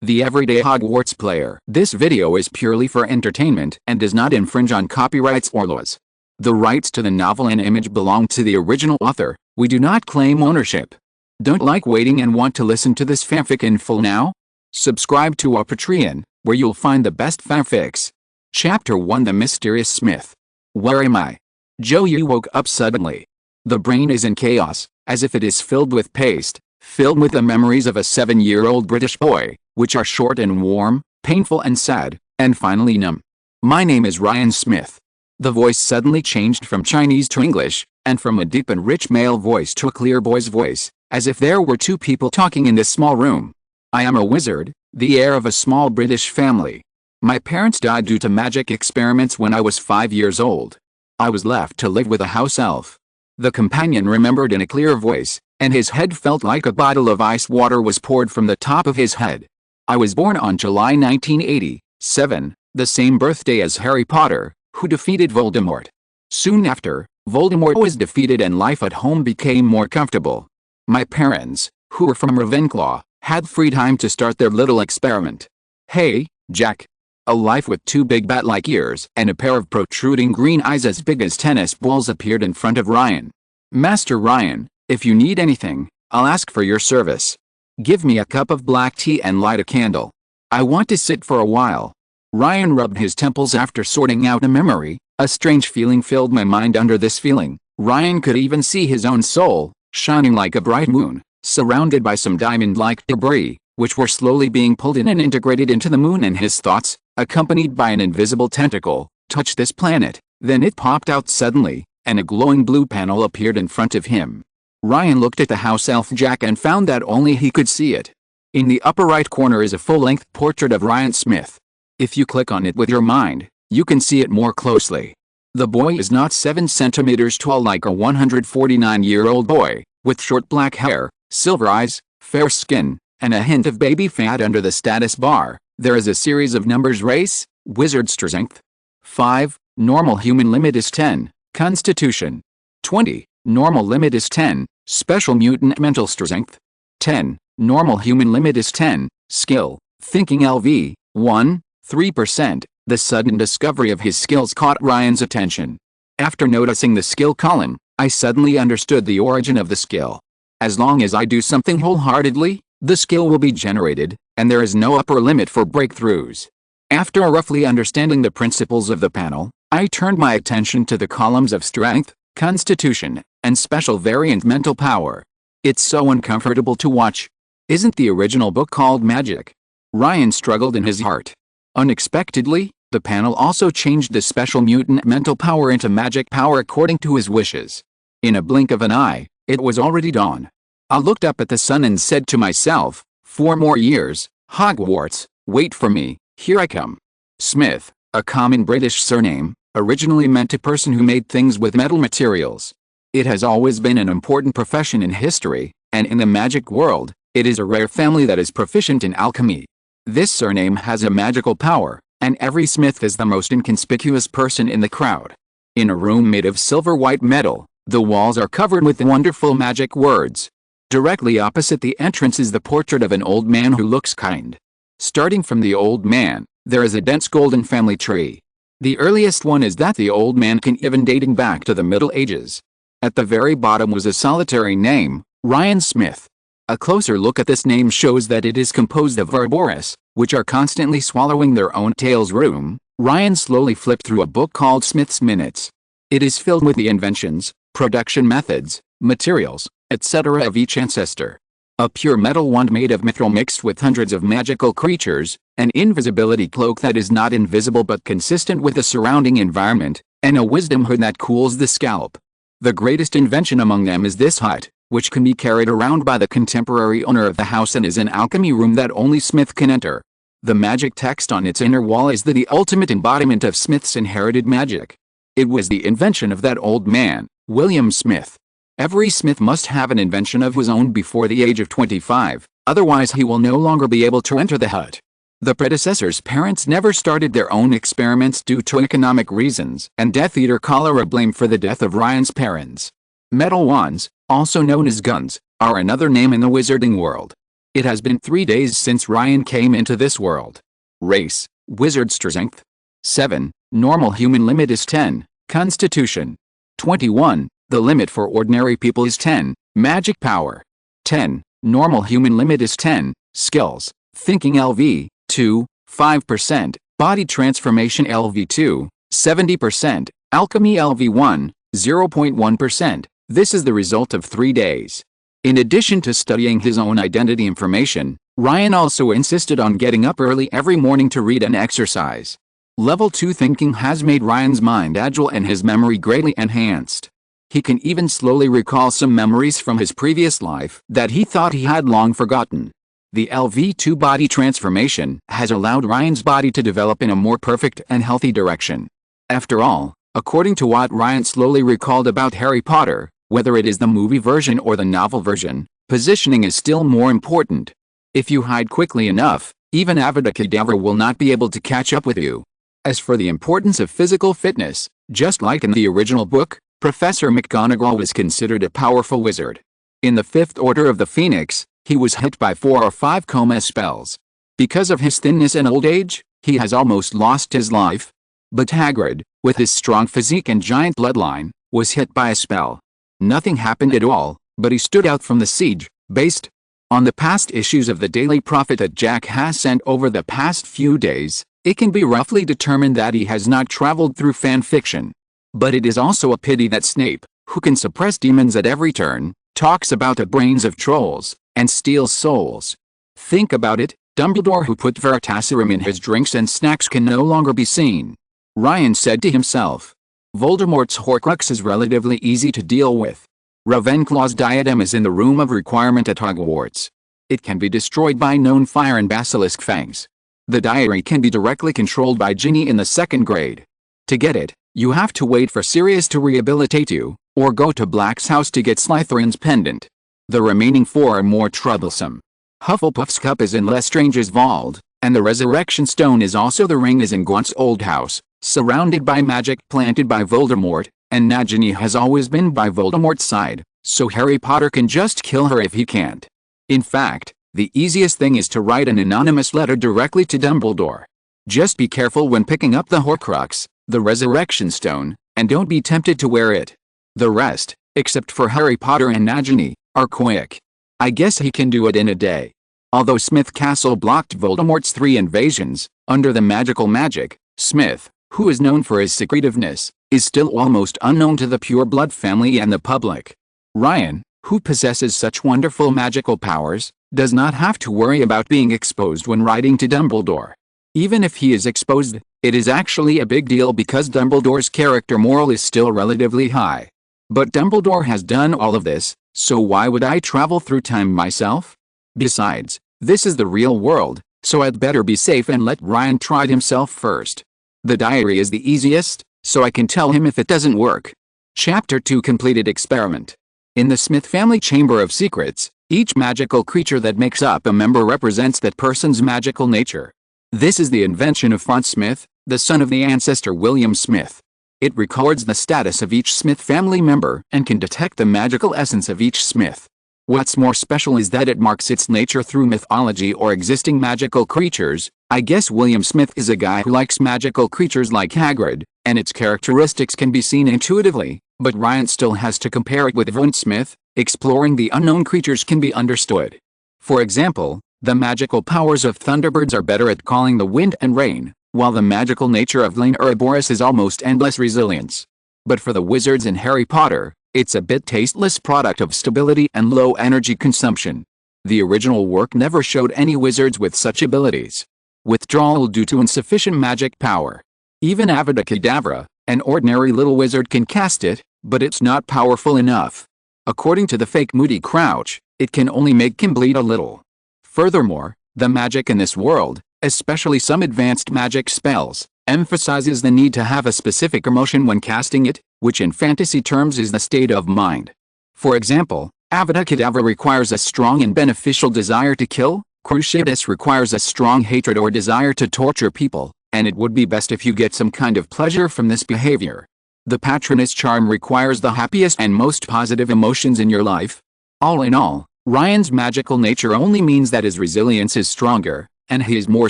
the everyday Hogwarts player. This video is purely for entertainment and does not infringe on copyrights or laws. The rights to the novel and image belong to the original author. We do not claim ownership. Don't like waiting and want to listen to this fanfic in full now? Subscribe to our Patreon, where you'll find the best fanfics. Chapter 1: The Mysterious Smith. Where am I? Joey woke up suddenly. The brain is in chaos, as if it is filled with paste, filled with the memories of a 7-year-old British boy, which are short and warm, painful and sad, and finally numb. My name is Ryan Smith. The voice suddenly changed from Chinese to English, and from a deep and rich male voice to a clear boy's voice, as if there were two people talking in this small room. I am a wizard, the heir of a small British family. My parents died due to magic experiments when I was 5 years old. I was left to live with a house elf. The companion remembered in a clear voice, and his head felt like a bottle of ice water was poured from the top of his head. I was born on July 1987, the same birthday as Harry Potter, who defeated Voldemort. Soon after, Voldemort was defeated and life at home became more comfortable. My parents, who were from Ravenclaw, had free time to start their little experiment. Hey, Jack. A life with two big bat-like ears and a pair of protruding green eyes as big as tennis balls appeared in front of Ryan. Master Ryan, if you need anything, I'll ask for your service. Give me a cup of black tea and light a candle. I want to sit for a while. Ryan rubbed his temples after sorting out a memory. A strange feeling filled my mind. Under this feeling, Ryan could even see his own soul, shining like a bright moon, surrounded by some diamond-like debris, which were slowly being pulled in and integrated into the moon. And his thoughts, accompanied by an invisible tentacle, touched this planet. Then it popped out suddenly, and a glowing blue panel appeared in front of him. Ryan looked at the house elf Jack and found that only he could see it. In the upper right corner is a full-length portrait of Ryan Smith. If you click on it with your mind, you can see it more closely. The boy is not 7 centimeters tall like a 149-year-old boy, with short black hair, silver eyes, fair skin, and a hint of baby fat. Under the status bar, there is a series of numbers: race, wizard strength, 5, normal human limit is 10, constitution, 20, normal limit is 10, special mutant mental strength, 10, normal human limit is 10, skill, thinking LV, 1, 3%. The sudden discovery of his skills caught Ryan's attention. After noticing the skill column, I suddenly understood the origin of the skill. As long as I do something wholeheartedly, the skill will be generated, and there is no upper limit for breakthroughs. After roughly understanding the principles of the panel, I turned my attention to the columns of strength, constitution, and special variant mental power. It's so uncomfortable to watch. Isn't the original book called Magic? Ryan struggled in his heart. Unexpectedly, the panel also changed the special mutant mental power into magic power according to his wishes. In a blink of an eye, it was already dawn. I looked up at the sun and said to myself, 4 more years, Hogwarts, wait for me, here I come. Smith, a common British surname, originally meant a person who made things with metal materials. It has always been an important profession in history, and in the magic world, it is a rare family that is proficient in alchemy. This surname has a magical power, and every Smith is the most inconspicuous person in the crowd. In a room made of silver-white metal, the walls are covered with wonderful magic words. Directly opposite the entrance is the portrait of an old man who looks kind. Starting from the old man, there is a dense golden family tree. The earliest one is that the old man can even dating back to the Middle Ages. At the very bottom was a solitary name, Ryan Smith. A closer look at this name shows that it is composed of Ouroboros, which are constantly swallowing their own tails. Ryan slowly flipped through a book called Smith's Minutes. It is filled with the inventions, production methods, materials, etc. of each ancestor. A pure metal wand made of mithril mixed with hundreds of magical creatures, an invisibility cloak that is not invisible but consistent with the surrounding environment, and a wisdom hood that cools the scalp. The greatest invention among them is this hut, which can be carried around by the contemporary owner of the house and is an alchemy room that only Smith can enter. The magic text on its inner wall is the ultimate embodiment of Smith's inherited magic. It was the invention of that old man, William Smith. Every Smith must have an invention of his own before the age of 25, otherwise he will no longer be able to enter the hut. The predecessors' parents never started their own experiments due to economic reasons, and Death Eater cholera blamed for the death of Ryan's parents. Metal wands, also known as guns, are another name in the wizarding world. It has been 3 days since Ryan came into this world. Race, wizard strength. 7. Normal human limit is 10. Constitution. 21. The limit for ordinary people is 10. Magic power. 10. Normal human limit is 10. Skills. Thinking LV. 2. 5%. Body transformation LV 2. 70%. Alchemy LV 1. 0.1%. This is the result of 3 days. In addition to studying his own identity information, Ryan also insisted on getting up early every morning to read and exercise. Level 2 thinking has made Ryan's mind agile and his memory greatly enhanced. He can even slowly recall some memories from his previous life that he thought he had long forgotten. The LV2 body transformation has allowed Ryan's body to develop in a more perfect and healthy direction. After all, according to what Ryan slowly recalled about Harry Potter, whether it is the movie version or the novel version, positioning is still more important. If you hide quickly enough, even Avada Kedavra will not be able to catch up with you. As for the importance of physical fitness, just like in the original book, Professor McGonagall was considered a powerful wizard. In the Fifth Order of the Phoenix, he was hit by 4 or 5 coma spells. Because of his thinness and old age, he has almost lost his life. But Hagrid, with his strong physique and giant bloodline, was hit by a spell. Nothing happened at all, but he stood out from the siege. Based on the past issues of the Daily Prophet that Jack has sent over the past few days, it can be roughly determined that he has not traveled through fan fiction. But it is also a pity that Snape, who can suppress demons at every turn, talks about the brains of trolls, and steals souls. Think about it, Dumbledore, who put Veritaserum in his drinks and snacks, can no longer be seen. Ryan said to himself. Voldemort's Horcrux is relatively easy to deal with. Ravenclaw's diadem is in the room of requirement at Hogwarts. It can be destroyed by known fire and basilisk fangs. The diary can be directly controlled by Ginny in the 2nd grade. To get it, you have to wait for Sirius to rehabilitate you, or go to Black's house to get Slytherin's pendant. The remaining 4 are more troublesome. Hufflepuff's cup is in Lestrange's vault, and the resurrection stone is also the ring is in Gaunt's old house, surrounded by magic planted by Voldemort, and Nagini has always been by Voldemort's side, so Harry Potter can just kill her if he can't. In fact, the easiest thing is to write an anonymous letter directly to Dumbledore. Just be careful when picking up the Horcrux, the resurrection stone, and don't be tempted to wear it. The rest, except for Harry Potter and Nagini, are quick. I guess he can do it in a day. Although Smith Castle blocked Voldemort's 3 invasions, under the magical magic, Smith, who is known for his secretiveness, is still almost unknown to the pure-blood family and the public. Ryan, who possesses such wonderful magical powers, does not have to worry about being exposed when writing to Dumbledore. Even if he is exposed, it is actually a big deal because Dumbledore's character moral is still relatively high. But Dumbledore has done all of this, so why would I travel through time myself? Besides, this is the real world, so I'd better be safe and let Ryan try it himself first. The diary is the easiest, so I can tell him if it doesn't work. Chapter 2 Completed Experiment. In the Smith family Chamber of Secrets, each magical creature that makes up a member represents that person's magical nature. This is the invention of Franz Smith, the son of the ancestor William Smith. It records the status of each Smith family member and can detect the magical essence of each Smith. What's more special is that it marks its nature through mythology or existing magical creatures. I guess William Smith is a guy who likes magical creatures like Hagrid, and its characteristics can be seen intuitively, but Ryan still has to compare it with Von Smith. Exploring the unknown creatures can be understood. For example, the magical powers of Thunderbirds are better at calling the wind and rain, while the magical nature of Lane Ouroboros is almost endless resilience. But for the wizards in Harry Potter, it's a bit tasteless product of stability and low energy consumption. The original work never showed any wizards with such abilities. Withdrawal due to insufficient magic power. Even Avada Kedavra, an ordinary little wizard, can cast it, but it's not powerful enough. According to the fake Moody Crouch, it can only make him bleed a little. Furthermore, the magic in this world, especially some advanced magic spells, emphasizes the need to have a specific emotion when casting it, which in fantasy terms is the state of mind. For example, Avada Kedavra requires a strong and beneficial desire to kill, Cruciatus requires a strong hatred or desire to torture people, and it would be best if you get some kind of pleasure from this behavior. The Patronus charm requires the happiest and most positive emotions in your life. All in all, Ryan's magical nature only means that his resilience is stronger, and he is more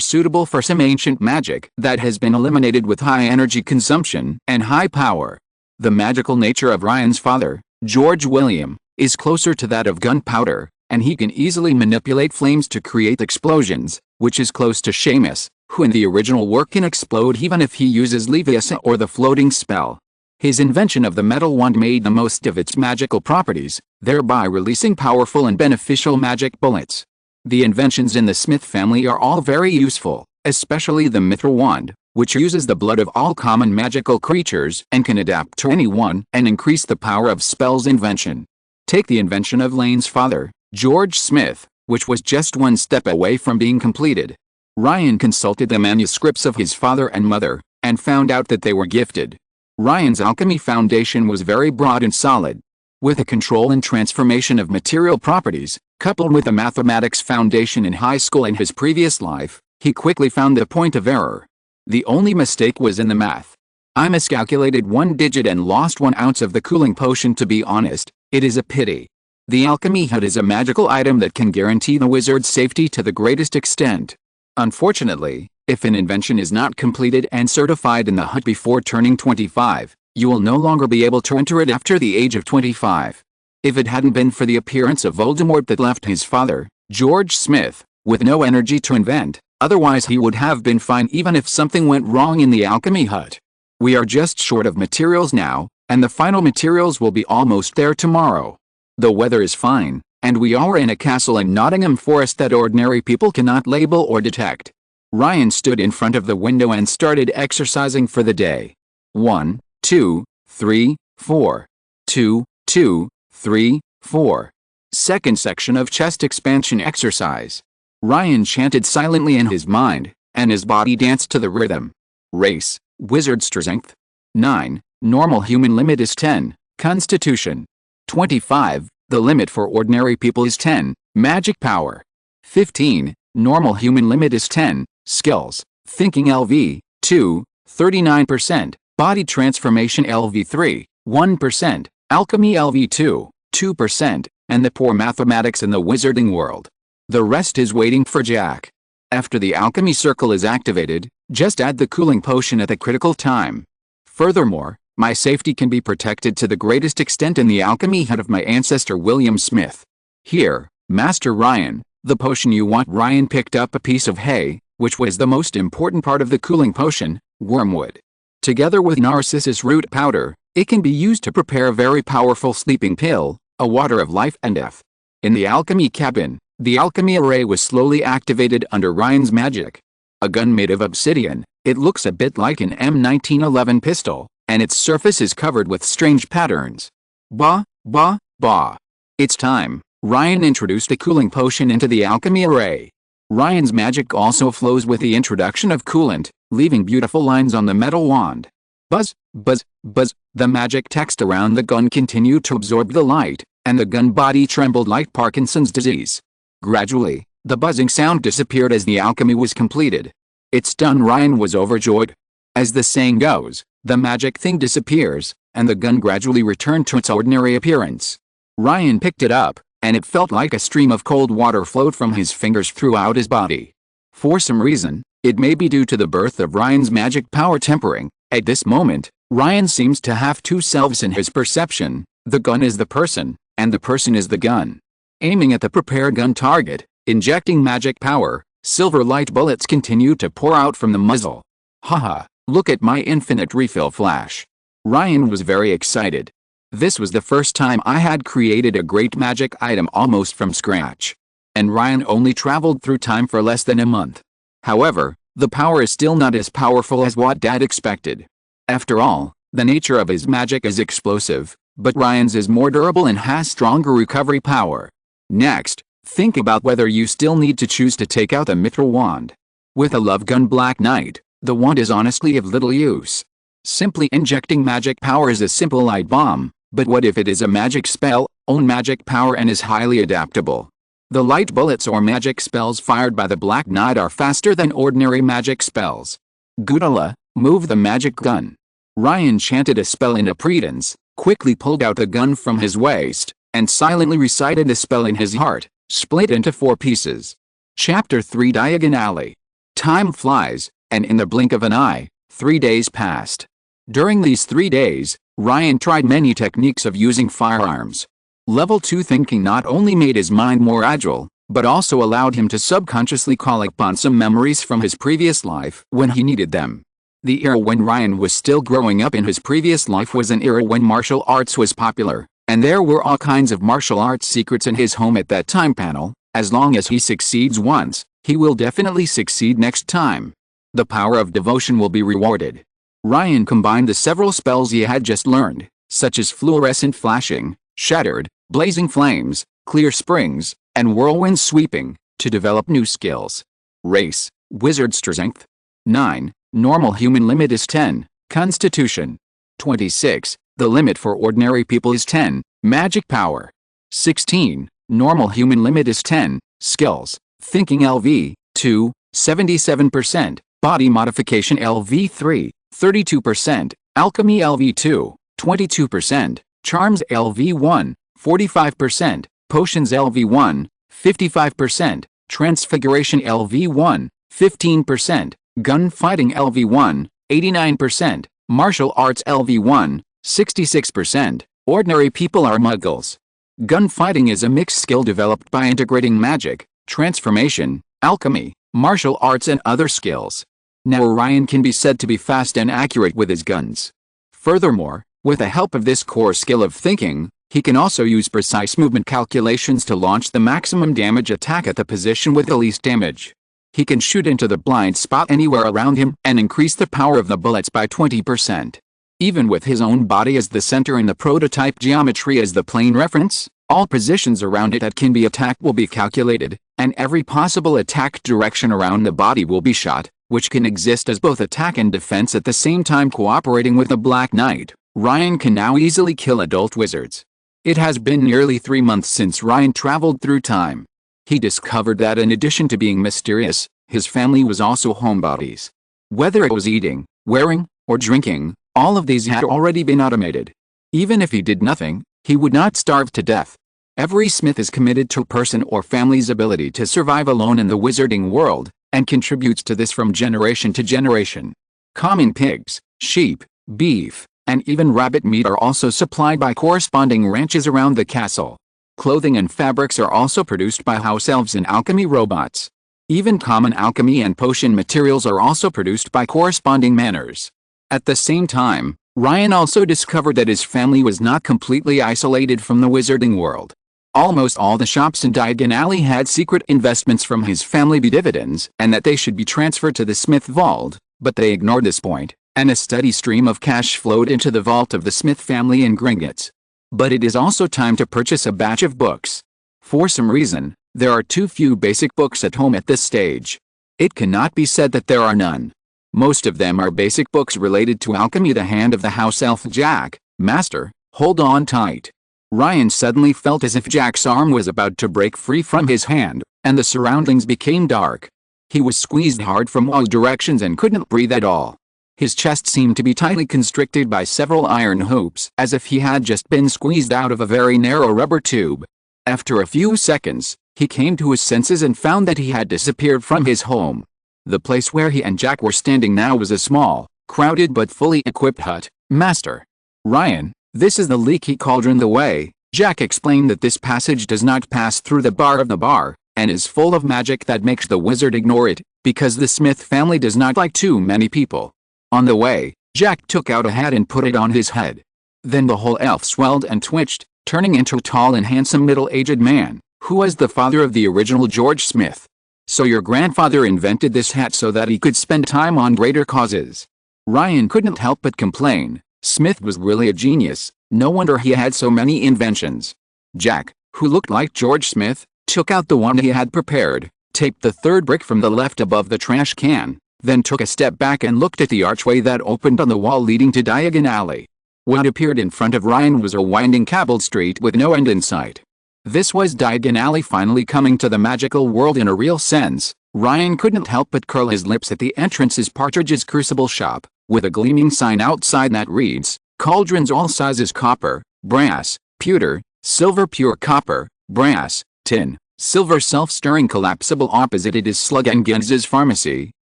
suitable for some ancient magic that has been eliminated with high energy consumption and high power. The magical nature of Ryan's father, George William, is closer to that of gunpowder, and he can easily manipulate flames to create explosions, which is close to Seamus, who in the original work can explode even if he uses Leviosa or the floating spell. His invention of the metal wand made the most of its magical properties, thereby releasing powerful and beneficial magic bullets. The inventions in the Smith family are all very useful, especially the mithril wand, which uses the blood of all common magical creatures and can adapt to anyone and increase the power of spells invention. Take the invention of Lane's father, George Smith, which was just one step away from being completed. Ryan consulted the manuscripts of his father and mother, and found out that they were gifted. Ryan's alchemy foundation was very broad and solid. With a control and transformation of material properties, coupled with a mathematics foundation in high school and his previous life, he quickly found the point of error. The only mistake was in the math. I miscalculated one digit and lost 1 ounce of the cooling potion. To be honest, it is a pity. The alchemy hut is a magical item that can guarantee the wizard's safety to the greatest extent. Unfortunately, if an invention is not completed and certified in the hut before turning 25, you will no longer be able to enter it after the age of 25. If it hadn't been for the appearance of Voldemort that left his father, George Smith, with no energy to invent, otherwise he would have been fine even if something went wrong in the alchemy hut. We are just short of materials now, and the final materials will be almost there tomorrow. The weather is fine, and we are in a castle in Nottingham Forest that ordinary people cannot label or detect. Ryan stood in front of the window and started exercising for the day. 1, 2, 3, 4. 2, 2, 3, 4. Second section of chest expansion exercise. Ryan chanted silently in his mind, and his body danced to the rhythm. Race, wizard strength. 9, normal human limit is 10, constitution. 25, the limit for ordinary people is 10, magic power. 15, normal human limit is 10, skills, thinking LV, 2, 39%, body transformation LV 3, 1%, alchemy LV 2, 2%, and the poor mathematics in the wizarding world. The rest is waiting for Jack. After the alchemy circle is activated, just add the cooling potion at the critical time. Furthermore, my safety can be protected to the greatest extent in the alchemy hut of my ancestor William Smith. Here, Master Ryan, the potion you want. Ryan picked up a piece of hay, which was the most important part of the cooling potion, wormwood. Together with narcissus root powder, it can be used to prepare a very powerful sleeping pill, a water of life and death. In the alchemy cabin, the alchemy array was slowly activated under Ryan's magic. A gun made of obsidian, it looks a bit like an M1911 pistol, and its surface is covered with strange patterns. Bah, bah, bah. It's time. Ryan introduced a cooling potion into the alchemy array. Ryan's magic also flows with the introduction of coolant, leaving beautiful lines on the metal wand. Buzz, buzz, buzz. The magic text around the gun continued to absorb the light, and the gun body trembled like Parkinson's disease. Gradually, the buzzing sound disappeared as the alchemy was completed. It's done. Ryan was overjoyed. As the saying goes, the magic thing disappears, and the gun gradually returned to its ordinary appearance. Ryan picked it up, and it felt like a stream of cold water flowed from his fingers throughout his body. For some reason, it may be due to the birth of Ryan's magic power tempering, at this moment, Ryan seems to have two selves in his perception. The gun is the person, and the person is the gun. Aiming at the prepared gun target, injecting magic power, silver light bullets continue to pour out from the muzzle. Haha, look at my infinite refill flash. Ryan was very excited. This was the first time I had created a great magic item almost from scratch. And Ryan only traveled through time for less than a month. However, the power is still not as powerful as what Dad expected. After all, the nature of his magic is explosive, but Ryan's is more durable and has stronger recovery power. Next, think about whether you still need to choose to take out the mithril wand. With a love gun Black Knight, the wand is honestly of little use. Simply injecting magic power is a simple light bomb, but what if it is a magic spell, own magic power and is highly adaptable? The light bullets or magic spells fired by the Black Knight are faster than ordinary magic spells. Gudala, move the magic gun. Ryan chanted a spell in a predence, quickly pulled out the gun from his waist, and silently recited the spell in his heart, split into 4 pieces. Chapter 3 Diagonally. Time flies, and in the blink of an eye, 3 days passed. During these 3 days, Ryan tried many techniques of using firearms. Level 2 thinking not only made his mind more agile, but also allowed him to subconsciously call upon some memories from his previous life when he needed them. The era when Ryan was still growing up in his previous life was an era when martial arts was popular, and there were all kinds of martial arts secrets in his home at that time. Panel, as long as he succeeds once, he will definitely succeed next time. The power of devotion will be rewarded. Ryan combined the several spells he had just learned, such as fluorescent flashing, shattered, blazing flames, clear springs, and whirlwind sweeping, to develop new skills. Race, wizard strength. 9. Normal human limit is 10. Constitution. 26. The limit for ordinary people is 10. Magic power. 16. Normal human limit is 10. Skills. Thinking LV. 2. 77%. Body modification LV 3. 32%. Alchemy LV 2. 22%. Charms LV 1. 45%. Potions LV 1. 55%. Transfiguration LV 1. 15%. Gunfighting LV 1. 89%. Martial arts LV 1. 66%. Ordinary people are muggles. Gunfighting is a mixed skill developed by integrating magic, transformation, alchemy, martial arts and other skills. Now Ryan can be said to be fast and accurate with his guns. Furthermore, with the help of this core skill of thinking, he can also use precise movement calculations to launch the maximum damage attack at the position with the least damage. He can shoot into the blind spot anywhere around him and increase the power of the bullets by 20%. Even with his own body as the center and the prototype geometry as the plane reference, all positions around it that can be attacked will be calculated, and every possible attack direction around the body will be shot, which can exist as both attack and defense at the same time. Cooperating with the Black Knight, Ryan can now easily kill adult wizards. It has been nearly 3 months since Ryan traveled through time. He discovered that in addition to being mysterious, his family was also homebodies. Whether it was eating, wearing, or drinking, all of these had already been automated. Even if he did nothing, he would not starve to death. Every smith is committed to a person or family's ability to survive alone in the wizarding world, and contributes to this from generation to generation. Common pigs, sheep, beef, and even rabbit meat are also supplied by corresponding ranches around the castle. Clothing and fabrics are also produced by house elves and alchemy robots. Even common alchemy and potion materials are also produced by corresponding manors. At the same time, Ryan also discovered that his family was not completely isolated from the wizarding world. Almost all the shops in Diagon Alley had secret investments from his family dividends, and that they should be transferred to the Smith Vault, but they ignored this point, and a steady stream of cash flowed into the vault of the Smith family in Gringotts. But it is also time to purchase a batch of books. For some reason, there are too few basic books at home at this stage. It cannot be said that there are none. Most of them are basic books related to alchemy. The hand of the house elf Jack, Master, hold on tight. Ryan suddenly felt as if Jack's arm was about to break free from his hand, and the surroundings became dark. He was squeezed hard from all directions and couldn't breathe at all. His chest seemed to be tightly constricted by several iron hoops, as if he had just been squeezed out of a very narrow rubber tube. After a few seconds, he came to his senses and found that he had disappeared from his home. The place where he and Jack were standing now was a small, crowded but fully equipped hut. Master. Ryan, this is the leaky cauldron. The way, Jack explained that this passage does not pass through the bar of the bar, and is full of magic that makes the wizard ignore it, because the Smith family does not like too many people. On the way, Jack took out a hat and put it on his head. Then the whole elf swelled and twitched, turning into a tall and handsome middle-aged man, who was the father of the original George Smith. So your grandfather invented this hat so that he could spend time on greater causes. Ryan couldn't help but complain. Smith was really a genius, no wonder he had so many inventions. Jack, who looked like George Smith, took out the one he had prepared, taped the third brick from the left above the trash can, then took a step back and looked at the archway that opened on the wall leading to Diagon Alley. What appeared in front of Ryan was a winding cobbled street with no end in sight. This was Diagon Alley finally coming to the magical world in a real sense. Ryan couldn't help but curl his lips at the entrance's Partridge's Crucible shop, with a gleaming sign outside that reads, "Cauldrons all sizes, copper, brass, pewter, Silver pure copper, brass, tin, silver self-stirring collapsible opposite it is Slug and Genz's pharmacy,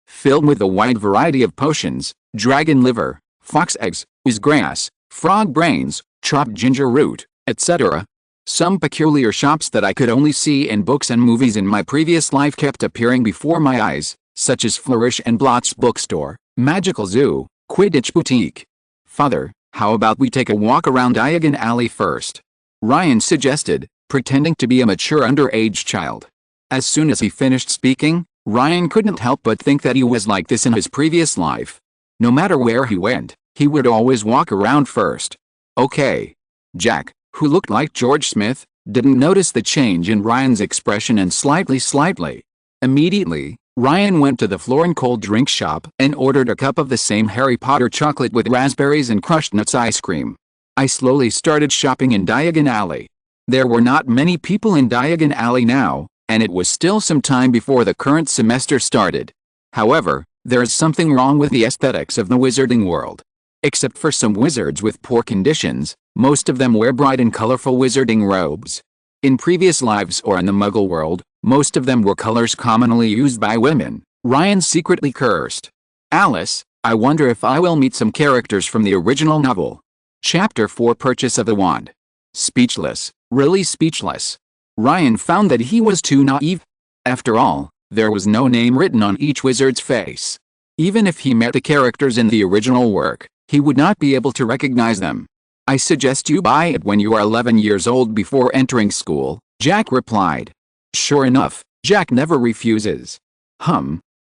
filled with a wide variety of potions, dragon liver, fox eggs, ooze grass, frog brains, chopped ginger root, etc. Some peculiar shops that I could only see in books and movies in my previous life kept appearing before my eyes, such as Flourish and Blott's bookstore, Magical Zoo, Quidditch Boutique. Father, how about we take a walk around Diagon Alley first? Ryan suggested, pretending to be a mature underage child. As soon as he finished speaking, Ryan couldn't help but think that he was like this in his previous life. No matter where he went, he would always walk around first. Okay. Jack, who looked like George Smith, didn't notice the change in Ryan's expression and slightly. Immediately, Ryan went to the floor and cold drink shop and ordered a cup of the same Harry Potter chocolate with raspberries and crushed nuts ice cream. I slowly started shopping in Diagon Alley. There were not many people in Diagon Alley now, and it was still some time before the current semester started. However, there is something wrong with the aesthetics of the wizarding world. Except for some wizards with poor conditions, most of them wear bright and colorful wizarding robes. In previous lives or in the Muggle world, most of them were colors commonly used by women. Ryan secretly cursed. Alice, I wonder if I will meet some characters from the original novel. Chapter 4 Purchase of the Wand. Speechless, really speechless. Ryan found that he was too naive. After all, there was no name written on each wizard's face. Even if he met the characters in the original work, he would not be able to recognize them. I suggest you buy it when you are 11 years old before entering school, Jack replied. Sure enough, Jack never refuses.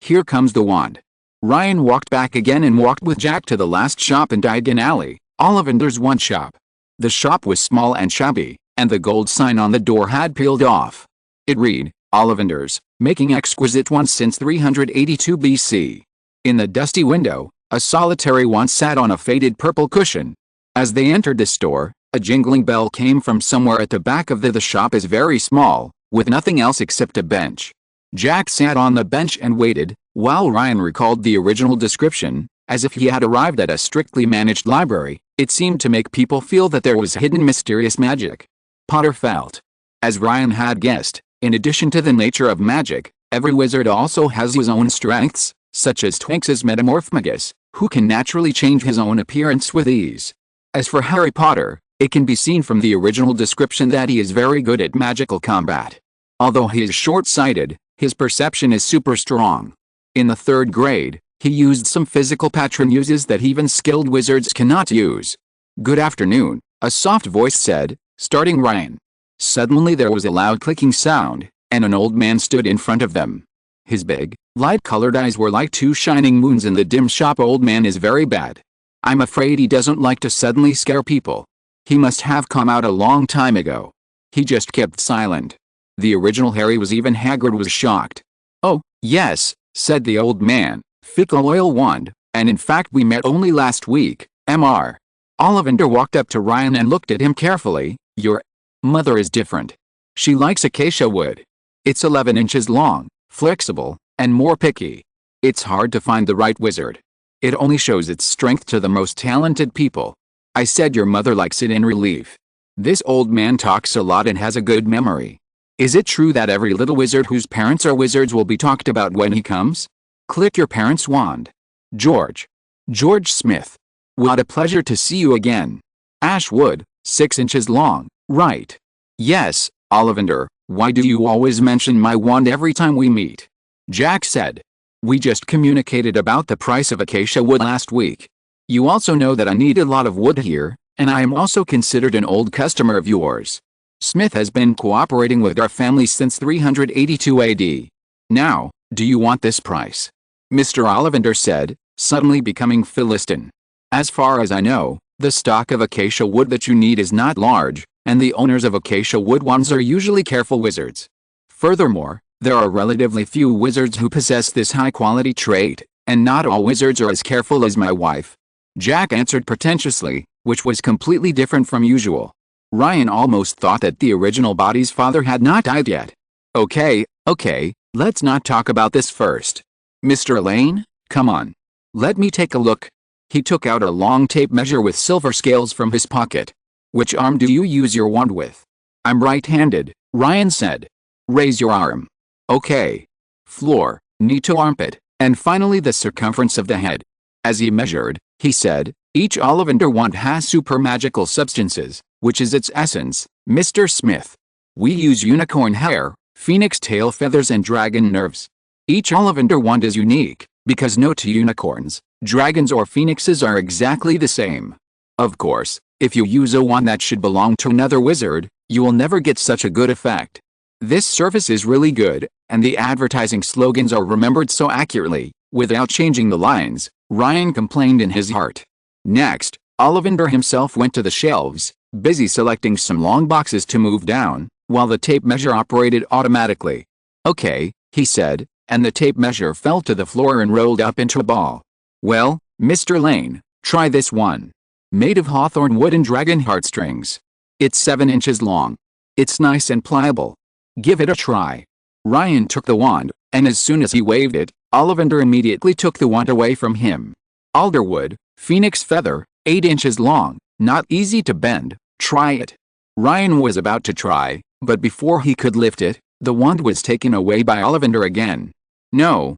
Here comes the wand. Ryan walked back again and walked with Jack to the last shop in Diagon Alley, Ollivander's wand shop. The shop was small and shabby, and the gold sign on the door had peeled off. It read, Ollivander's, making exquisite wands since 382 BC. In the dusty window, a solitary wand sat on a faded purple cushion. As they entered the store, a jingling bell came from somewhere at the back of the shop is very small, with nothing else except a bench. Jack sat on the bench and waited, while Ryan recalled the original description. As if he had arrived at a strictly managed library, it seemed to make people feel that there was hidden mysterious magic. Potter felt. As Ryan had guessed, in addition to the nature of magic, every wizard also has his own strengths, such as Twinks's Metamorphmagus, who can naturally change his own appearance with ease. As for Harry Potter, it can be seen from the original description that he is very good at magical combat. Although he is short-sighted, his perception is super strong. In the 3rd grade, he used some physical patron uses that even skilled wizards cannot use. Good afternoon, a soft voice said, starting Ryan. Suddenly there was a loud clicking sound, and an old man stood in front of them. His big, light-colored eyes were like 2 shining moons in the dim shop. Old man is very bad. I'm afraid he doesn't like to suddenly scare people. He must have come out a long time ago. He just kept silent. The original Harry was even Hagrid was shocked. Oh, yes, said the old man. Fickle oil wand, and in fact we met only last week, Mr. Ollivander walked up to Ryan and looked at him carefully. Your mother is different. She likes acacia wood. It's 11 inches long, flexible, and more picky. It's hard to find the right wizard. It only shows its strength to the most talented people. I said your mother likes it in relief. This old man talks a lot and has a good memory. Is it true that every little wizard whose parents are wizards will be talked about when he comes? Click your parents' wand. George Smith. What a pleasure to see you again. Ash wood, 6 inches long, right? Yes, Ollivander, why do you always mention my wand every time we meet? Jack said. We just communicated about the price of acacia wood last week. You also know that I need a lot of wood here, and I am also considered an old customer of yours. Smith has been cooperating with our family since 382 AD. Now, do you want this price? Mr. Ollivander said, suddenly becoming Philistine. As far as I know, the stock of acacia wood that you need is not large, and the owners of acacia wood wands are usually careful wizards. Furthermore, there are relatively few wizards who possess this high-quality trait, and not all wizards are as careful as my wife. Jack answered pretentiously, which was completely different from usual. Ryan almost thought that the original body's father had not died yet. Okay, let's not talk about this first. Mr. Elaine, come on. Let me take a look. He took out a long tape measure with silver scales from his pocket. Which arm do you use your wand with? I'm right-handed, Ryan said. Raise your arm. Okay. Floor, knee to armpit, and finally the circumference of the head. As he measured, he said, each Ollivander wand has super magical substances, which is its essence, Mr. Smith. We use unicorn hair, phoenix tail feathers and dragon nerves. Each Ollivander wand is unique, because no two unicorns, dragons or phoenixes are exactly the same. Of course, if you use a wand that should belong to another wizard, you will never get such a good effect. This service is really good, and the advertising slogans are remembered so accurately, without changing the lines, Ryan complained in his heart. Next, Ollivander himself went to the shelves, busy selecting some long boxes to move down, while the tape measure operated automatically. Okay, he said, and the tape measure fell to the floor and rolled up into a ball. Well, Mr. Lane, try this one. Made of hawthorn wood and dragon heartstrings. It's 7 inches long. It's nice and pliable. Give it a try. Ryan took the wand, and as soon as he waved it, Ollivander immediately took the wand away from him. Alderwood, phoenix feather, 8 inches long, not easy to bend, try it. Ryan was about to try, but before he could lift it, the wand was taken away by Ollivander again. No,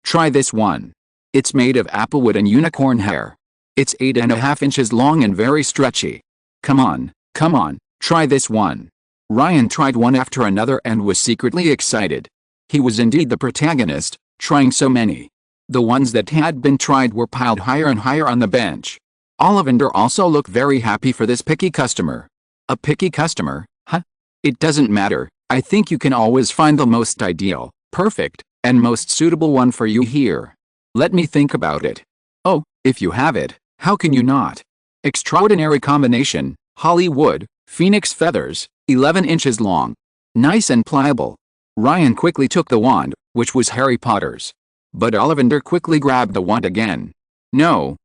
try this one. It's made of applewood and unicorn hair. It's 8.5 inches long and very stretchy. Come on, try this one. Ryan tried one after another and was secretly excited. He was indeed the protagonist, trying so many. The ones that had been tried were piled higher and higher on the bench. Ollivander also looked very happy for this picky customer. A picky customer, huh? It doesn't matter, I think you can always find the most ideal, perfect, and most suitable one for you here. Let me think about it. Oh, if you have it, how can you not? Extraordinary combination, Hollywood, phoenix feathers, 11 inches long. Nice and pliable. Ryan quickly took the wand, which was Harry Potter's. But Ollivander quickly grabbed the wand again. No,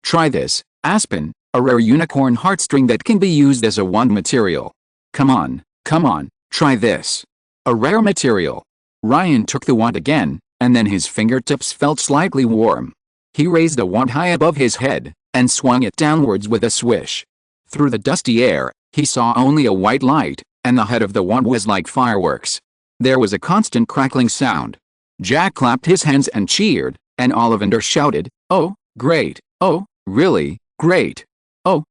try this, Aspen, a rare unicorn heartstring that can be used as a wand material. Come on, try this. A rare material. Ryan took the wand again, and then his fingertips felt slightly warm. He raised the wand high above his head, and swung it downwards with a swish. Through the dusty air, he saw only a white light, and the head of the wand was like fireworks. There was a constant crackling sound. Jack clapped his hands and cheered, and Ollivander shouted, "Oh, great! Oh, really, great! Oh,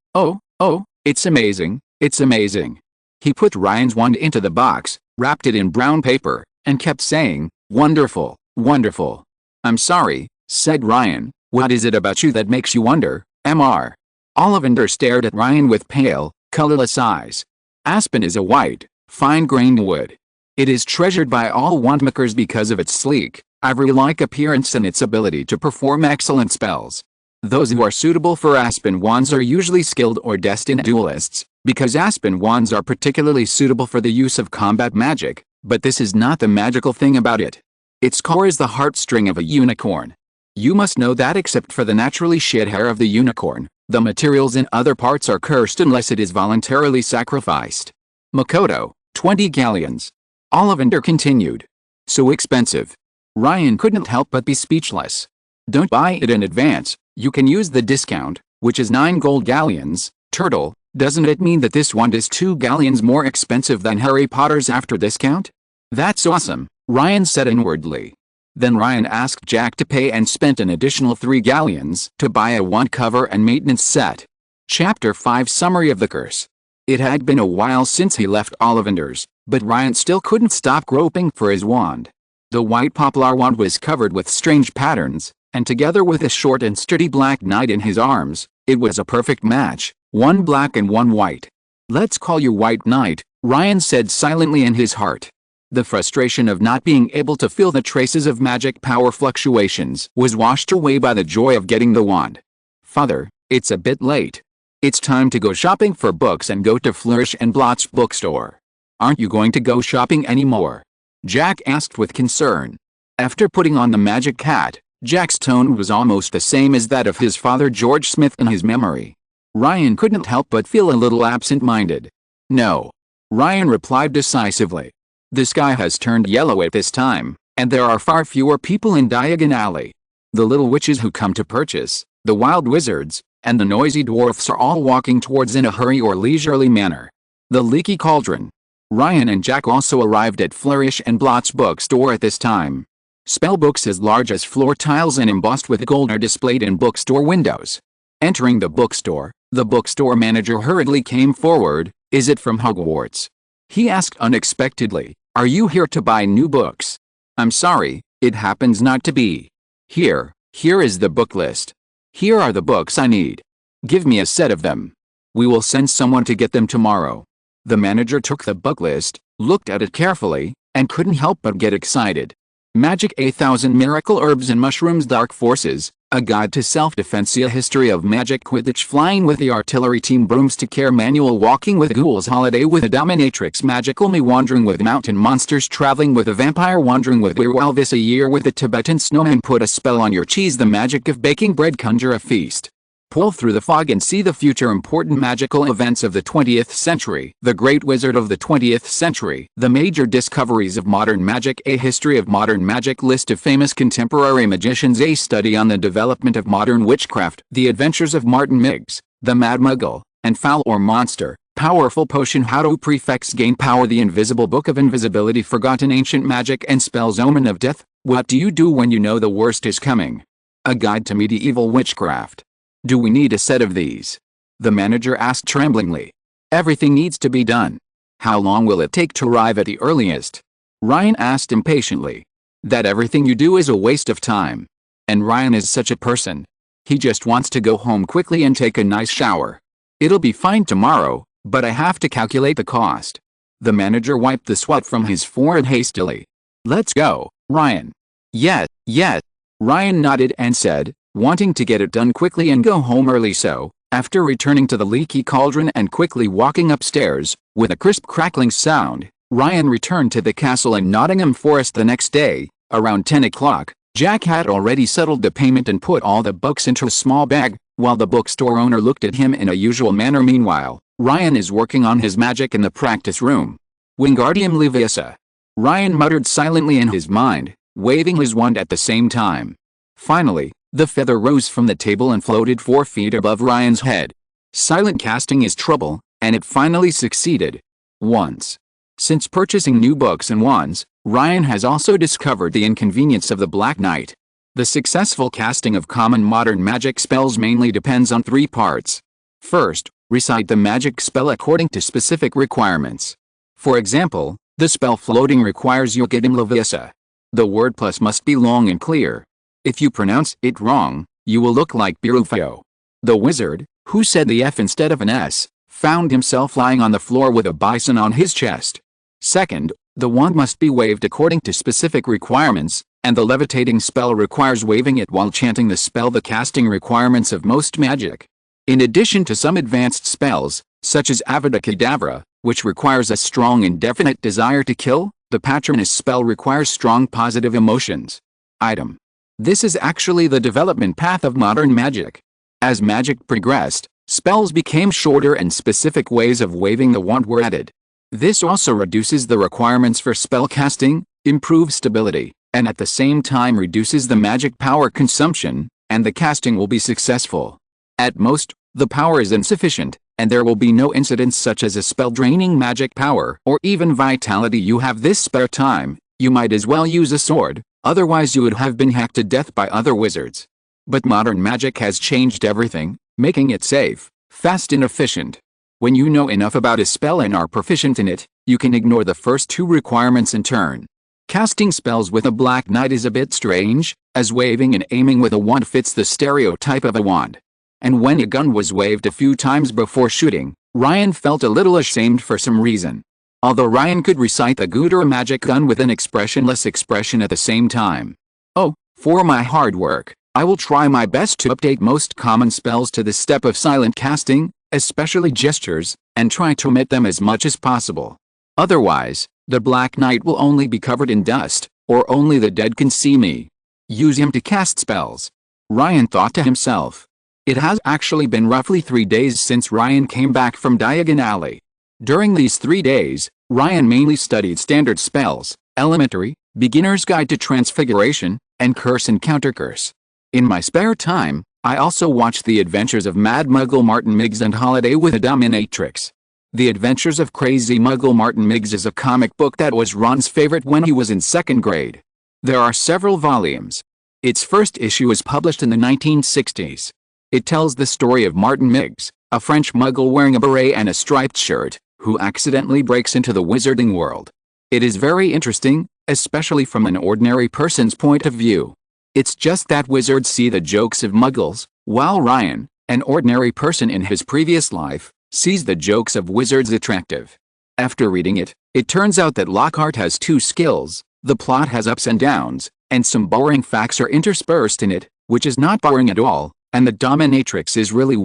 it's amazing, it's amazing!" He put Ryan's wand into the box, wrapped it in brown paper, and kept saying, "Wonderful, wonderful." "I'm sorry," said Ryan, "what is it about you that makes you wonder, Mr.?" Ollivander stared at Ryan with pale, colorless eyes. Aspen is a white, fine-grained wood. It is treasured by all wandmakers because of its sleek, ivory-like appearance and its ability to perform excellent spells. Those who are suitable for aspen wands are usually skilled or destined duelists, because aspen wands are particularly suitable for the use of combat magic, but this is not the magical thing about it. Its core is the heartstring of a unicorn. You must know that except for the naturally shed hair of the unicorn, the materials in other parts are cursed unless it is voluntarily sacrificed. Makoto, 20 galleons. Ollivander continued. So expensive. Ryan couldn't help but be speechless. Don't buy it in advance, you can use the discount, which is 9 gold galleons. Turtle, doesn't it mean that this wand is 2 galleons more expensive than Harry Potter's after discount? That's awesome, Ryan said inwardly. Then Ryan asked Jack to pay and spent an additional 3 galleons to buy a wand cover and maintenance set. Chapter 5 Summary of the Curse. It had been a while since he left Ollivander's, but Ryan still couldn't stop groping for his wand. The white poplar wand was covered with strange patterns, and together with a short and sturdy black knight in his arms, it was a perfect match, one black and one white. "Let's call you White Knight," Ryan said silently in his heart. The frustration of not being able to feel the traces of magic power fluctuations was washed away by the joy of getting the wand. "Father, it's a bit late. It's time to go shopping for books and go to Flourish and Blott's bookstore." "Aren't you going to go shopping anymore?" Jack asked with concern. After putting on the magic hat, Jack's tone was almost the same as that of his father George Smith in his memory. Ryan couldn't help but feel a little absent-minded. "No," Ryan replied decisively. "The sky has turned yellow at this time, and there are far fewer people in Diagon Alley. The little witches who come to purchase, the wild wizards, and the noisy dwarfs are all walking towards in a hurry or leisurely manner. The Leaky Cauldron. Ryan and Jack also arrived at Flourish and Blott's bookstore at this time. Spellbooks as large as floor tiles and embossed with gold are displayed in bookstore windows. Entering the bookstore manager hurriedly came forward. "Is it from Hogwarts?" he asked unexpectedly. "Are you here to buy new books?" "I'm sorry, it happens not to be. Here is the book list. Here are the books I need. Give me a set of them. We will send someone to get them tomorrow." The manager took the book list, looked at it carefully, and couldn't help but get excited. Magic, a Thousand Miracle Herbs and Mushrooms, Dark Forces, A Guide to Self-Defense, A History of Magic, Quidditch, Flying with the Artillery Team, Broomstick Care Manual, Walking with Ghouls, Holiday with a Dominatrix, Magical Me, Wandering with Mountain Monsters, Traveling with a Vampire, Wandering with Werewolves, A Year with the Tibetan Snowman, Put a Spell on Your Cheese, The Magic of Baking Bread, Conjure a Feast. Pull through the fog and see the future, important magical events of the 20th century. The Great Wizard of the 20th Century. The Major Discoveries of Modern Magic. A History of Modern Magic. List of famous contemporary magicians. A Study on the Development of Modern Witchcraft. The Adventures of Martin Miggs, the Mad Muggle, and Foul or Monster. Powerful Potion. How to Prefects Gain Power. The Invisible Book of Invisibility. Forgotten Ancient Magic and Spells. Omen of Death. What do you do when you know the worst is coming? A Guide to Medieval Witchcraft. Do we need a set of these? The manager asked tremblingly. Everything needs to be done. How long will it take to arrive at the earliest? Ryan asked impatiently. That everything you do is a waste of time. And Ryan is such a person. He just wants to go home quickly and take a nice shower. It'll be fine tomorrow, but I have to calculate the cost. The manager wiped the sweat from his forehead hastily. Let's go, Ryan. Yes. Ryan nodded and said, wanting to get it done quickly and go home early. So, after returning to the Leaky Cauldron and quickly walking upstairs, with a crisp crackling sound, Ryan returned to the castle in Nottingham Forest the next day. Around 10 o'clock, Jack had already settled the payment and put all the books into a small bag, while the bookstore owner looked at him in a usual manner. Meanwhile, Ryan is working on his magic in the practice room. Wingardium Leviosa. Ryan muttered silently in his mind, waving his wand at the same time. Finally, the feather rose from the table and floated 4 feet above Ryan's head. Silent casting is trouble, and it finally succeeded. Once. Since purchasing new books and wands, Ryan has also discovered the inconvenience of the Black Knight. The successful casting of common modern magic spells mainly depends on 3 parts. First, recite the magic spell according to specific requirements. For example, the spell floating requires Wingardium Leviosa. The word plus must be long and clear. If you pronounce it wrong, you will look like Birufio. The wizard, who said the F instead of an S, found himself lying on the floor with a bison on his chest. Second, the wand must be waved according to specific requirements, and the levitating spell requires waving it while chanting the spell. The casting requirements of most magic. In addition to some advanced spells, such as Avada Kedavra, which requires a strong and definite desire to kill, the Patronus spell requires strong positive emotions. Item. This is actually the development path of modern magic. As magic progressed, spells became shorter and specific ways of waving the wand were added. This also reduces the requirements for spell casting, improves stability, and at the same time reduces the magic power consumption, and the casting will be successful. At most, the power is insufficient, and there will be no incidents such as a spell draining magic power or even vitality. You have this spare time, you might as well use a sword. Otherwise you would have been hacked to death by other wizards. But modern magic has changed everything, making it safe, fast and efficient. When you know enough about a spell and are proficient in it, you can ignore the first 2 requirements in turn. Casting spells with a Black Knight is a bit strange, as waving and aiming with a wand fits the stereotype of a wand. And when a gun was waved a few times before shooting, Ryan felt a little ashamed for some reason. Although Ryan could recite the Gudura magic gun with an expressionless expression at the same time. Oh, for my hard work, I will try my best to update most common spells to the step of silent casting, especially gestures, and try to omit them as much as possible. Otherwise, the Black Knight will only be covered in dust, or only the dead can see me. Use him to cast spells. Ryan thought to himself. It has actually been roughly 3 days since Ryan came back from Diagon Alley. During these 3 days, Ryan mainly studied standard spells, elementary, beginner's guide to transfiguration, and curse and countercurse. In my spare time, I also watched the adventures of Mad Muggle Martin Miggs and Holiday with a Dominatrix. The Adventures of Crazy Muggle Martin Miggs is a comic book that was Ron's favorite when he was in 2nd grade. There are several volumes. Its first issue was published in the 1960s. It tells the story of Martin Miggs, a French Muggle wearing a beret and a striped shirt, who accidentally breaks into the wizarding world. It is very interesting, especially from an ordinary person's point of view. It's just that wizards see the jokes of Muggles, while Ryan, an ordinary person in his previous life, sees the jokes of wizards attractive. After reading it, it turns out that Lockhart has 2 skills, the plot has ups and downs, and some boring facts are interspersed in it, which is not boring at all, and the dominatrix is really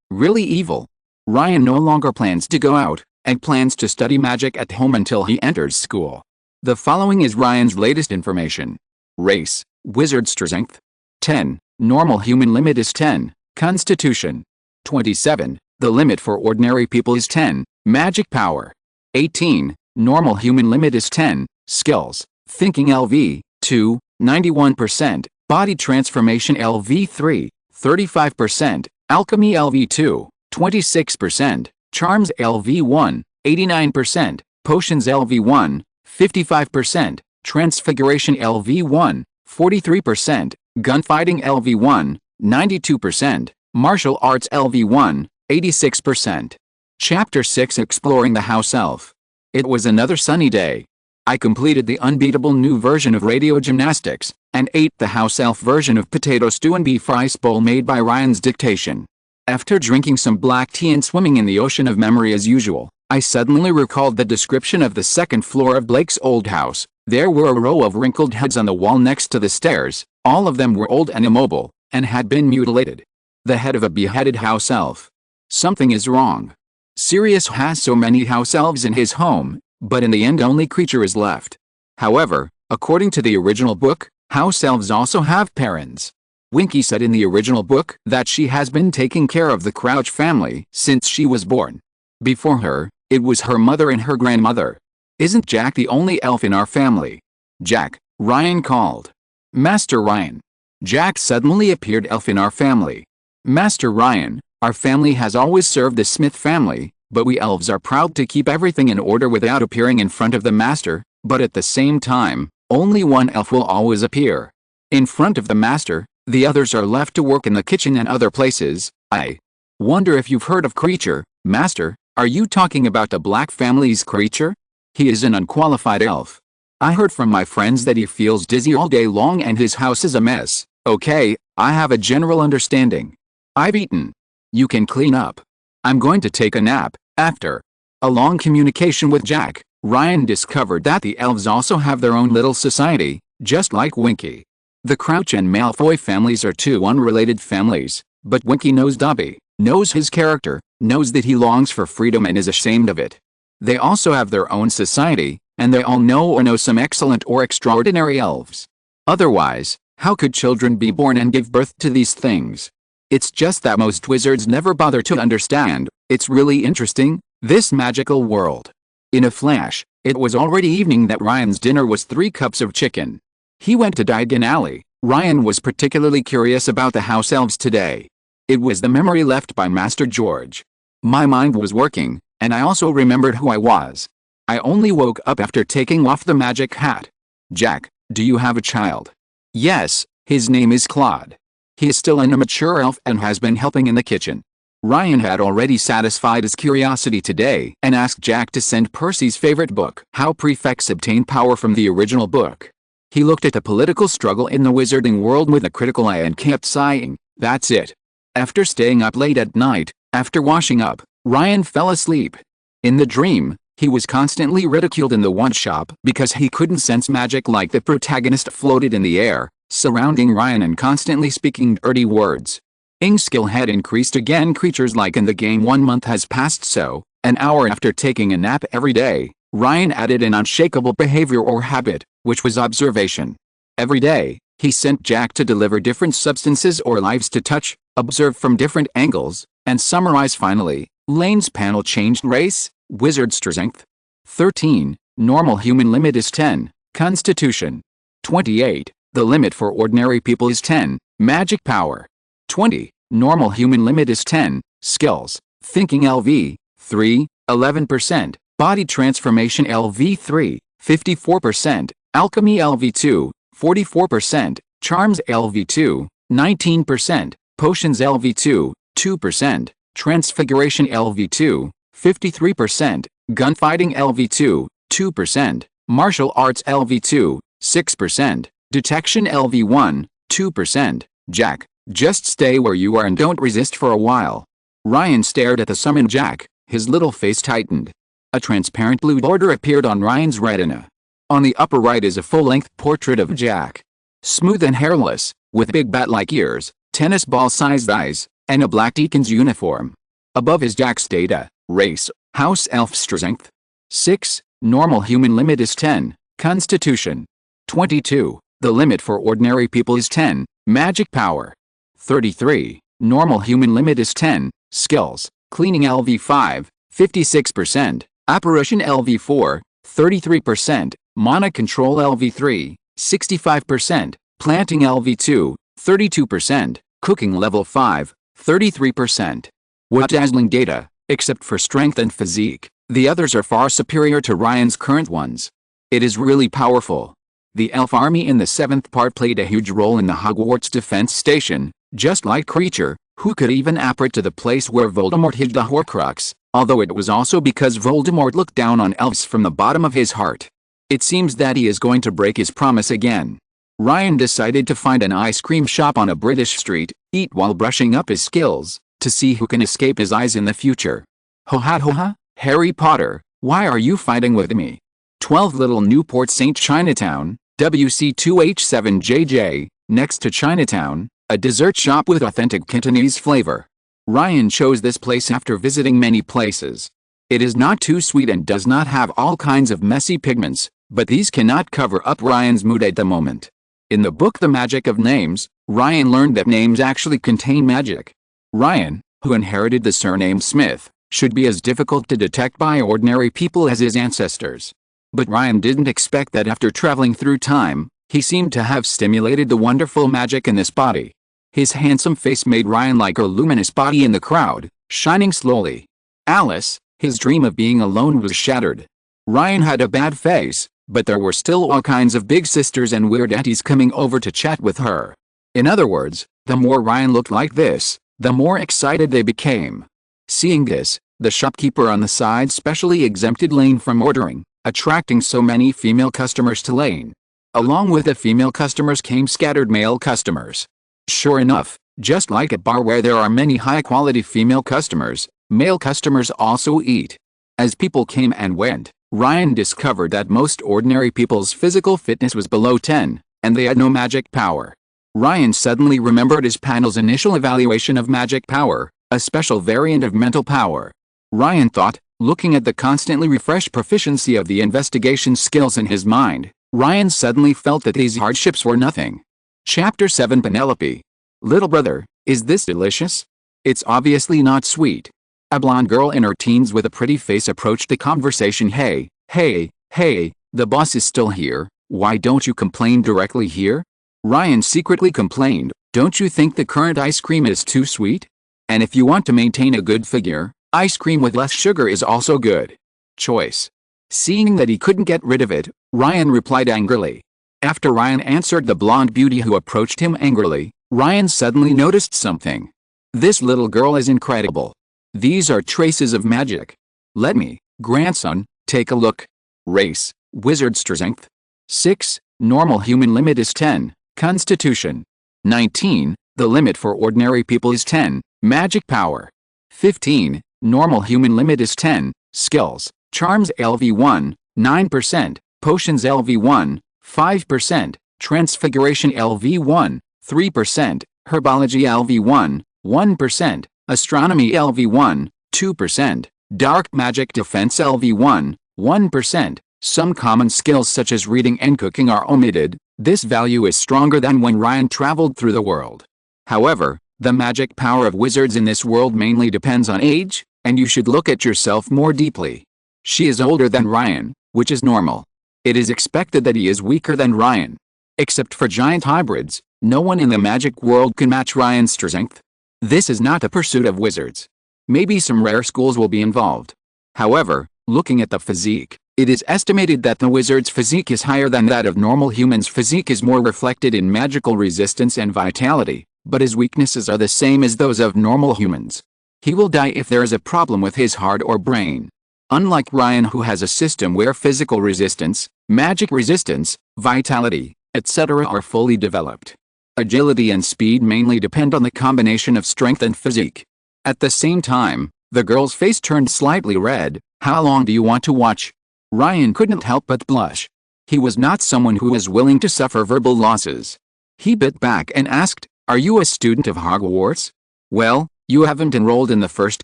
really evil. Ryan no longer plans to go out, and plans to study magic at home until he enters school. The following is Ryan's latest information. Race, wizard strength. 10. Normal human limit is 10. Constitution. 27. The limit for ordinary people is 10. Magic power. 18. Normal human limit is 10. Skills. Thinking LV. 2. 91%. Body transformation LV 3. 35%. Alchemy LV 2. 26%. Charms LV 1. 89%. Potions LV 1. 55%. Transfiguration LV 1. 43%. Gunfighting LV 1. 92%. Martial arts LV 1. 86%. Chapter 6 Exploring the House Elf. It was another sunny day. I completed the unbeatable new version of radio gymnastics, and ate the house elf version of potato stew and beef rice bowl made by Ryan's dictation. After drinking some black tea and swimming in the ocean of memory as usual, I suddenly recalled the description of the 2nd floor of Blake's old house. There were a row of wrinkled heads on the wall next to the stairs. All of them were old and immobile, and had been mutilated. The head of a beheaded house elf. Something is wrong. Sirius has so many house elves in his home, but in the end only Creature is left. However, according to the original book, house elves also have parents. Winky said in the original book that she has been taking care of the Crouch family since she was born. Before her, it was her mother and her grandmother. Isn't Jack the only elf in our family? Jack, Ryan called. Master Ryan. Jack suddenly appeared. Elf in our family. Master Ryan, our family has always served the Smith family, but we elves are proud to keep everything in order without appearing in front of the master, but at the same time, only one elf will always appear in front of the master, the others are left to work in the kitchen and other places. I wonder if you've heard of Creature, Master. Are you talking about the Black family's Creature? He is an unqualified elf. I heard from my friends that he feels dizzy all day long and his house is a mess. Okay, I have a general understanding. I've eaten. You can clean up. I'm going to take a nap. After a long communication with Jack, Ryan discovered that the elves also have their own little society, just like Winky. The Crouch and Malfoy families are 2 unrelated families, but Winky knows Dobby, knows his character, knows that he longs for freedom and is ashamed of it. They also have their own society, and they all know or know some excellent or extraordinary elves. Otherwise, how could children be born and give birth to these things? It's just that most wizards never bother to understand. It's really interesting, this magical world. In a flash, it was already evening that Ryan's dinner was 3 cups of chicken. He went to Diagon Alley. Ryan was particularly curious about the house elves today. It was the memory left by Master George. My mind was working, and I also remembered who I was. I only woke up after taking off the magic hat. Jack, do you have a child? Yes, his name is Claude. He is still an immature elf and has been helping in the kitchen. Ryan had already satisfied his curiosity today and asked Jack to send Percy's favorite book, How Prefects Obtain Power, from the original book. He looked at the political struggle in the wizarding world with a critical eye and kept sighing. That's it. After staying up late at night, after washing up, Ryan fell asleep. In the dream, he was constantly ridiculed in the wand shop because he couldn't sense magic like the protagonist floated in the air, surrounding Ryan and constantly speaking dirty words. Ing's skill had increased again. Creatures like in the game. 1 month has passed, so, an hour after taking a nap every day, Ryan added an unshakable behavior or habit, which was observation. Every day, he sent Jack to deliver different substances or lives to touch, observe from different angles, and summarize. Finally, Lane's panel changed. Race, wizard strength. 13, normal human limit is 10, constitution. 28, the limit for ordinary people is 10, magic power. 20, normal human limit is 10, skills, thinking LV. 3, 11%, body transformation LV3, 54%, alchemy LV2, 44%, charms LV2, 19%, potions LV2, 2%, transfiguration LV2, 53%, gunfighting LV2, 2%, martial arts LV2, 6%, detection LV1, 2%, Jack, just stay where you are and don't resist for a while. Ryan stared at the summoned Jack, his little face tightened. A transparent blue border appeared on Ryan's retina. On the upper right is a full-length portrait of Jack. Smooth and hairless, with big bat-like ears, tennis ball-sized eyes, and a black deacon's uniform. Above is Jack's data, race, house elf strength. 6, normal human limit is 10, constitution. 22, the limit for ordinary people is 10, magic power. 33, normal human limit is 10, skills, cleaning LV5, 56%, apparition LV4, 33%, mana control LV3, 65%, planting LV2, 32%, cooking level 5, 33%. What dazzling data, except for strength and physique, the others are far superior to Ryan's current ones. It is really powerful. The elf army in the 7th part played a huge role in the Hogwarts defense station, just like Creature, who could even appear to the place where Voldemort hid the Horcrux, although it was also because Voldemort looked down on elves from the bottom of his heart. It seems that he is going to break his promise again. Ryan decided to find an ice cream shop on a British street, eat while brushing up his skills, to see who can escape his eyes in the future. Ho-ha, Harry Potter, why are you fighting with me? 12 Little Newport St. Chinatown, WC2H7JJ, next to Chinatown, a dessert shop with authentic Cantonese flavor. Ryan chose this place after visiting many places. It is not too sweet and does not have all kinds of messy pigments, but these cannot cover up Ryan's mood at the moment. In the book The Magic of Names, Ryan learned that names actually contain magic. Ryan, who inherited the surname Smith, should be as difficult to detect by ordinary people as his ancestors. But Ryan didn't expect that after traveling through time, he seemed to have stimulated the wonderful magic in this body. His handsome face made Ryan like a luminous body in the crowd, shining slowly. Alice, his dream of being alone was shattered. Ryan had a bad face, but there were still all kinds of big sisters and weird aunties coming over to chat with her. In other words, the more Ryan looked like this, the more excited they became. Seeing this, the shopkeeper on the side specially exempted Lane from ordering, attracting so many female customers to Lane. Along with the female customers came scattered male customers. Sure enough, just like a bar where there are many high-quality female customers, male customers also eat. As people came and went, Ryan discovered that most ordinary people's physical fitness was below 10, and they had no magic power. Ryan suddenly remembered his panel's initial evaluation of magic power, a special variant of mental power. Ryan thought, looking at the constantly refreshed proficiency of the investigation skills in his mind, Ryan suddenly felt that these hardships were nothing. Chapter 7 Penelope. Little brother, is this delicious? It's obviously not sweet. A blonde girl in her teens with a pretty face approached the conversation. Hey, the boss is still here, why don't you complain directly here? Ryan secretly complained, don't you think the current ice cream is too sweet? And if you want to maintain a good figure, ice cream with less sugar is also good choice. Seeing that he couldn't get rid of it, Ryan replied angrily. After Ryan answered the blonde beauty who approached him angrily, Ryan suddenly noticed something. This little girl is incredible. These are traces of magic. Let me, grandson, take a look. Race, wizard strength. 6, normal human limit is 10, constitution. 19, the limit for ordinary people is 10, magic power. 15, normal human limit is 10, skills, charms LV1, 9%, potions LV1, 5%, transfiguration LV1, 3%, herbology LV1, 1%, astronomy LV1, 2%, dark magic defense LV1, 1%, some common skills such as reading and cooking are omitted. This value is stronger than when Ryan traveled through the world. However, the magic power of wizards in this world mainly depends on age, and you should look at yourself more deeply. She is older than Ryan, which is normal. It is expected that he is weaker than Ryan. Except for giant hybrids, no one in the magic world can match Ryan's strength. This is not a pursuit of wizards. Maybe some rare schools will be involved. However, looking at the physique, it is estimated that the wizard's physique is higher than that of normal humans. Physique is more reflected in magical resistance and vitality, but his weaknesses are the same as those of normal humans. He will die if there is a problem with his heart or brain. Unlike Ryan, who has a system where physical resistance, magic resistance, vitality, etc. are fully developed. Agility and speed mainly depend on the combination of strength and physique. At the same time, the girl's face turned slightly red. How long do you want to watch? Ryan couldn't help but blush. He was not someone who was willing to suffer verbal losses. He bit back and asked, "Are you a student of Hogwarts?" "Well, you haven't enrolled in the first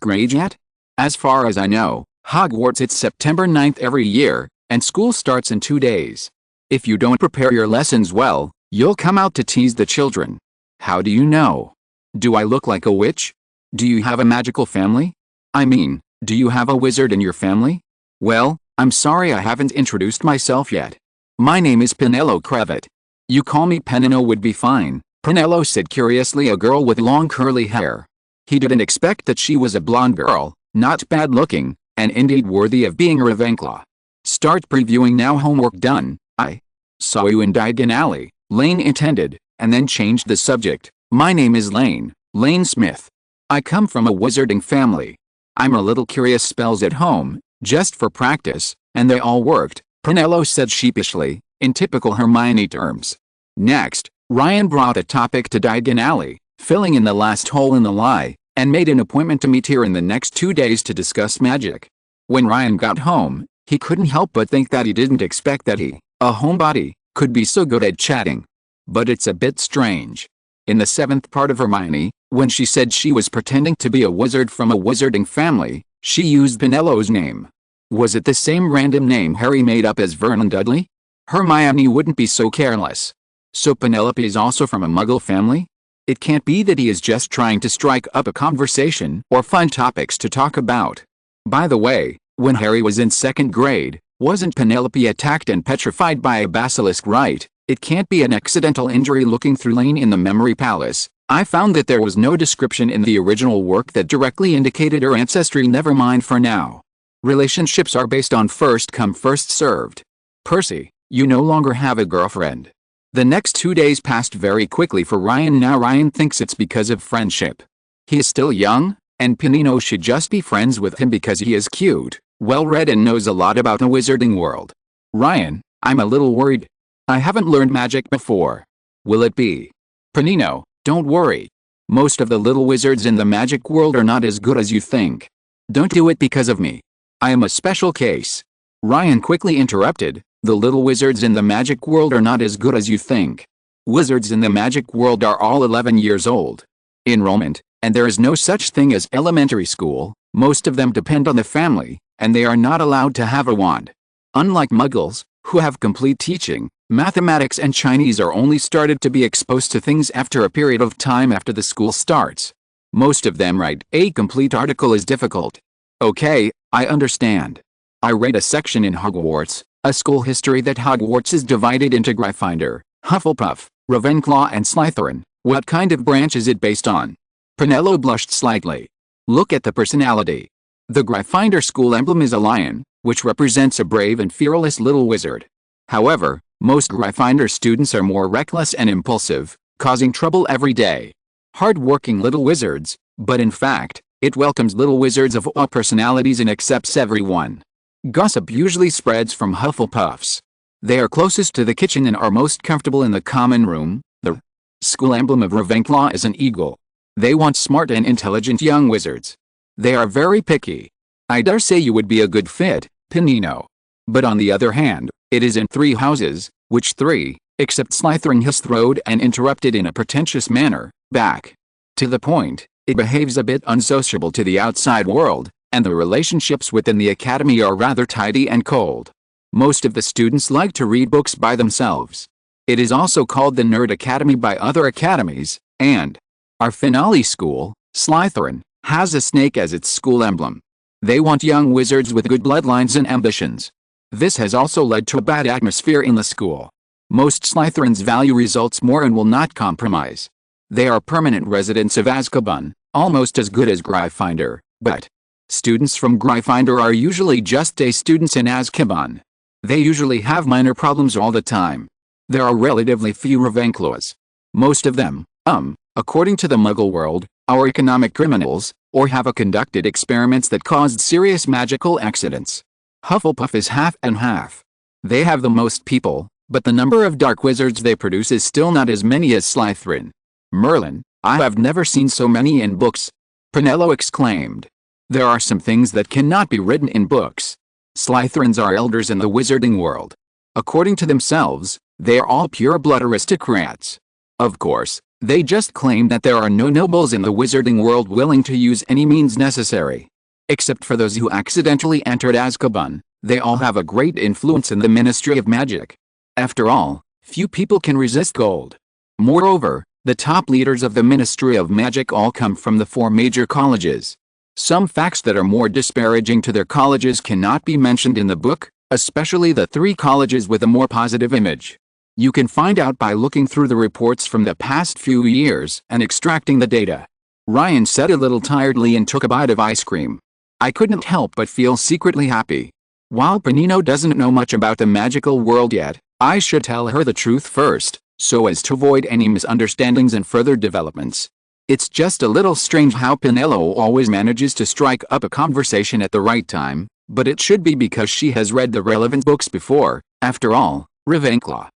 grade yet?" "As far as I know, Hogwarts it's September 9th every year, and school starts in 2 days. If you don't prepare your lessons well, you'll come out to tease the children." "How do you know? Do I look like a witch? Do you have a magical family? I mean, do you have a wizard in your family?" "Well, I'm sorry I haven't introduced myself yet. My name is Penelo Crevet. You call me Penino would be fine," Penelo said curiously, a girl with long curly hair. He didn't expect that she was a blonde girl, not bad looking, and indeed worthy of being a Ravenclaw. "Start previewing now, homework done. I saw you in Diagon Alley," Lane intended, and then changed the subject. "My name is Lane Smith. I come from a wizarding family. I'm a little curious spells at home, just for practice, and they all worked," Penelo said sheepishly, in typical Hermione terms. Next, Ryan brought a topic to Diagon Alley, filling in the last hole in the lie, and made an appointment to meet here in the next 2 days to discuss magic. When Ryan got home, he couldn't help but think that he didn't expect that he, a homebody, could be so good at chatting. But it's a bit strange. In the 7th part of Hermione, when she said she was pretending to be a wizard from a wizarding family, she used Penelo's name. Was it the same random name Harry made up as Vernon Dudley? Hermione wouldn't be so careless. So Penelope is also from a Muggle family? It can't be that he is just trying to strike up a conversation or find topics to talk about. By the way, when Harry was in 2nd grade, wasn't Penelope attacked and petrified by a basilisk, right? It can't be an accidental injury. Looking through Lane in the Memory Palace, I found that there was no description in the original work that directly indicated her ancestry. Never mind for now. Relationships are based on first come first served. Percy, you no longer have a girlfriend. The next 2 days passed very quickly for Ryan. Now Ryan thinks it's because of friendship. He is still young, and Penino should just be friends with him because he is cute, well-read and knows a lot about the wizarding world. "Ryan, I'm a little worried. I haven't learned magic before. Will it be?" "Penino, don't worry. Most of the little wizards in the magic world are not as good as you think. Don't do it because of me. I am a special case." Ryan quickly interrupted, "The little wizards in the magic world are not as good as you think. Wizards in the magic world are all 11 years old. Enrollment, and there is no such thing as elementary school. Most of them depend on the family, and they are not allowed to have a wand. Unlike Muggles, who have complete teaching, mathematics and Chinese are only started to be exposed to things after a period of time after the school starts. Most of them write a complete article is difficult." "Okay, I understand. I read a section in Hogwarts, a school history, that Hogwarts is divided into Gryffindor, Hufflepuff, Ravenclaw and Slytherin. What kind of branch is it based on?" Penelo blushed slightly. "Look at the personality. The Gryffindor school emblem is a lion, which represents a brave and fearless little wizard. However, most Gryffindor students are more reckless and impulsive, causing trouble every day. Hard-working little wizards, but in fact, it welcomes little wizards of all personalities and accepts everyone. Gossip usually spreads from Hufflepuffs. They are closest to the kitchen and are most comfortable in the common room. The school emblem of Ravenclaw is an eagle. They want smart and intelligent young wizards. They are very picky. I dare say you would be a good fit, Penino. But on the other hand, it is in 3 houses, which 3, except Slytherin?" He throwed and interrupted in a pretentious manner, "Back to the point, it behaves a bit unsociable to the outside world, and the relationships within the academy are rather tidy and cold. Most of the students like to read books by themselves. It is also called the Nerd Academy by other academies, and our finale school, Slytherin, has a snake as its school emblem. They want young wizards with good bloodlines and ambitions. This has also led to a bad atmosphere in the school. Most Slytherins value results more and will not compromise. They are permanent residents of Azkaban, almost as good as Gryffindor, But students from Gryffindor are usually just day students in Azkaban. They usually have minor problems all the time. There are relatively few Ravenclaws. Most of them, according to the Muggle world, are economic criminals, or have conducted experiments that caused serious magical accidents. Hufflepuff is half and half. They have the most people, but the number of dark wizards they produce is still not as many as Slytherin. Merlin, I have never seen so many in books. Penelo exclaimed. There are some things that cannot be written in books. Slytherins are elders in the wizarding world. According to themselves, they are all pure-blood aristocrats. Of course, they just claim that there are no nobles in the wizarding world willing to use any means necessary. Except for those who accidentally entered Azkaban, they all have a great influence in the Ministry of Magic. After all, few people can resist gold. Moreover, the top leaders of the Ministry of Magic all come from the 4 major colleges. Some facts that are more disparaging to their colleges cannot be mentioned in the book, especially the 3 colleges with a more positive image. You can find out by looking through the reports from the past few years and extracting the data. Ryan said a little tiredly and took a bite of ice cream. I couldn't help but feel secretly happy. While Penino doesn't know much about the magical world yet, I should tell her the truth first, so as to avoid any misunderstandings and further developments. It's just a little strange how Penelo always manages to strike up a conversation at the right time, but it should be because she has read the relevant books before. After all, Ravenclaw.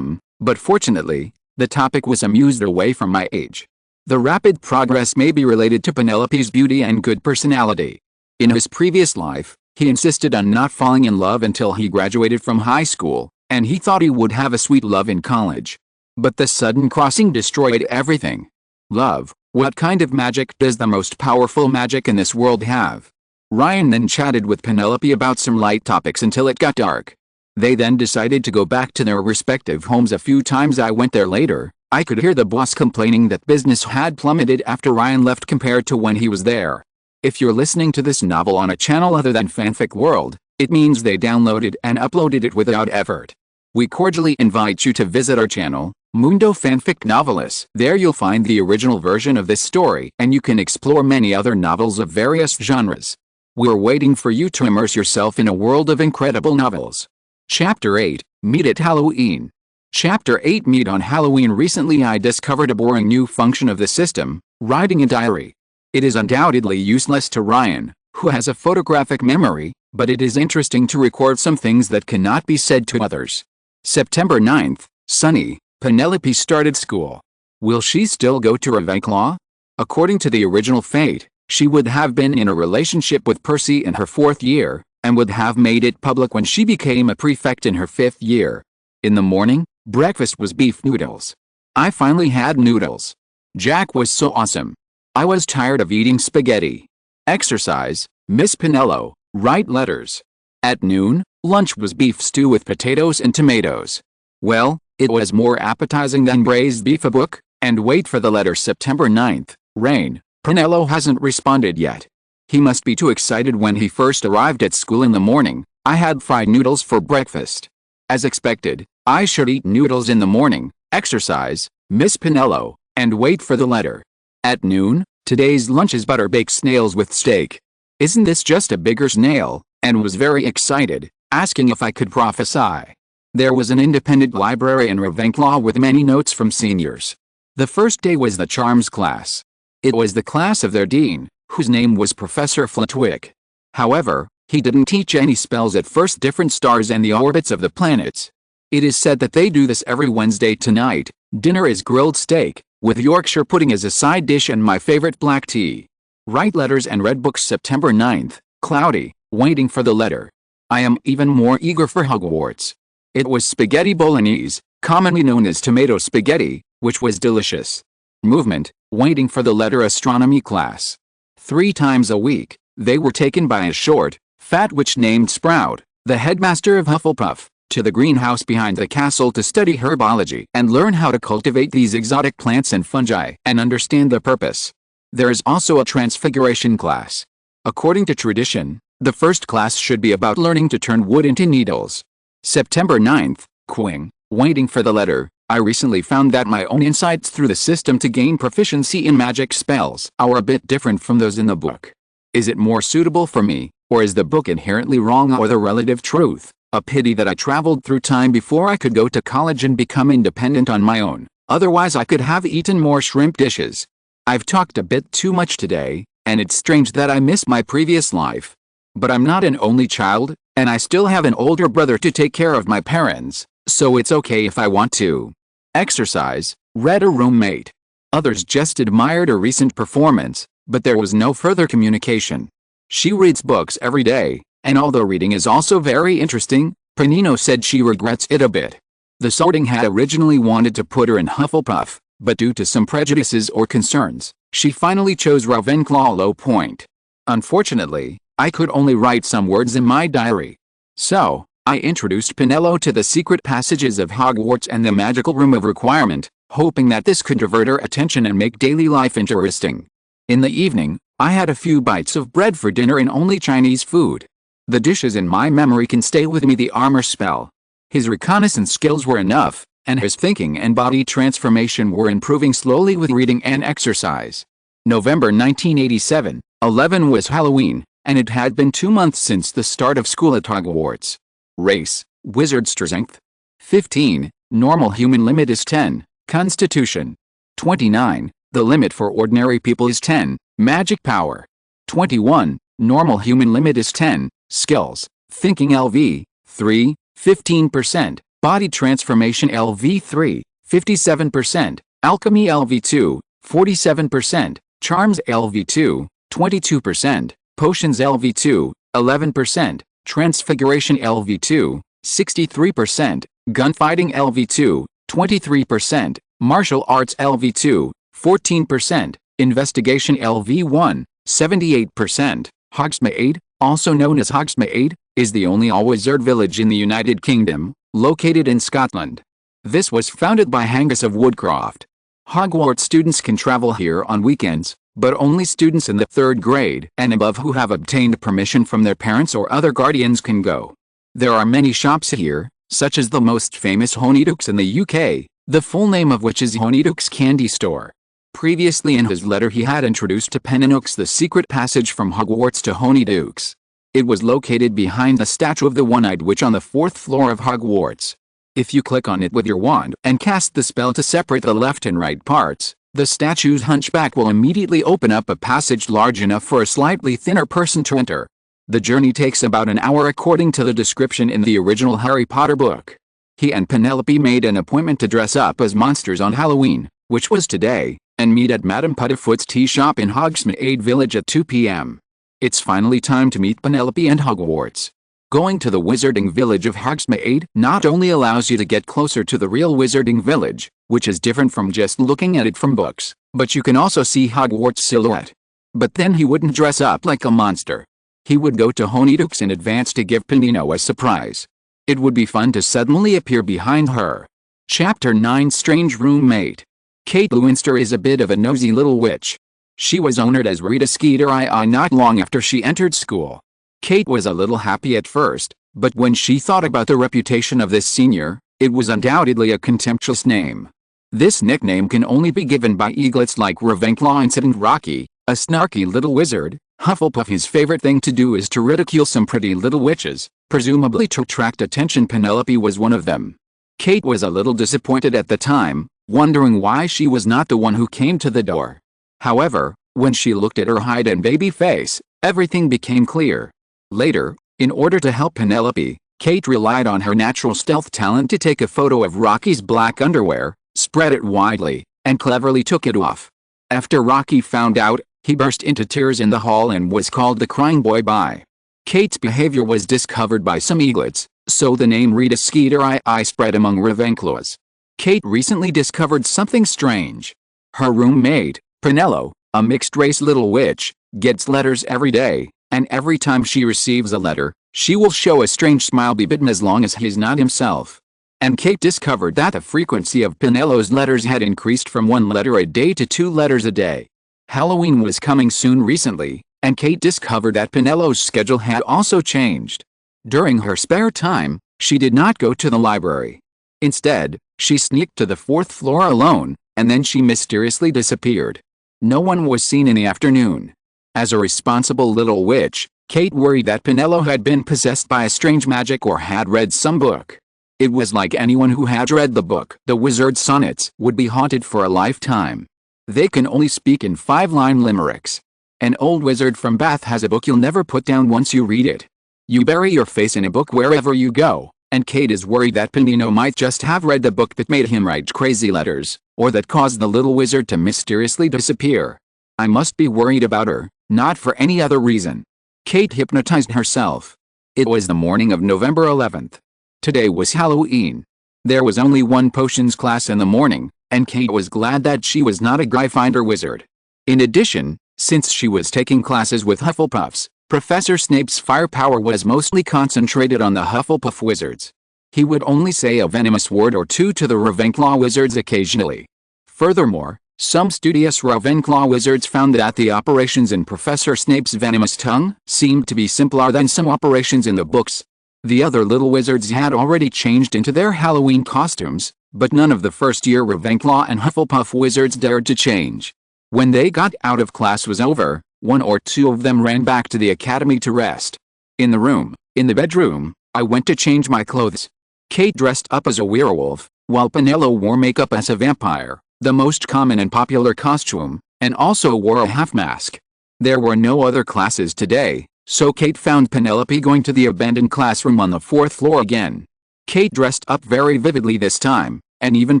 But fortunately, the topic was amused away from my age. The rapid progress may be related to Penelope's beauty and good personality. In his previous life, he insisted on not falling in love until he graduated from high school, and he thought he would have a sweet love in college. But the sudden crossing destroyed everything. Love, what kind of magic does the most powerful magic in this world have? Ryan then chatted with Penelope about some light topics until it got dark. They then decided to go back to their respective homes. A few times I went there later, I could hear the boss complaining that business had plummeted after Ryan left compared to when he was there. If you're listening to this novel on a channel other than Fanfic World, it means they downloaded and uploaded it without effort. We cordially invite you to visit our channel, Mundo Fanfic Novelis. There you'll find the original version of this story, and you can explore many other novels of various genres. We're waiting for you to immerse yourself in a world of incredible novels. Chapter 8, Meet at Halloween. Chapter 8, Meet on Halloween. Recently I discovered a boring new function of the system, writing a diary. It is undoubtedly useless to Ryan, who has a photographic memory, but it is interesting to record some things that cannot be said to others. September 9th, sunny. Penelope started school. Will she still go to Ravenclaw? According to the original fate, she would have been in a relationship with Percy in her 4th year, and would have made it public when she became a prefect in her 5th year. In the morning, breakfast was beef noodles. I finally had noodles. Jack was so awesome. I was tired of eating spaghetti. Exercise, Miss Penelo, write letters. At noon, lunch was beef stew with potatoes and tomatoes. Well, it was more appetizing than braised beef. A book, and wait for the letter. September 9th, rain. Penelo hasn't responded yet. He must be too excited. When he first arrived at school in the morning, I had fried noodles for breakfast. As expected, I should eat noodles in the morning, exercise, Miss Penelo, and wait for the letter. At noon, today's lunch is butter-baked snails with steak. Isn't this just a bigger snail? And was very excited, asking if I could prophesy. There was an independent library in Ravenclaw with many notes from seniors. The first day was the charms class. It was the class of their dean, whose name was Professor Flitwick. However, he didn't teach any spells at first. Different stars and the orbits of the planets. It is said that they do this every Wednesday. Tonight, dinner is grilled steak, with Yorkshire pudding as a side dish and my favorite black tea. Write letters and read books. September 9th, cloudy, waiting for the letter. I am even more eager for Hogwarts. It was spaghetti bolognese, commonly known as tomato spaghetti, which was delicious. Movement, waiting for the letter. Astronomy class. 3 times a week, they were taken by a short, fat witch named Sprout, the headmaster of Hufflepuff, to the greenhouse behind the castle to study herbology and learn how to cultivate these exotic plants and fungi and understand their purpose. There is also a transfiguration class. According to tradition, the first class should be about learning to turn wood into needles. September 9th, Quing, waiting for the letter. I recently found that my own insights through the system to gain proficiency in magic spells are a bit different from those in the book. Is it more suitable for me, or is the book inherently wrong or the relative truth? A pity that I traveled through time before I could go to college and become independent on my own. Otherwise I could have eaten more shrimp dishes. I've talked a bit too much today, and it's strange that I miss my previous life. But I'm not an only child, and I still have an older brother to take care of my parents, so it's okay if I want to exercise, read a roommate. Others just admired a recent performance, but there was no further communication. She reads books every day, and although reading is also very interesting, Panino said she regrets it a bit. The Sorting Hat originally wanted to put her in Hufflepuff, but due to some prejudices or concerns, she finally chose Ravenclaw. Low point. Unfortunately, I could only write some words in my diary. So, I introduced Penelope to the secret passages of Hogwarts and the magical room of requirement, hoping that this could divert her attention and make daily life interesting. In the evening, I had a few bites of bread for dinner and only Chinese food. The dishes in my memory can stay with me. The armor spell. His reconnaissance skills were enough, and his thinking and body transformation were improving slowly with reading and exercise. November 1987, 11 was Halloween, and it had been 2 months since the start of school at Hogwarts. Race, wizard strength. 15, normal human limit is 10, constitution. 29, the limit for ordinary people is 10, magic power. 21, normal human limit is 10, skills, thinking LV, 3, 15%, body transformation LV 3, 57%, alchemy LV 2, 47%, charms LV 2, 22%, potions LV 2, 11%, transfiguration LV 2, 63%, gunfighting LV 2, 23%, martial arts LV 2, 14%, investigation LV 1, 78%. Hogsmeade, also known as Hogsmeade, is the only all-wizard village in the United Kingdom, located in Scotland. This was founded by Angus of Woodcroft. Hogwarts students can travel here on weekends, but only students in the 3rd grade and above who have obtained permission from their parents or other guardians can go. There are many shops here, such as the most famous Honeydukes in the UK, the full name of which is Honeydukes Candy Store. Previously in his letter he had introduced to Penninooks the secret passage from Hogwarts to Honeydukes. It was located behind the statue of the One-Eyed Witch on the 4th floor of Hogwarts. If you click on it with your wand and cast the spell to separate the left and right parts, the statue's hunchback will immediately open up a passage large enough for a slightly thinner person to enter. The journey takes about an hour according to the description in the original Harry Potter book. He and Penelope made an appointment to dress up as monsters on Halloween, which was today, and meet at Madame Puddifoot's tea shop in Hogsmeade Village at 2 p.m. It's finally time to meet Penelope and Hogwarts. Going to the Wizarding Village of Hogsmeade not only allows you to get closer to the real Wizarding Village, which is different from just looking at it from books, but you can also see Hogwarts' silhouette. But then he wouldn't dress up like a monster. He would go to Honeydukes in advance to give Panino a surprise. It would be fun to suddenly appear behind her. Chapter 9 Strange Roommate. Kate Lewinster is a bit of a nosy little witch. She was honored as Rita Skeeter not long after she entered school. Kate was a little happy at first, but when she thought about the reputation of this senior, it was undoubtedly a contemptuous name. This nickname can only be given by eaglets like Ravenclaw Incident Rocky, a snarky little wizard. Hufflepuff. His favorite thing to do is to ridicule some pretty little witches, presumably to attract attention. Penelope was one of them. Kate was a little disappointed at the time, wondering why she was not the one who came to the door. However, when she looked at her hide and baby face, everything became clear. Later, in order to help Penelope, Kate relied on her natural stealth talent to take a photo of Rocky's black underwear, spread it widely, and cleverly took it off. After Rocky found out, he burst into tears in the hall and was called the crying boy by. Kate's behavior was discovered by some eaglets, so the name Rita Skeeter spread among Ravenclaws. Kate recently discovered something strange. Her roommate, Penelope, a mixed-race little witch, gets letters every day, and every time she receives a letter, she will show a strange smile bebitten as long as he is not himself. And Kate discovered that the frequency of Penelope's letters had increased from 1 letter a day to 2 letters a day. Halloween was coming soon recently, and Kate discovered that Penelope's schedule had also changed. During her spare time, she did not go to the library. Instead, she sneaked to the 4th floor alone, and then she mysteriously disappeared. No one was seen in the afternoon. As a responsible little witch, Kate worried that Penelope had been possessed by a strange magic or had read some book. It was like anyone who had read the book, The Wizard's Sonnets, would be haunted for a lifetime. They can only speak in 5-line limericks. An old wizard from Bath has a book you'll never put down once you read it. You bury your face in a book wherever you go, and Kate is worried that Penelope might just have read the book that made him write crazy letters, or that caused the little wizard to mysteriously disappear. I must be worried about her, not for any other reason. Kate hypnotized herself. It was the morning of November 11th. Today was Halloween. There was only one potions class in the morning, and Kate was glad that she was not a Gryffindor wizard. In addition, since she was taking classes with Hufflepuffs, Professor Snape's firepower was mostly concentrated on the Hufflepuff wizards. He would only say a venomous word or two to the Ravenclaw wizards occasionally. Furthermore, some studious Ravenclaw wizards found that the operations in Professor Snape's venomous tongue seemed to be simpler than some operations in the books. The other little wizards had already changed into their Halloween costumes, but none of the first-year Ravenclaw and Hufflepuff wizards dared to change. When they got out of class was over, one or two of them ran back to the academy to rest. In the bedroom, I went to change my clothes. Kate dressed up as a werewolf, while Penelope wore makeup as a vampire, the most common and popular costume, and also wore a half-mask. There were no other classes today, so Kate found Penelope going to the abandoned classroom on the 4th floor again. Kate dressed up very vividly this time, and even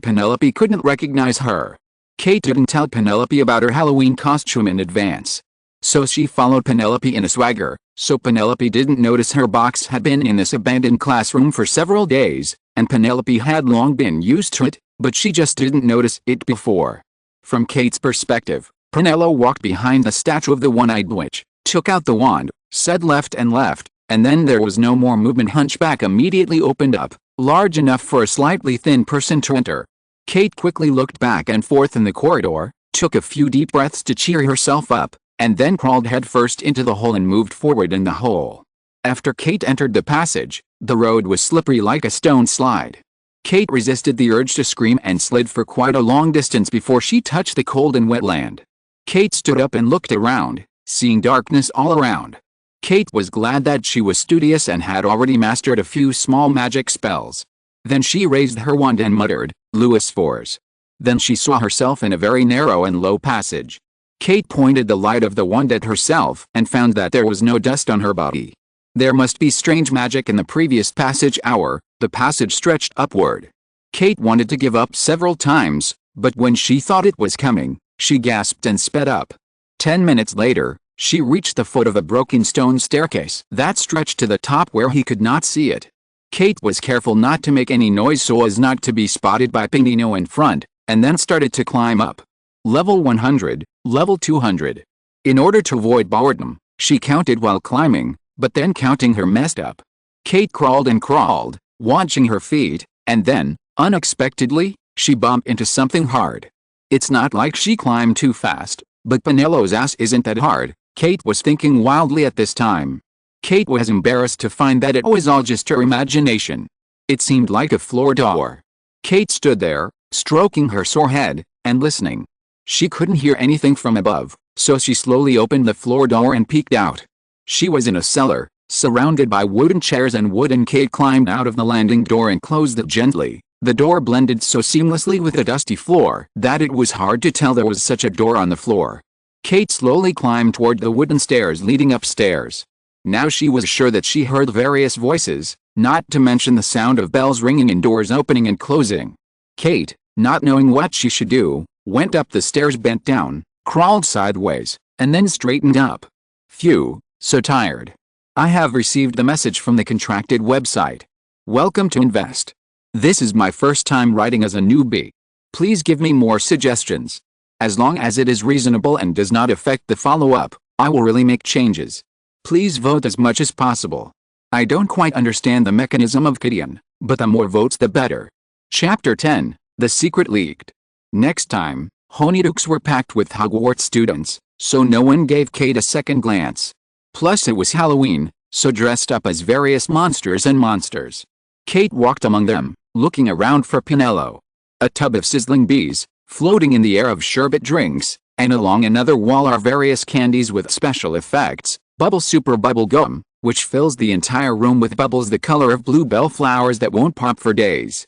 Penelope couldn't recognize her. Kate didn't tell Penelope about her Halloween costume in advance. So she followed Penelope in a swagger, so Penelope didn't notice her box had been in this abandoned classroom for several days, and Penelope had long been used to it, but she just didn't notice it before. From Kate's perspective, Penelope walked behind the statue of the one-eyed witch, took out the wand, said left, and then there was no more movement. Hunchback immediately opened up, large enough for a slightly thin person to enter. Kate quickly looked back and forth in the corridor, took a few deep breaths to cheer herself up, and then crawled headfirst into the hole and moved forward in the hole. After Kate entered the passage, the road was slippery like a stone slide. Kate resisted the urge to scream and slid for quite a long distance before she touched the cold and wet land. Kate stood up and looked around, seeing darkness all around. Kate was glad that she was studious and had already mastered a few small magic spells. Then she raised her wand and muttered, "Louis Fors." Then she saw herself in a very narrow and low passage. Kate pointed the light of the wand at herself and found that there was no dust on her body. There must be strange magic in the previous passage hour. The passage stretched upward. Kate wanted to give up several times, but when she thought it was coming, she gasped and sped up. 10 minutes later, she reached the foot of a broken stone staircase that stretched to the top where he could not see it. Kate was careful not to make any noise so as not to be spotted by Penelope in front, and then started to climb up. Level 100, level 200. In order to avoid boredom, she counted while climbing, but then counting her messed up. Kate crawled and crawled, watching her feet, and then, unexpectedly, she bumped into something hard. It's not like she climbed too fast, but Penelope's ass isn't that hard, Kate was thinking wildly at this time. Kate was embarrassed to find that it was all just her imagination. It seemed like a floor door. Kate stood there, stroking her sore head, and listening. She couldn't hear anything from above, so she slowly opened the floor door and peeked out. She was in a cellar, surrounded by wooden chairs and wood, and Kate climbed out of the landing door and closed it gently. The door blended so seamlessly with the dusty floor that it was hard to tell there was such a door on the floor. Kate slowly climbed toward the wooden stairs leading upstairs. Now she was sure that she heard various voices, not to mention the sound of bells ringing and doors opening and closing. Kate, not knowing what she should do, went up the stairs, bent down, crawled sideways, and then straightened up. Phew, so tired. I have received the message from the contracted website. Welcome to Invest. This is my first time writing as a newbie. Please give me more suggestions. As long as it is reasonable and does not affect the follow-up, I will really make changes. Please vote as much as possible. I don't quite understand the mechanism of Gideon, but the more votes the better. Chapter 10, The Secret Leaked. Next time, Honeydukes were packed with Hogwarts students, so no one gave Kate a second glance. Plus it was Halloween, so dressed up as various monsters and monsters. Kate walked among them, looking around for Penelope. A tub of sizzling bees, floating in the air of sherbet drinks, And along another wall are various candies with special effects, Bubble Super Bubble Gum, which fills the entire room with bubbles the color of bluebell flowers that won't pop for days.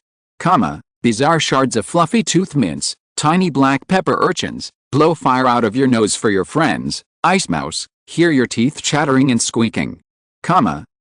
Bizarre shards of fluffy tooth mints, tiny black pepper urchins, blow fire out of your nose for your friends, Ice Mouse, hear your teeth chattering and squeaking.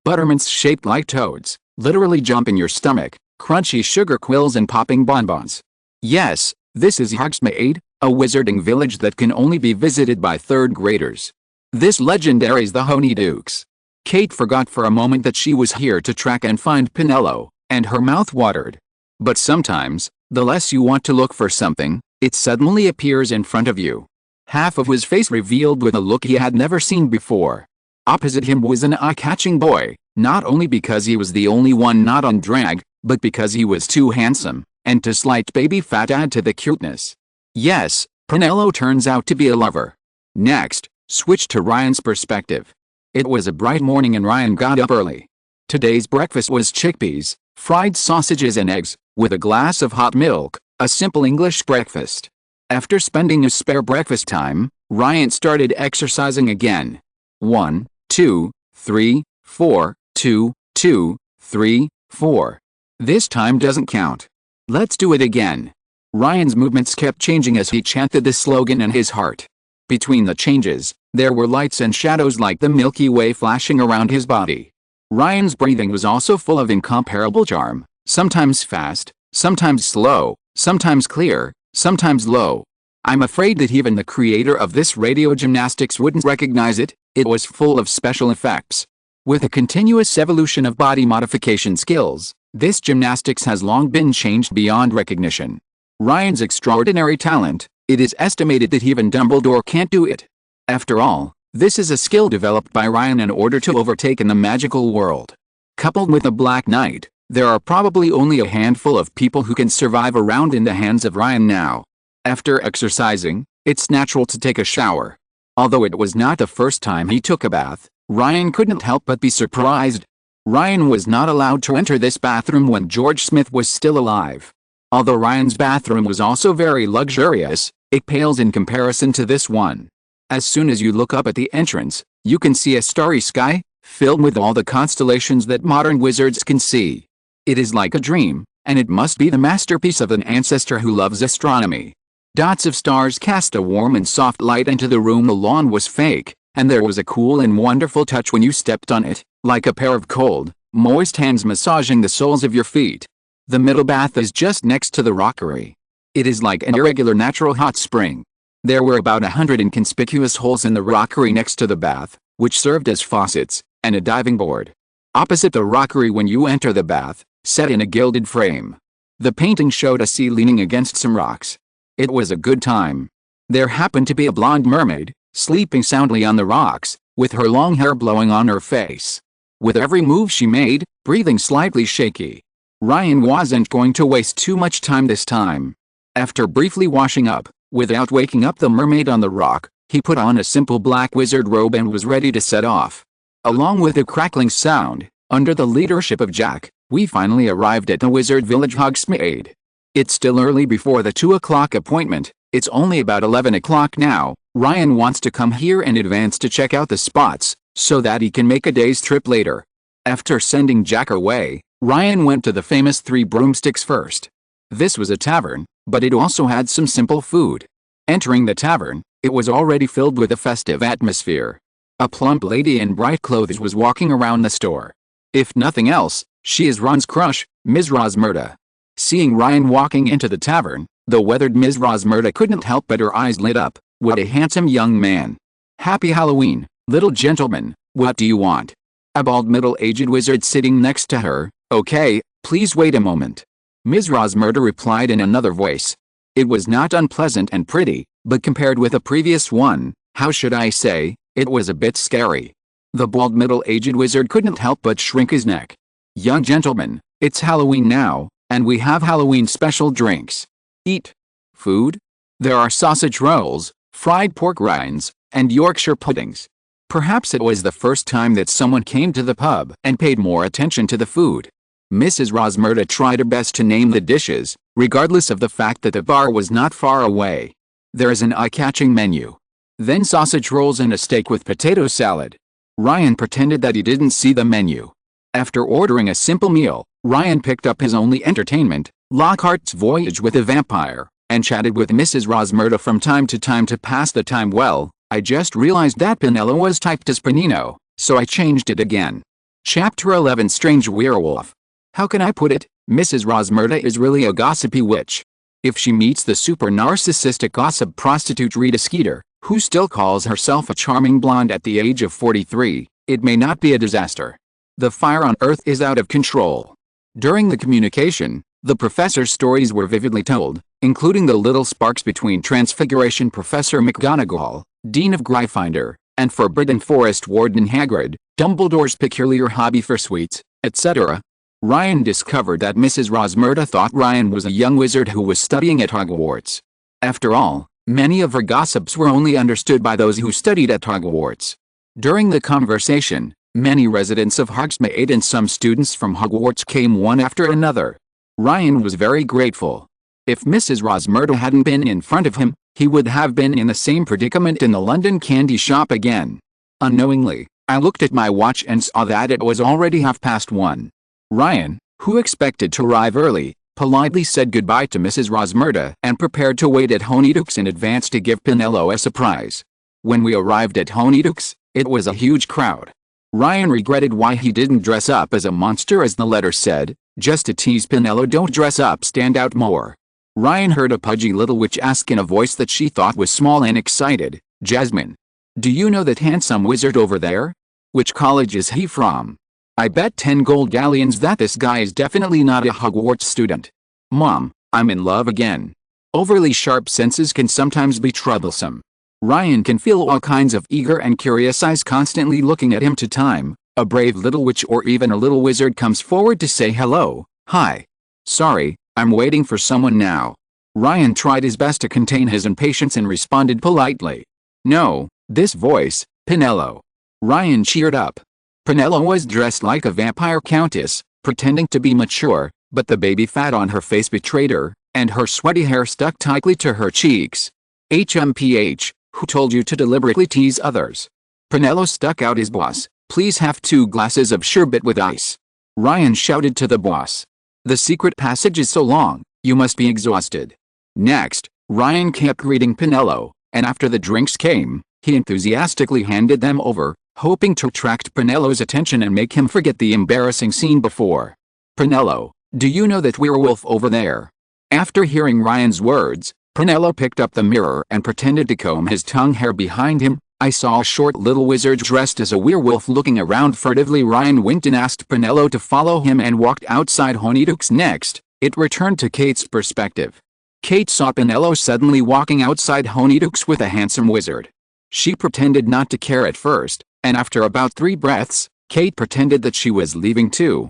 Buttermints shaped like toads, literally jump in your stomach, crunchy sugar quills and popping bonbons. Yes, this is Hogsmeade, a wizarding village that can only be visited by third graders. This legendary's the Honeydukes. Kate forgot for a moment that she was here to track and find Pinello, and her mouth watered. But sometimes, the less you want to look for something, it suddenly appears in front of you. Half of his face revealed with a look he had never seen before. Opposite him was an eye-catching boy, not only because he was the only one not on drag, but because he was too handsome, and to slight baby fat add to the cuteness. Yes, Pinello turns out to be a lover. Next, switch to Ryan's perspective. It was a bright morning and Ryan got up early. Today's breakfast was chickpeas, fried sausages and eggs, with a glass of hot milk, a simple English breakfast. After spending his spare breakfast time, Ryan started exercising again. 1, 2, 3, 4, 2, 2, 3, 4. This time doesn't count. Let's do it again. Ryan's movements kept changing as he chanted the slogan in his heart. Between the changes, there were lights and shadows like the Milky Way flashing around his body. Ryan's breathing was also full of incomparable charm, sometimes fast, sometimes slow, sometimes clear, sometimes low. I'm afraid that even the creator of this radio gymnastics wouldn't recognize it. It was full of special effects. With a continuous evolution of body modification skills, this gymnastics has long been changed beyond recognition. Ryan's extraordinary talent, it is estimated that even Dumbledore can't do it. After all, this is a skill developed by Ryan in order to overtake in the magical world. Coupled with a Black Knight, there are probably only a handful of people who can survive a round in the hands of Ryan now. After exercising, it's natural to take a shower. Although it was not the first time he took a bath, Ryan couldn't help but be surprised. Ryan was not allowed to enter this bathroom when George Smith was still alive. Although Ryan's bathroom was also very luxurious, it pales in comparison to this one. As soon as you look up at the entrance, you can see a starry sky, filled with all the constellations that modern wizards can see. It is like a dream, and it must be the masterpiece of an ancestor who loves astronomy. Dots of stars cast a warm and soft light into the room. The lawn was fake, and there was a cool and wonderful touch when you stepped on it, like a pair of cold, moist hands massaging the soles of your feet. The middle bath is just next to the rockery. It is like an irregular natural hot spring. There were about 100 inconspicuous holes in the rockery next to the bath, which served as faucets, and a diving board. Opposite the rockery when you enter the bath, set in a gilded frame. The painting showed a sea leaning against some rocks. It was a good time. There happened to be a blonde mermaid, sleeping soundly on the rocks, with her long hair blowing on her face. With every move she made, breathing slightly shaky. Ryan wasn't going to waste too much time this time. After briefly washing up, without waking up the mermaid on the rock, he put on a simple black wizard robe and was ready to set off. Along with a crackling sound, under the leadership of Jack, we finally arrived at the wizard village Hogsmeade. It's still early before the 2 o'clock appointment, it's only about 11 o'clock now. Ryan wants to come here in advance to check out the spots, so that he can make a day's trip later. After sending Jack away, Ryan went to the famous Three Broomsticks first. This was a tavern, but it also had some simple food. Entering the tavern, it was already filled with a festive atmosphere. A plump lady in bright clothes was walking around the store. If nothing else, she is Ron's crush, Ms. Rosmerta. Seeing Ryan walking into the tavern, the weathered Ms. Rosmerta couldn't help but her eyes lit up. What a handsome young man. Happy Halloween, little gentleman, what do you want? A bald middle-aged wizard sitting next to her. Okay, please wait a moment. Ms. Rosmerta replied in another voice. It was not unpleasant and pretty, but compared with the previous one, how should I say, it was a bit scary. The bald middle-aged wizard couldn't help but shrink his neck. Young gentleman, it's Halloween now, and we have Halloween special drinks. Eat. Food? There are sausage rolls, fried pork rinds, and Yorkshire puddings. Perhaps it was the first time that someone came to the pub and paid more attention to the food. Mrs. Rosmerta tried her best to name the dishes, regardless of the fact that the bar was not far away. There is an eye-catching menu. Then sausage rolls and a steak with potato salad. Ryan pretended that he didn't see the menu. After ordering a simple meal, Ryan picked up his only entertainment, Lockhart's Voyage with a Vampire, and chatted with Mrs. Rosmerta from time to time to pass the time. Well, I just realized that Pinello was typed as Panino, so I changed it again. Chapter 11 Strange Werewolf. How can I put it? Mrs. Rosmerta is really a gossipy witch. If she meets the super narcissistic gossip prostitute Rita Skeeter, who still calls herself a charming blonde at the age of 43, it may not be a disaster. The fire on Earth is out of control. During the communication, the professor's stories were vividly told, including the little sparks between Transfiguration Professor McGonagall, Dean of Gryffindor, and Forbidden Forest Warden Hagrid, Dumbledore's peculiar hobby for sweets, etc. Ryan discovered that Mrs. Rosmerta thought Ryan was a young wizard who was studying at Hogwarts. After all, many of her gossips were only understood by those who studied at Hogwarts. During the conversation, many residents of Hogsmeade and some students from Hogwarts came one after another. Ryan was very grateful. If Mrs. Rosmerta hadn't been in front of him, he would have been in the same predicament in the London candy shop again. Unknowingly, I looked at my watch and saw that it was already 1:30. Ryan, who expected to arrive early, politely said goodbye to Mrs. Rosmerta and prepared to wait at Honeydukes in advance to give Pinello a surprise. When we arrived at Honeydukes, it was a huge crowd. Ryan regretted why he didn't dress up as a monster as the letter said, just to tease Pinello. Don't dress up, stand out more. Ryan heard a pudgy little witch ask in a voice that she thought was small and excited, Jasmine, do you know that handsome wizard over there? Which college is he from? I bet 10 gold galleons that this guy is definitely not a Hogwarts student. Mom, I'm in love again. Overly sharp senses can sometimes be troublesome. Ryan can feel all kinds of eager and curious eyes constantly looking at him. To time, a brave little witch or even a little wizard comes forward to say hello, hi. Sorry, I'm waiting for someone now. Ryan tried his best to contain his impatience and responded politely. No, this voice, Pinello. Ryan cheered up. Pinello was dressed like a vampire countess, pretending to be mature, but the baby fat on her face betrayed her, and her sweaty hair stuck tightly to her cheeks. HMPH, who told you to deliberately tease others? Pinello stuck out his boss. Please have 2 glasses of sherbet with ice. Ryan shouted to the boss. The secret passage is so long, you must be exhausted. Next, Ryan kept greeting Pinello, and after the drinks came, he enthusiastically handed them over, hoping to attract Pinello's attention and make him forget the embarrassing scene before. Pinello, do you know that werewolf over there? After hearing Ryan's words, Pinello picked up the mirror and pretended to comb his tongue hair behind him. I saw a short little wizard dressed as a werewolf looking around furtively. Ryan winked and asked Pinello to follow him and walked outside Honeydukes. Next, it returned to Kate's perspective. Kate saw Pinello suddenly walking outside Honeydukes with a handsome wizard. She pretended not to care at first, and after about 3 breaths, Kate pretended that she was leaving too,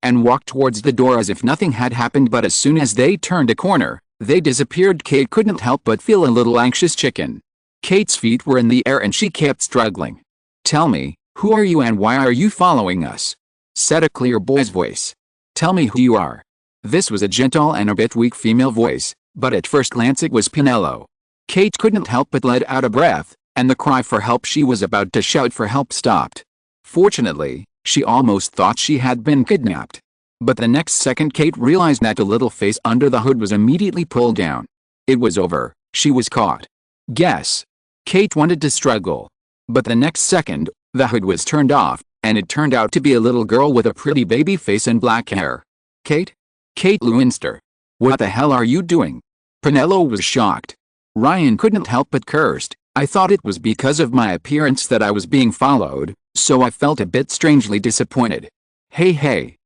and walked towards the door as if nothing had happened. But as soon as they turned a corner, they disappeared. Kate couldn't help but feel a little anxious. Chicken. Kate's feet were in the air and she kept struggling. Tell me, who are you and why are you following us? Said a clear boy's voice. Tell me who you are. This was a gentle and a bit weak female voice, but at first glance it was Pinello. Kate couldn't help but let out a breath, and the cry for help she was about to shout for help stopped. Fortunately, she almost thought she had been kidnapped. But the next second Kate realized that the little face under the hood was immediately pulled down. It was over, she was caught. Guess. Kate wanted to struggle. But the next second, the hood was turned off, and it turned out to be a little girl with a pretty baby face and black hair. Kate? Kate Lewinster. What the hell are you doing? Pinello was shocked. Ryan couldn't help but cursed. I thought it was because of my appearance that I was being followed, so I felt a bit strangely disappointed. Hey,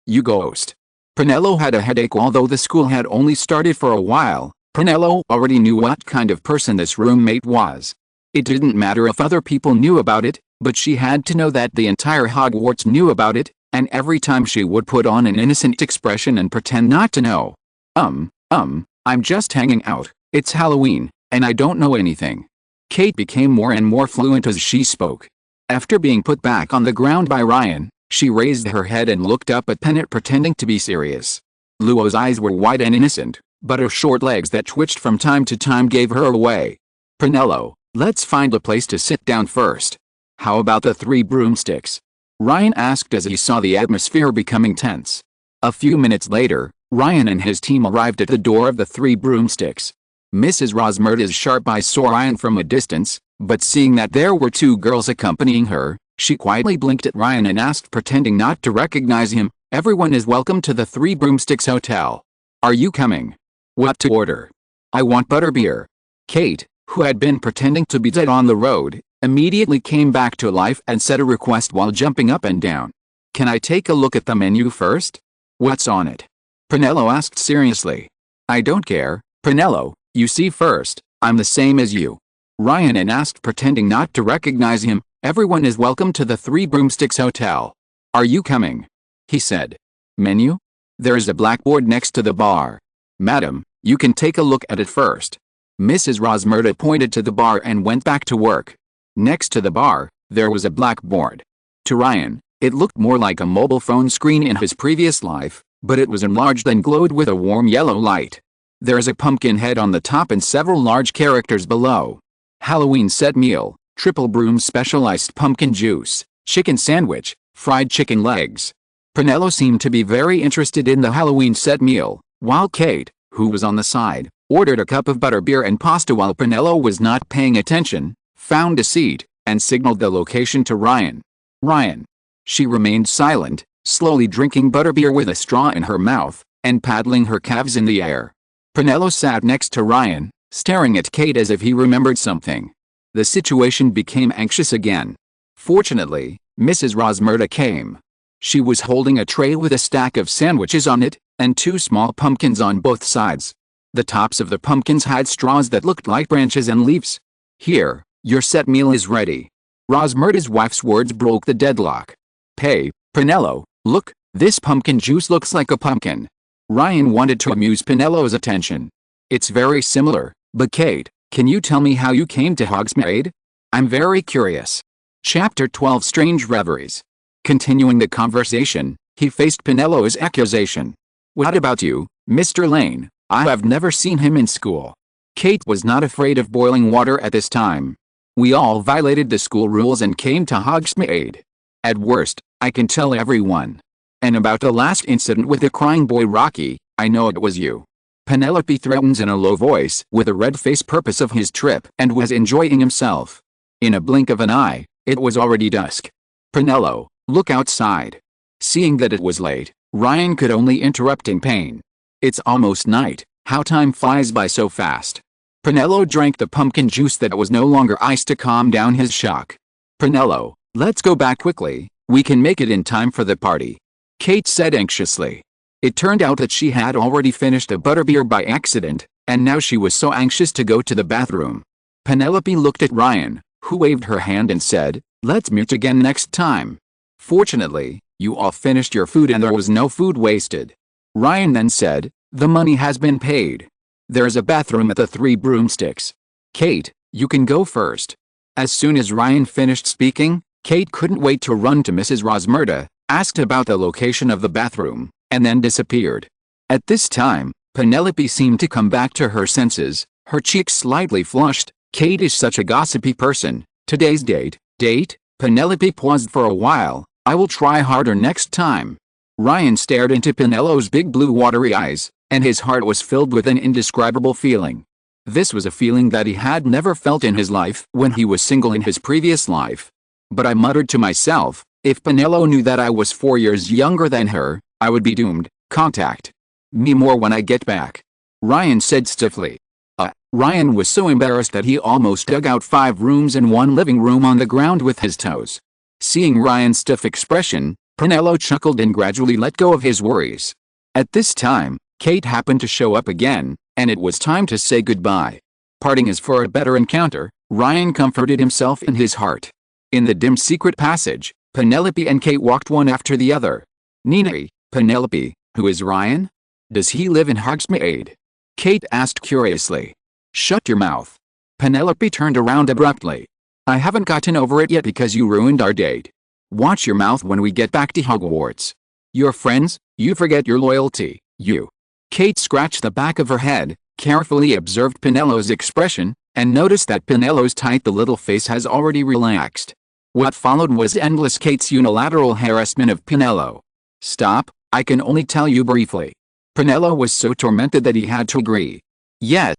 you ghost. Pinello had a headache. Although the school had only started for a while, Pinello already knew what kind of person this roommate was. It didn't matter if other people knew about it, but she had to know that the entire Hogwarts knew about it, and every time she would put on an innocent expression and pretend not to know. I'm just hanging out, it's Halloween, and I don't know anything. Kate became more and more fluent as she spoke. After being put back on the ground by Ryan, she raised her head and looked up at Pennant pretending to be serious. Luo's eyes were wide and innocent, but her short legs that twitched from time to time gave her away. "Prunello, let's find a place to sit down first. How about the 3 broomsticks?" Ryan asked as he saw the atmosphere becoming tense. A few minutes later, Ryan and his team arrived at the door of the 3 broomsticks. Mrs. Rosmerta's sharp eyes saw Ryan from a distance, but seeing that there were 2 girls accompanying her, she quietly blinked at Ryan and asked, pretending not to recognize him, "Everyone is welcome to the 3 Broomsticks Hotel. Are you coming?" "What to order?" "I want butterbeer." Kate, who had been pretending to be dead on the road, immediately came back to life and said a request while jumping up and down. "Can I take a look at the menu first?" "What's on it?" Prunello asked seriously. "I don't care, Prunello, you see first, I'm the same as you." Ryan asked, pretending not to recognize him, "Everyone is welcome to the 3 Broomsticks Hotel. Are you coming?" he said. "Menu? There's a blackboard next to the bar. Madam, you can take a look at it first." Mrs. Rosmerta pointed to the bar and went back to work. Next to the bar, there was a blackboard. To Ryan, it looked more like a mobile phone screen in his previous life, but it was enlarged and glowed with a warm yellow light. There's a pumpkin head on the top and several large characters below. "Halloween set meal, triple broom specialized pumpkin juice, chicken sandwich, fried chicken legs." Prunello seemed to be very interested in the Halloween set meal, while Kate, who was on the side, ordered a cup of butterbeer and pasta while Prunello was not paying attention, found a seat, and signaled the location to Ryan. "Ryan." She remained silent, slowly drinking butterbeer with a straw in her mouth, and paddling her calves in the air. Prunello sat next to Ryan, staring at Kate as if he remembered something. The situation became anxious again. Fortunately, Mrs. Rosmerta came. She was holding a tray with a stack of sandwiches on it, and 2 small pumpkins on both sides. The tops of the pumpkins had straws that looked like branches and leaves. "Here, your set meal is ready." Rosmerta's wife's words broke the deadlock. "Hey, Prunello, look, this pumpkin juice looks like a pumpkin." Ryan wanted to amuse Prunello's attention. "It's very similar, but Kate, can you tell me how you came to Hogsmeade? I'm very curious." Chapter 12 Strange Reveries. Continuing the conversation, he faced Prunello's accusation. "What about you, Mr. Lane? I have never seen him in school." Kate was not afraid of boiling water at this time. "We all violated the school rules and came to Hogsmeade. At worst, I can tell everyone. And about the last incident with the crying boy Rocky, I know it was you." Penelope threatens in a low voice with a red face purpose of his trip and was enjoying himself. In a blink of an eye, it was already dusk. "Prunello, look outside." Seeing that it was late, Ryan could only interrupt in pain. "It's almost night, how time flies by so fast." Prunello drank the pumpkin juice that was no longer ice to calm down his shock. "Prunello, let's go back quickly, we can make it in time for the party," Kate said anxiously. It turned out that she had already finished a butterbeer by accident, and now she was so anxious to go to the bathroom. Penelope looked at Ryan, who waved her hand and said, "Let's meet again next time. Fortunately, you all finished your food and there was no food wasted." Ryan then said, "The money has been paid. There's a bathroom at the 3 Broomsticks. Kate, you can go first." As soon as Ryan finished speaking, Kate couldn't wait to run to Mrs. Rosmerta, asked about the location of the bathroom, and then disappeared. At this time, Penelope seemed to come back to her senses, her cheeks slightly flushed. "Kate is such a gossipy person. Today's date?" Penelope paused for a while. "I will try harder next time." Ryan stared into Penelope's big blue watery eyes, and his heart was filled with an indescribable feeling. This was a feeling that he had never felt in his life when he was single in his previous life. But I muttered to myself, if Penelope knew that I was 4 years younger than her, I would be doomed. "Contact me more when I get back," Ryan said stiffly. Ryan was so embarrassed that he almost dug out 5 rooms and 1 living room on the ground with his toes. Seeing Ryan's stiff expression, Penelope chuckled and gradually let go of his worries. At this time, Kate happened to show up again, and it was time to say goodbye. Parting is for a better encounter, Ryan comforted himself in his heart. In the dim secret passage, Penelope and Kate walked one after the other. "Nina, Penelope, who is Ryan? Does he live in Hogsmeade?" Kate asked curiously. "Shut your mouth." Penelope turned around abruptly. "I haven't gotten over it yet because you ruined our date. Watch your mouth when we get back to Hogwarts. Your friends, you forget your loyalty, you." Kate scratched the back of her head, carefully observed Penelo's expression, and noticed that Penelo's tight little face has already relaxed. What followed was endless Kate's unilateral harassment of Penelo. "Stop, I can only tell you briefly." Penelo was so tormented that he had to agree. Yet.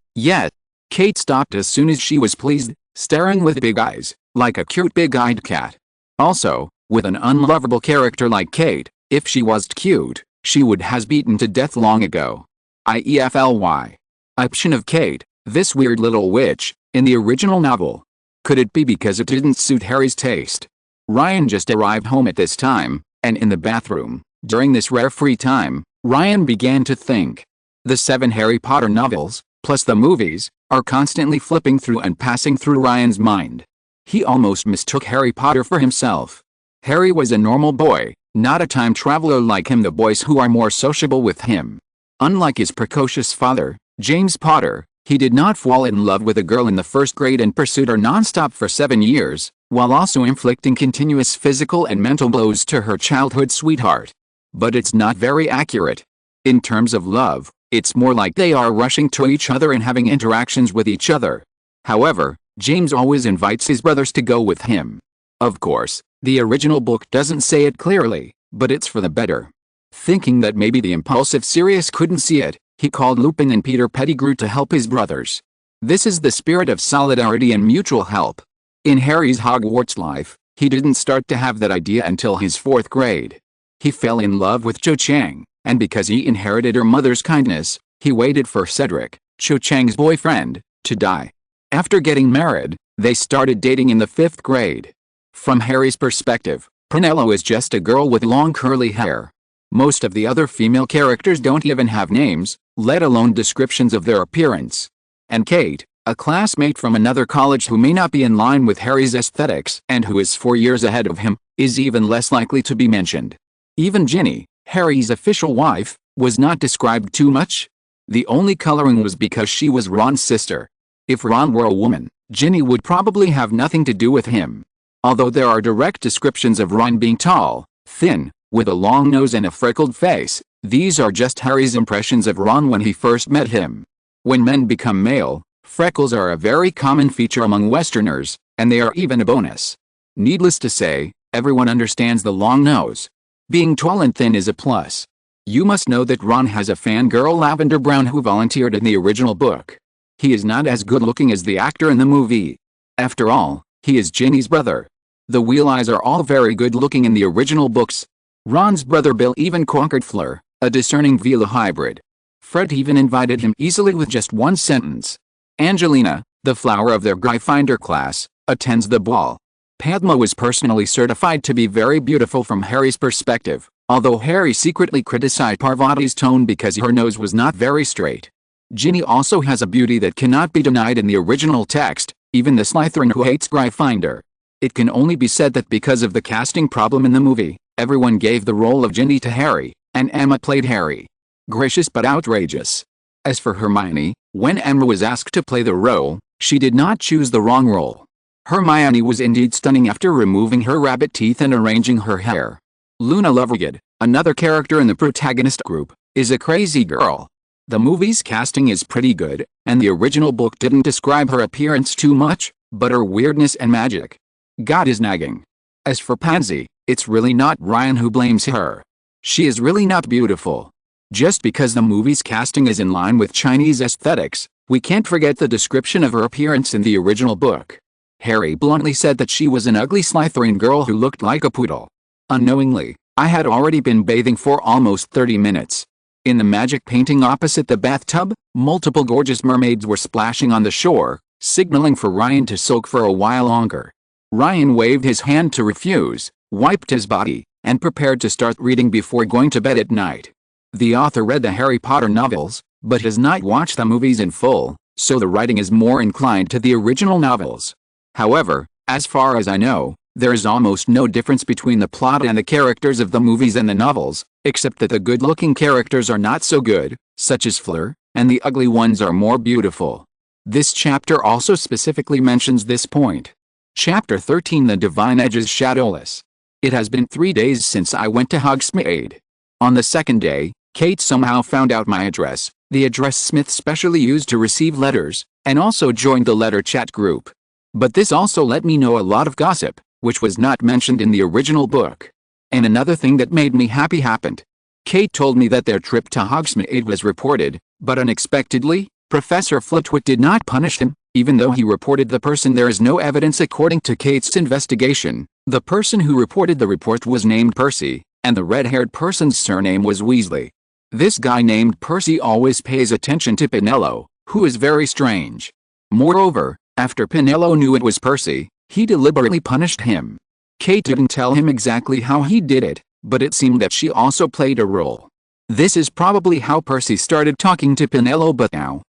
Kate stopped as soon as she was pleased, staring with big eyes, like a cute big-eyed cat. Also, with an unlovable character like Kate, if she was cute, she would has beaten to death long ago. IEFLY. Option of Kate, this weird little witch, in the original novel. Could it be because it didn't suit Harry's taste? Ryan just arrived home at this time, and in the bathroom, during this rare free time, Ryan began to think. The 7 Harry Potter novels, plus the movies, are constantly flipping through and passing through Ryan's mind. He almost mistook Harry Potter for himself. Harry was a normal boy, not a time traveler like him, the boys who are more sociable with him. Unlike his precocious father, James Potter, he did not fall in love with a girl in the 1st grade and pursued her non-stop for 7 years, while also inflicting continuous physical and mental blows to her childhood sweetheart. But it's not very accurate. In terms of love, it's more like they are rushing to each other and having interactions with each other. However, James always invites his brothers to go with him. Of course, the original book doesn't say it clearly, but it's for the better. Thinking that maybe the impulsive Sirius couldn't see it, he called Lupin and Peter Pettigrew to help his brothers. This is the spirit of solidarity and mutual help. In Harry's Hogwarts life, he didn't start to have that idea until his 4th grade. He fell in love with Cho Chang, and because he inherited her mother's kindness, he waited for Cedric, Cho Chang's boyfriend, to die. After getting married, they started dating in the 5th grade. From Harry's perspective, Penelo is just a girl with long curly hair. Most of the other female characters don't even have names, let alone descriptions of their appearance. And Kate, a classmate from another college who may not be in line with Harry's aesthetics and who is 4 years ahead of him, is even less likely to be mentioned. Even Ginny, Harry's official wife, was not described too much. The only coloring was because she was Ron's sister. If Ron were a woman, Ginny would probably have nothing to do with him. Although there are direct descriptions of Ron being tall, thin, with a long nose and a freckled face, these are just Harry's impressions of Ron when he first met him. When men become male, freckles are a very common feature among Westerners, and they are even a bonus. Needless to say, everyone understands the long nose. Being tall and thin is a plus. You must know that Ron has a fangirl Lavender Brown who volunteered in the original book. He is not as good looking as the actor in the movie. After all, he is Ginny's brother. The Wheel-Eyes are all very good looking in the original books. Ron's brother Bill even conquered Fleur, a discerning Vila hybrid. Fred even invited him easily with just one sentence. Angelina, the flower of their Gryffindor class, attends the ball. Padma was personally certified to be very beautiful from Harry's perspective, although Harry secretly criticized Parvati's tone because her nose was not very straight. Ginny also has a beauty that cannot be denied in the original text, even the Slytherin who hates Gryffindor. It can only be said that because of the casting problem in the movie, everyone gave the role of Ginny to Harry, and Emma played Harry. Gracious but outrageous. As for Hermione, when Emma was asked to play the role, she did not choose the wrong role. Hermione was indeed stunning after removing her rabbit teeth and arranging her hair. Luna Lovegood, another character in the protagonist group, is a crazy girl. The movie's casting is pretty good, and the original book didn't describe her appearance too much, but her weirdness and magic. God is nagging. As for Pansy, it's really not Ryan who blames her. She is really not beautiful. Just because the movie's casting is in line with Chinese aesthetics, we can't forget the description of her appearance in the original book. Harry bluntly said that she was an ugly Slytherin girl who looked like a poodle. Unknowingly, I had already been bathing for almost 30 minutes. In the magic painting opposite the bathtub, multiple gorgeous mermaids were splashing on the shore, signaling for Ryan to soak for a while longer. Ryan waved his hand to refuse, wiped his body, and prepared to start reading before going to bed at night. The author read the Harry Potter novels, but has not watched the movies in full, so the writing is more inclined to the original novels. However, as far as I know, there is almost no difference between the plot and the characters of the movies and the novels, except that the good-looking characters are not so good, such as Fleur, and the ugly ones are more beautiful. This chapter also specifically mentions this point. Chapter 13 The Divine Edge is shadowless. It has been 3 days since I went to Hogsmeade. On the second day, Kate somehow found out my address, the address Smith specially used to receive letters, and also joined the letter chat group. But this also let me know a lot of gossip, which was not mentioned in the original book. And another thing that made me happy happened. Kate told me that their trip to Hogsmeade was reported, but unexpectedly, Professor Flitwick did not punish him, even though he reported the person. There is no evidence according to Kate's investigation. The person who reported the report was named Percy, and the red-haired person's surname was Weasley. This guy named Percy always pays attention to Pinello, who is very strange. Moreover, after Pinello knew it was Percy, he deliberately punished him. Kate didn't tell him exactly how he did it, but it seemed that she also played a role. This is probably how Percy started talking to Pinello. But now,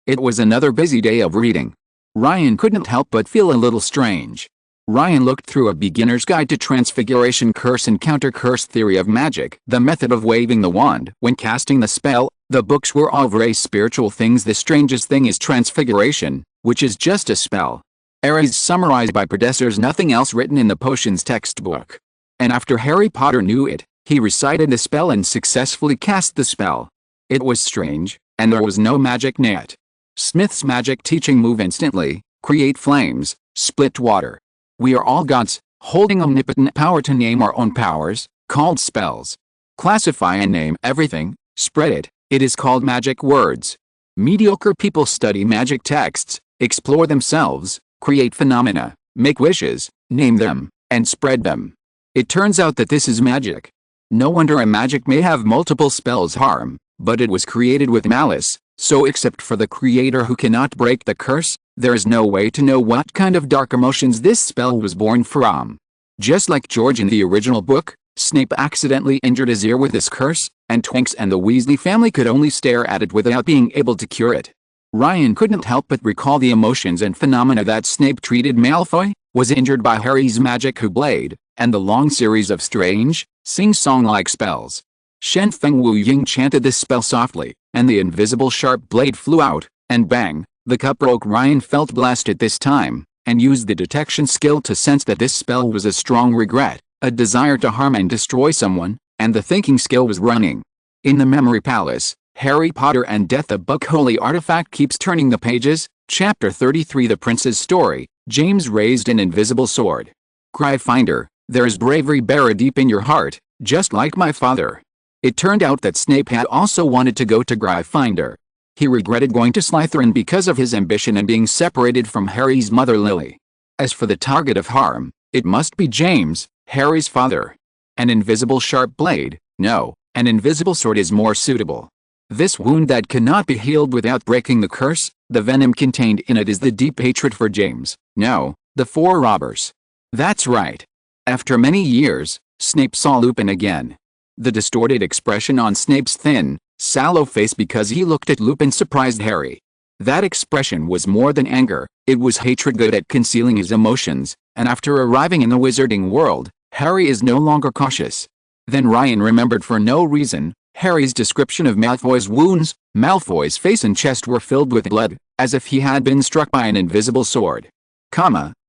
it was another busy day of reading. Ryan couldn't help but feel a little strange. Ryan looked through A Beginner's Guide to Transfiguration, Curse and Counter-Curse Theory of Magic, the method of waving the wand when casting the spell. The books were all very spiritual things. The strangest thing is Transfiguration, which is just a spell. Ares summarized by predecessors, nothing else written in the potions textbook. And after Harry Potter knew it, he recited the spell and successfully cast the spell. It was strange, and there was no magic net. Smith's magic teaching move instantly, create flames, split water. We are all gods, holding omnipotent power to name our own powers, called spells. Classify and name everything, spread it, it is called magic words. Mediocre people study magic texts, explore themselves, create phenomena, make wishes, name them, and spread them. It turns out that this is magic. No wonder a magic may have multiple spells harm, but it was created with malice, so except for the creator who cannot break the curse, there is no way to know what kind of dark emotions this spell was born from. Just like George in the original book, Snape accidentally injured his ear with this curse, and Tonks and the Weasley family could only stare at it without being able to cure it. Ryan couldn't help but recall the emotions and phenomena that Snape treated Malfoy, was injured by Harry's magic blade, and the long series of strange, sing-song-like spells. Shen Feng Wu Ying chanted this spell softly, and the invisible sharp blade flew out, and bang, the cup broke. Ryan felt blasted this time, and used the detection skill to sense that this spell was a strong regret, a desire to harm and destroy someone, and the thinking skill was running. In the Memory Palace, Harry Potter and Death, a Book Holy Artifact keeps turning the pages. Chapter 33, The Prince's Story. James raised an invisible sword. Gryffindor, there is bravery buried deep in your heart, just like my father. It turned out that Snape had also wanted to go to Gryffindor. He regretted going to Slytherin because of his ambition and being separated from Harry's mother Lily. As for the target of harm, it must be James, Harry's father. An invisible sharp blade? No, an invisible sword is more suitable. This wound that cannot be healed without breaking the curse, the venom contained in it is the deep hatred for James, no, the four robbers. That's right. After many years, Snape saw Lupin again. The distorted expression on Snape's thin, sallow face because he looked at Lupin surprised Harry. That expression was more than anger, it was hatred, good at concealing his emotions, and after arriving in the wizarding world, Harry is no longer cautious. Then Ryan remembered for no reason, Harry's description of Malfoy's wounds. Malfoy's face and chest were filled with blood, as if he had been struck by an invisible sword.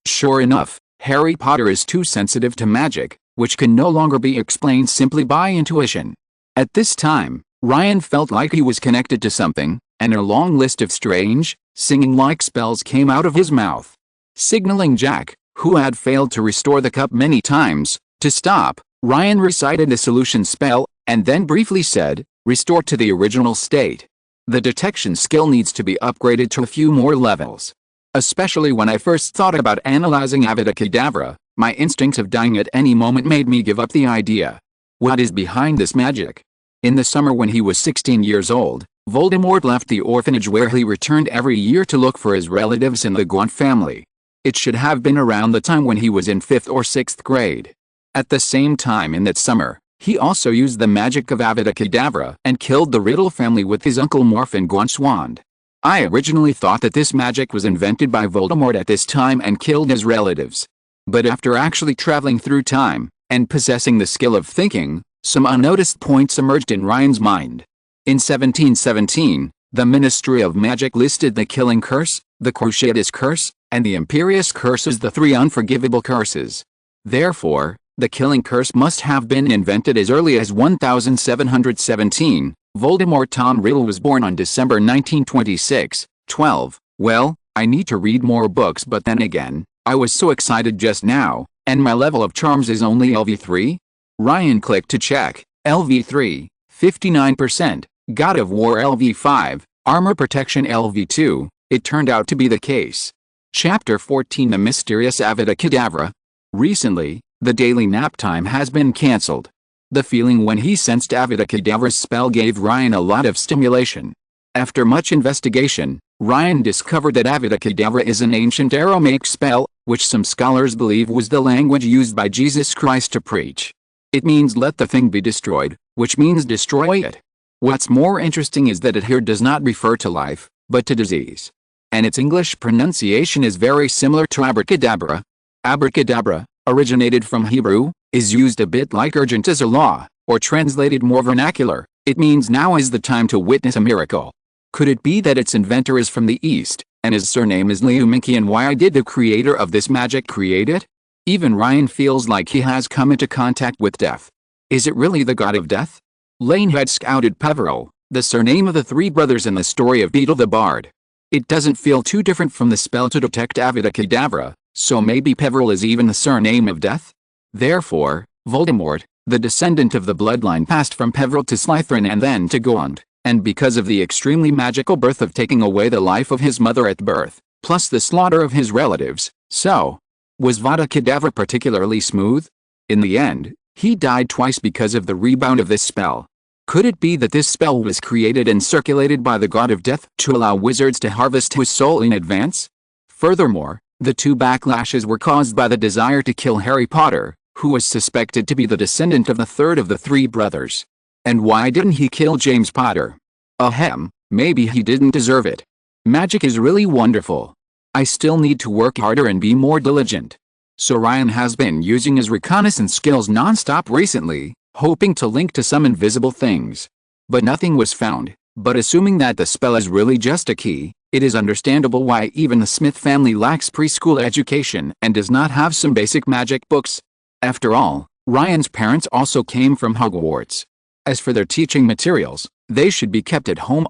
Sure enough, Harry Potter is too sensitive to magic, which can no longer be explained simply by intuition. At this time, Ryan felt like he was connected to something, and a long list of strange, singing-like spells came out of his mouth. Signaling Jack, who had failed to restore the cup many times, to stop, Ryan recited the solution spell, and then briefly said, "Restore to the original state." The detection skill needs to be upgraded to a few more levels. Especially when I first thought about analyzing Avada Kedavra, my instincts of dying at any moment made me give up the idea. What is behind this magic? In the summer when he was 16 years old, Voldemort left the orphanage where he returned every year to look for his relatives in the Gaunt family. It should have been around the time when he was in 5th or 6th grade. At the same time in that summer, he also used the magic of Avada Kedavra and killed the Riddle family with his Uncle Morphin Gaunt's wand. I originally thought that this magic was invented by Voldemort at this time and killed his relatives. But after actually traveling through time, and possessing the skill of thinking, some unnoticed points emerged in Ryan's mind. In 1717, the Ministry of Magic listed the Killing Curse, the Cruciatus Curse, and the Imperious Curse as the 3 unforgivable curses. Therefore, The killing curse must have been invented as early as 1717. Voldemort Tom Riddle was born on December 1926, 12. Well, I need to read more books, but then again, I was so excited just now, and my level of charms is only LV3? Ryan clicked to check. LV3, 59%. God of War LV5, Armor Protection LV2. It turned out to be the case. Chapter 14, The Mysterious Avada Kedavra. Recently, the daily nap time has been cancelled. The feeling when he sensed Avada Kedavra's spell gave Ryan a lot of stimulation. After much investigation, Ryan discovered that Avada Kedavra is an ancient Aramaic spell, which some scholars believe was the language used by Jesus Christ to preach. It means let the thing be destroyed, which means destroy it. What's more interesting is that it here does not refer to life, but to disease. And its English pronunciation is very similar to abracadabra. Abracadabra, originated from Hebrew, is used a bit like urgent as a law, or translated more vernacular, it means now is the time to witness a miracle. Could it be that its inventor is from the East, and his surname is Liuminki, and why did the creator of this magic create it? Even Ryan feels like he has come into contact with death. Is it really the god of death? Lane had scouted Peveril, the surname of the three brothers in the story of Beetle the Bard. It doesn't feel too different from the spell to detect Avada Kedavra, so maybe Peveril is even the surname of death? Therefore, Voldemort, the descendant of the bloodline passed from Peveril to Slytherin and then to Gaunt, and because of the extremely magical birth of taking away the life of his mother at birth, plus the slaughter of his relatives, so, was Avada Kedavra particularly smooth? In the end, he died twice because of the rebound of this spell. Could it be that this spell was created and circulated by the god of death to allow wizards to harvest his soul in advance? Furthermore, the two backlashes were caused by the desire to kill Harry Potter, who was suspected to be the descendant of the third of the three brothers. And why didn't he kill James Potter? Ahem, maybe he didn't deserve it. Magic is really wonderful. I still need to work harder and be more diligent. So Ryan has been using his reconnaissance skills non-stop recently, hoping to link to some invisible things. But nothing was found, but assuming that the spell is really just a key, it is understandable why even the Smith family lacks preschool education and does not have some basic magic books. After all, Ryan's parents also came from Hogwarts. As for their teaching materials, they should be kept at home.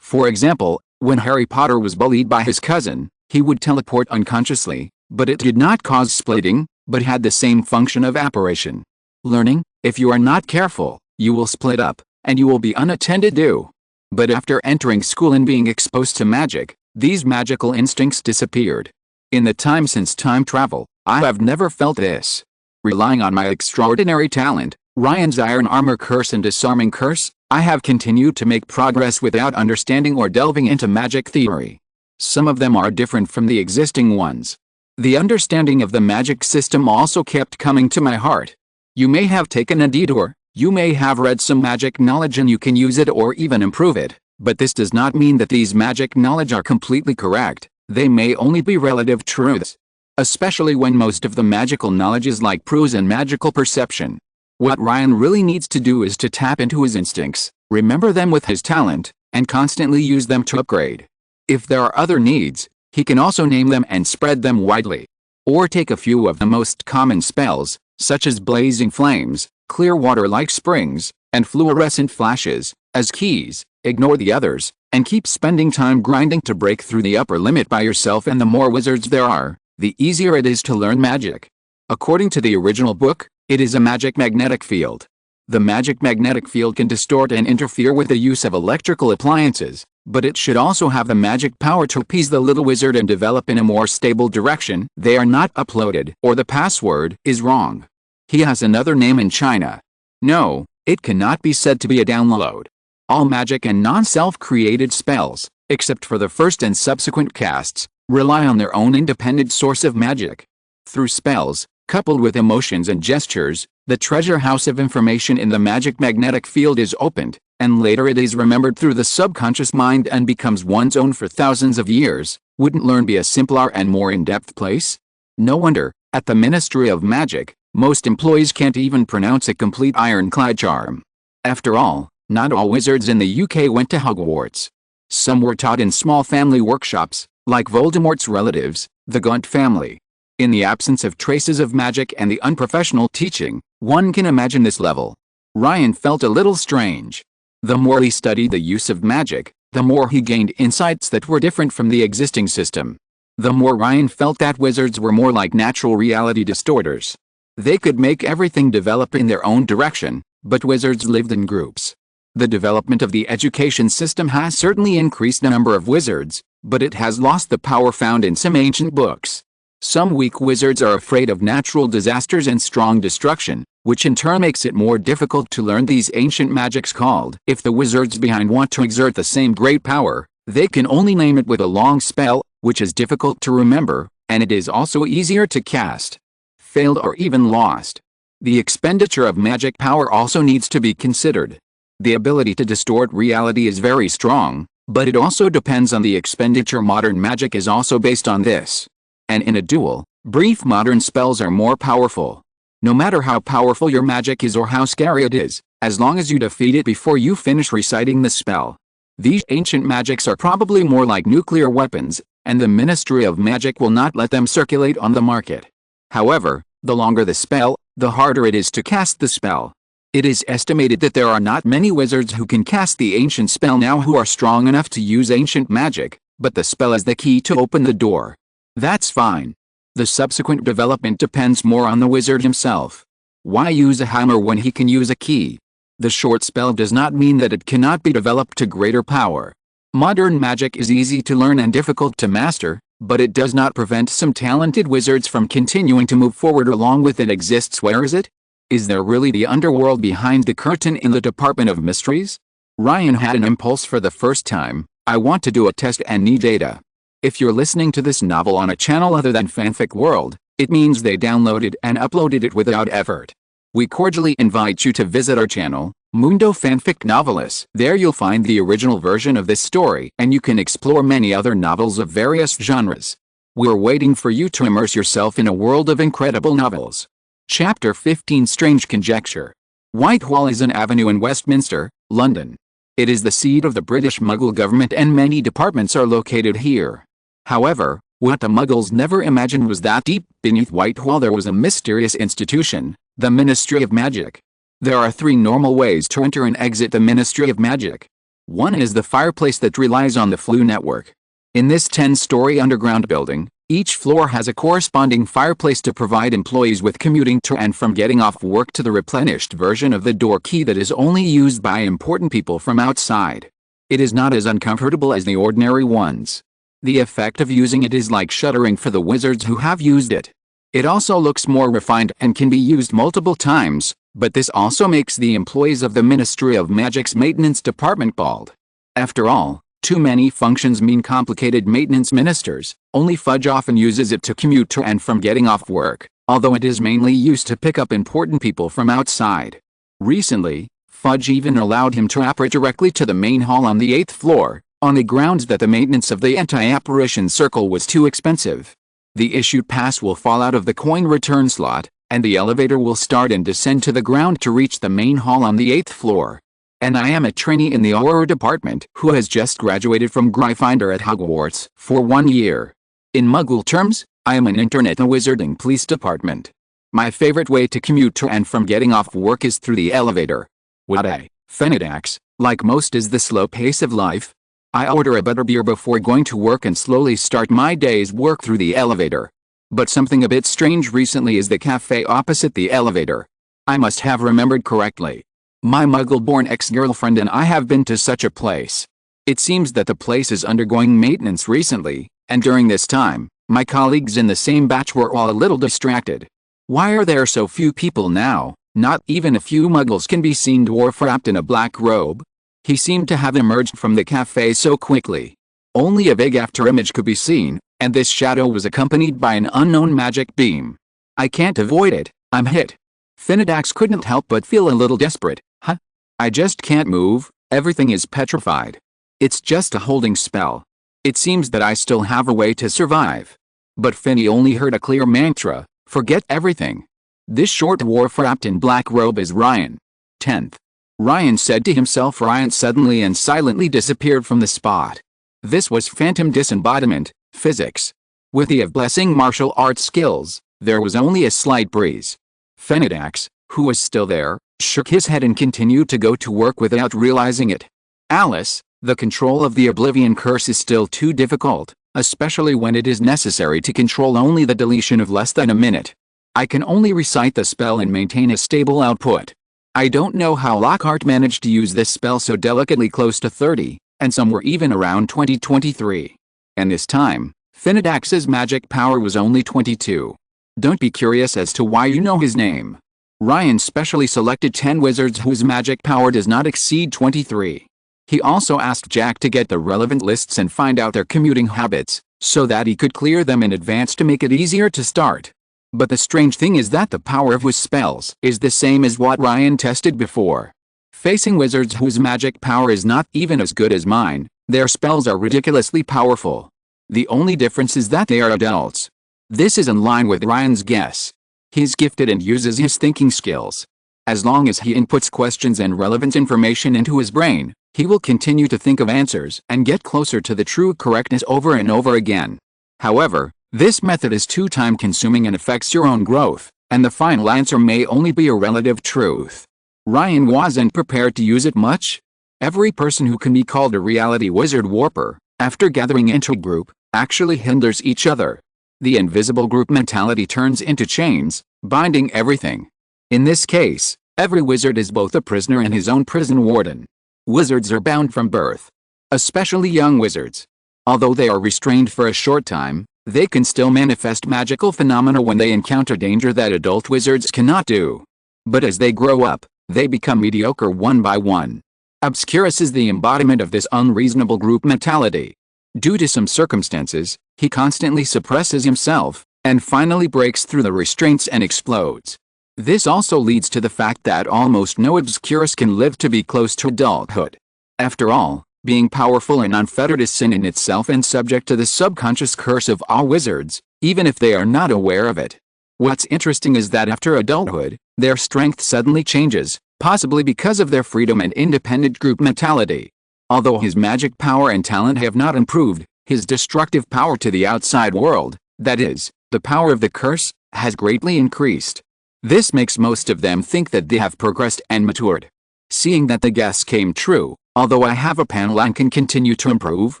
For example, when Harry Potter was bullied by his cousin, he would teleport unconsciously, but it did not cause splitting, but had the same function of apparition. Learning, if you are not careful, you will split up, and you will be unattended to. But after entering school and being exposed to magic, these magical instincts disappeared. In the time since time travel, I have never felt this. Relying on my extraordinary talent, Ryan's iron armor curse and disarming curse, I have continued to make progress without understanding or delving into magic theory. Some of them are different from the existing ones. The understanding of the magic system also kept coming to my heart. You may have taken a detour, you may have read some magic knowledge and you can use it or even improve it, but this does not mean that these magic knowledge are completely correct. They may only be relative truths. Especially when most of the magical knowledge is like prose and magical perception. What Ryan really needs to do is to tap into his instincts, remember them with his talent, and constantly use them to upgrade. If there are other needs, he can also name them and spread them widely. Or take a few of the most common spells, such as blazing flames, clear water like springs, and fluorescent flashes, as keys, ignore the others, and keep spending time grinding to break through the upper limit by yourself. And the more wizards there are, the easier it is to learn magic. According to the original book, it is a magic magnetic field. The magic magnetic field can distort and interfere with the use of electrical appliances, but it should also have the magic power to appease the little wizard and develop in a more stable direction. They are not uploaded, or the password is wrong. He has another name in China. No, it cannot be said to be a download. All magic and non-self-created spells, except for the first and subsequent casts, rely on their own independent source of magic. Through spells, coupled with emotions and gestures, the treasure house of information in the magic magnetic field is opened, and later it is remembered through the subconscious mind and becomes one's own for thousands of years. Wouldn't learn be a simpler and more in-depth place? No wonder, at the Ministry of Magic, most employees can't even pronounce a complete ironclad charm. After all, not all wizards in the UK went to Hogwarts. Some were taught in small family workshops, like Voldemort's relatives, the Gaunt family. In the absence of traces of magic and the unprofessional teaching, one can imagine this level. Ryan felt a little strange. The more he studied the use of magic, the more he gained insights that were different from the existing system. The more Ryan felt that wizards were more like natural reality distorters. They could make everything develop in their own direction, but wizards lived in groups. The development of the education system has certainly increased the number of wizards, but it has lost the power found in some ancient books. Some weak wizards are afraid of natural disasters and strong destruction, which in turn makes it more difficult to learn these ancient magics called. If the wizards behind want to exert the same great power, they can only name it with a long spell, which is difficult to remember, and it is also easier to cast. Failed or even lost. The expenditure of magic power also needs to be considered. The ability to distort reality is very strong, but it also depends on the expenditure. Modern magic is also based on this. And in a duel, brief modern spells are more powerful. No matter how powerful your magic is or how scary it is, as long as you defeat it before you finish reciting the spell. These ancient magics are probably more like nuclear weapons, and the Ministry of Magic will not let them circulate on the market. However, the longer the spell, the harder it is to cast the spell. It is estimated that there are not many wizards who can cast the ancient spell now who are strong enough to use ancient magic, but the spell is the key to open the door. That's fine. The subsequent development depends more on the wizard himself. Why use a hammer when he can use a key? The short spell does not mean that it cannot be developed to greater power. Modern magic is easy to learn and difficult to master, but it does not prevent some talented wizards from continuing to move forward along with it exists. Where is it? Is there really the underworld behind the curtain in the Department of Mysteries? Ryan had an impulse for the first time. I want to do a test and need data. If you're listening to this novel on a channel other than Fanfic World, it means they downloaded and uploaded it without effort. We cordially invite you to visit our channel, Mundo Fanfic Novelis. There you'll find the original version of this story, and you can explore many other novels of various genres. We're waiting for you to immerse yourself in a world of incredible novels. Chapter 15 Strange Conjecture. Whitehall is an avenue in Westminster, London. It is the seat of the British Muggle government and many departments are located here. However, what the Muggles never imagined was that deep beneath Whitehall there was a mysterious institution, the Ministry of Magic. There are 3 normal ways to enter and exit the Ministry of Magic. One is the fireplace that relies on the Flue network. In this 10-story underground building, each floor has a corresponding fireplace to provide employees with commuting to and from getting off work to the replenished version of the door key that is only used by important people from outside. It is not as uncomfortable as the ordinary ones. The effect of using it is like shuddering for the wizards who have used it. It also looks more refined and can be used multiple times, but this also makes the employees of the Ministry of Magic's maintenance department bald. After all, too many functions mean complicated maintenance ministers. Only Fudge often uses it to commute to and from getting off work, although it is mainly used to pick up important people from outside. Recently, Fudge even allowed him to operate directly to the main hall on the 8th floor, on the grounds that the maintenance of the anti-apparition circle was too expensive. The issued pass will fall out of the coin return slot, and the elevator will start and descend to the ground to reach the main hall on the 8th floor. And I am a trainee in the horror department who has just graduated from Gryffindor at Hogwarts for 1 year. In Muggle terms, I am an intern at the Wizarding Police Department. My favorite way to commute to and from getting off work is through the elevator. What I, Fenidax, like most is the slow pace of life. I order a butterbeer before going to work and slowly start my day's work through the elevator. But something a bit strange recently is the cafe opposite the elevator. I must have remembered correctly. My Muggle-born ex-girlfriend and I have been to such a place. It seems that the place is undergoing maintenance recently, and during this time, my colleagues in the same batch were all a little distracted. Why are there so few people now? Not even a few Muggles can be seen. Dwarf wrapped in a black robe. He seemed to have emerged from the cafe so quickly. Only a vague afterimage could be seen, and this shadow was accompanied by an unknown magic beam. I can't avoid it, I'm hit. Fenidax couldn't help but feel a little desperate. Huh? I just can't move, everything is petrified. It's just a holding spell. It seems that I still have a way to survive. But Finny only heard a clear mantra, forget everything. This short dwarf wrapped in black robe is Ryan. 10th. Ryan said to himself. Ryan suddenly and silently disappeared from the spot. This was phantom disembodiment, physics. With the of blessing martial arts skills, there was only a slight breeze. Phoenix, who was still there, shook his head and continued to go to work without realizing it. Alice, the control of the Oblivion Curse is still too difficult, especially when it is necessary to control only the deletion of less than a minute. I can only recite the spell and maintain a stable output. I don't know how Lockhart managed to use this spell so delicately close to 30, and some were even around 20-23. And this time, Phoenix's magic power was only 22. Don't be curious as to why you know his name. Ryan specially selected 10 wizards whose magic power does not exceed 23. He also asked Jack to get the relevant lists and find out their commuting habits, so that he could clear them in advance to make it easier to start. But the strange thing is that the power of his spells is the same as what Ryan tested before. Facing wizards whose magic power is not even as good as mine, their spells are ridiculously powerful. The only difference is that they are adults. This is in line with Ryan's guess. He's gifted and uses his thinking skills. As long as he inputs questions and relevant information into his brain, he will continue to think of answers and get closer to the true correctness over and over again. However, this method is too time-consuming and affects your own growth, and the final answer may only be a relative truth. Ryan wasn't prepared to use it much. Every person who can be called a reality wizard warper, after gathering into a group, actually hinders each other. The invisible group mentality turns into chains, binding everything. In this case, every wizard is both a prisoner and his own prison warden. Wizards are bound from birth. Especially young wizards. Although they are restrained for a short time, they can still manifest magical phenomena when they encounter danger that adult wizards cannot do. But as they grow up, they become mediocre one by one. Obscurus is the embodiment of this unreasonable group mentality. Due to some circumstances, he constantly suppresses himself, and finally breaks through the restraints and explodes. This also leads to the fact that almost no Obscurus can live to be close to adulthood. After all, being powerful and unfettered is sin in itself and subject to the subconscious curse of all wizards, even if they are not aware of it. What's interesting is that after adulthood, their strength suddenly changes, possibly because of their freedom and independent group mentality. Although his magic power and talent have not improved, his destructive power to the outside world, that is, the power of the curse, has greatly increased. This makes most of them think that they have progressed and matured. Seeing that the guess came true, although I have a panel and can continue to improve,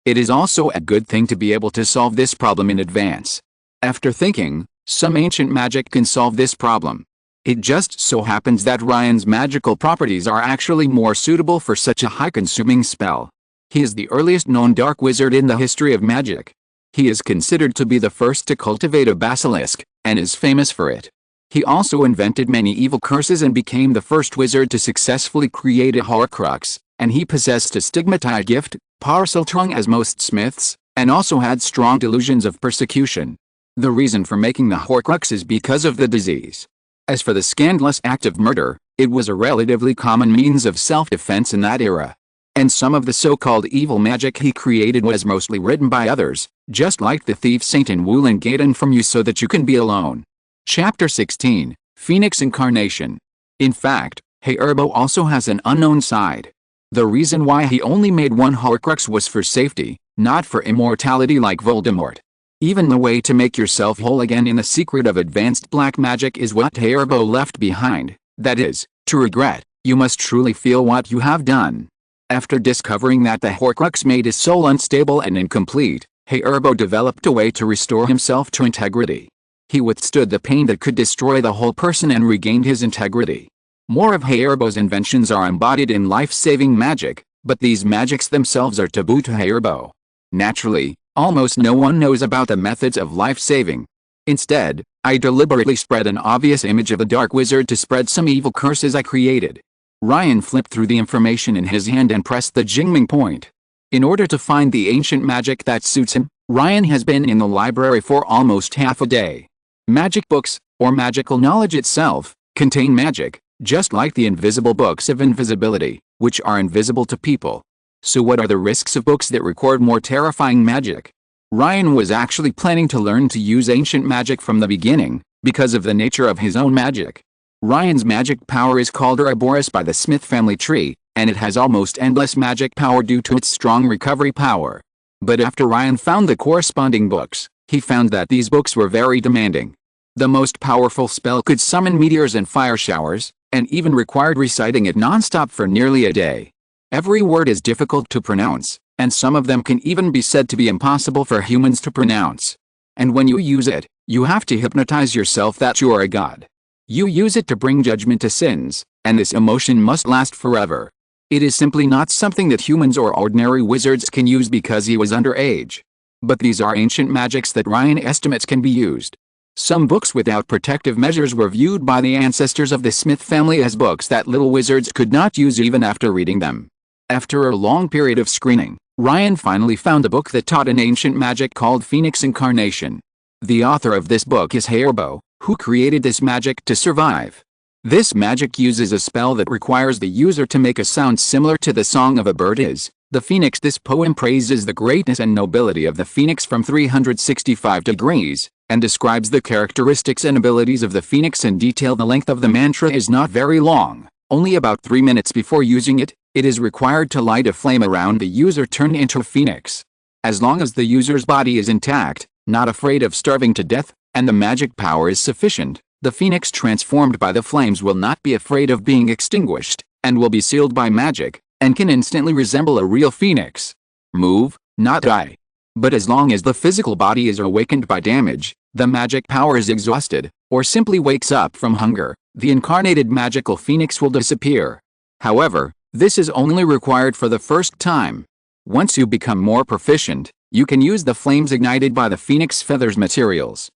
it is also a good thing to be able to solve this problem in advance. After thinking, some ancient magic can solve this problem. It just so happens that Ryan's magical properties are actually more suitable for such a high-consuming spell. He is the earliest known dark wizard in the history of magic. He is considered to be the first to cultivate a basilisk, and is famous for it. He also invented many evil curses and became the first wizard to successfully create a Horcrux, and he possessed a stigmatized gift, parseltongue as most smiths, and also had strong delusions of persecution. The reason for making the Horcrux is because of the disease. As for the scandalous act of murder, it was a relatively common means of self-defense in that era. And some of the so-called evil magic he created was mostly written by others, just like the thief Saint in Woolen Gaiden from you so that you can be alone. Chapter 16, Phoenix Incarnation. In fact, Herbo also has an unknown side. The reason why he only made one Horcrux was for safety, not for immortality like Voldemort. Even the way to make yourself whole again in the secret of advanced black magic is what Herbo left behind, that is, to regret, you must truly feel what you have done. After discovering that the Horcrux made his soul unstable and incomplete, Herbo developed a way to restore himself to integrity. He withstood the pain that could destroy the whole person and regained his integrity. More of Herbo's inventions are embodied in life-saving magic, but these magics themselves are taboo to Herbo. Naturally, almost no one knows about the methods of life-saving. Instead, I deliberately spread an obvious image of a dark wizard to spread some evil curses I created. Ryan flipped through the information in his hand and pressed the Jingming point. In order to find the ancient magic that suits him, Ryan has been in the library for almost half a day. Magic books, or magical knowledge itself, contain magic, just like the invisible books of invisibility, which are invisible to people. So what are the risks of books that record more terrifying magic? Ryan was actually planning to learn to use ancient magic from the beginning, because of the nature of his own magic. Ryan's magic power is called Ouroboros by the Smith family tree, and it has almost endless magic power due to its strong recovery power. But after Ryan found the corresponding books, He found that these books were very demanding. The most powerful spell could summon meteors and fire showers, and even required reciting it non-stop for nearly a day. Every word is difficult to pronounce, and some of them can even be said to be impossible for humans to pronounce. And when you use it, you have to hypnotize yourself that you are a god. You use it to bring judgment to sins, and this emotion must last forever. It is simply not something that humans or ordinary wizards can use because he was underage. But these are ancient magics that Ryan estimates can be used. Some books without protective measures were viewed by the ancestors of the Smith family as books that little wizards could not use even after reading them. After a long period of screening, Ryan finally found a book that taught an ancient magic called Phoenix Incarnation. The author of this book is Herbo, who created this magic to survive. This magic uses a spell that requires the user to make a sound similar to the song of a bird is the phoenix. This poem praises the greatness and nobility of the phoenix from 365 degrees, and describes the characteristics and abilities of the phoenix in detail. The length of the mantra is not very long, only about 3 minutes. Before using it, it is required to light a flame around the user turned into a phoenix. As long as the user's body is intact, not afraid of starving to death, and the magic power is sufficient, the phoenix transformed by the flames will not be afraid of being extinguished, and will be sealed by magic, and can instantly resemble a real phoenix. Move, not die. But as long as the physical body is awakened by damage, the magic power is exhausted, or simply wakes up from hunger, the incarnated magical phoenix will disappear. However, this is only required for the first time. Once you become more proficient, you can use the flames ignited by the phoenix feathers materials.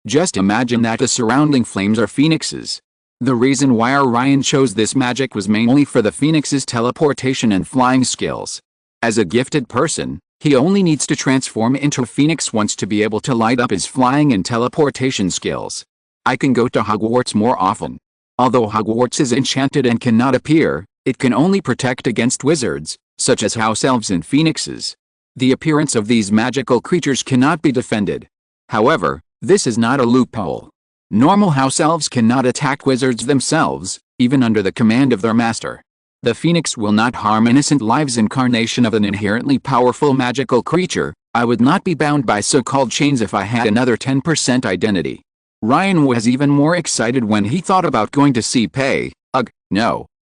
Just imagine that the surrounding flames are phoenixes. The reason why Ryan chose this magic was mainly for the phoenix's teleportation and flying skills. As a gifted person, he only needs to transform into a phoenix once to be able to light up his flying and teleportation skills. I can go to Hogwarts more often. Although Hogwarts is enchanted and cannot appear, it can only protect against wizards, such as house elves and phoenixes. The appearance of these magical creatures cannot be defended. However, this is not a loophole. Normal house elves cannot attack wizards themselves, even under the command of their master. The phoenix will not harm innocent lives. Incarnation of an inherently powerful magical creature. I would not be bound by so-called chains if I had another 10% identity. Ryan was even more excited when he thought about going to see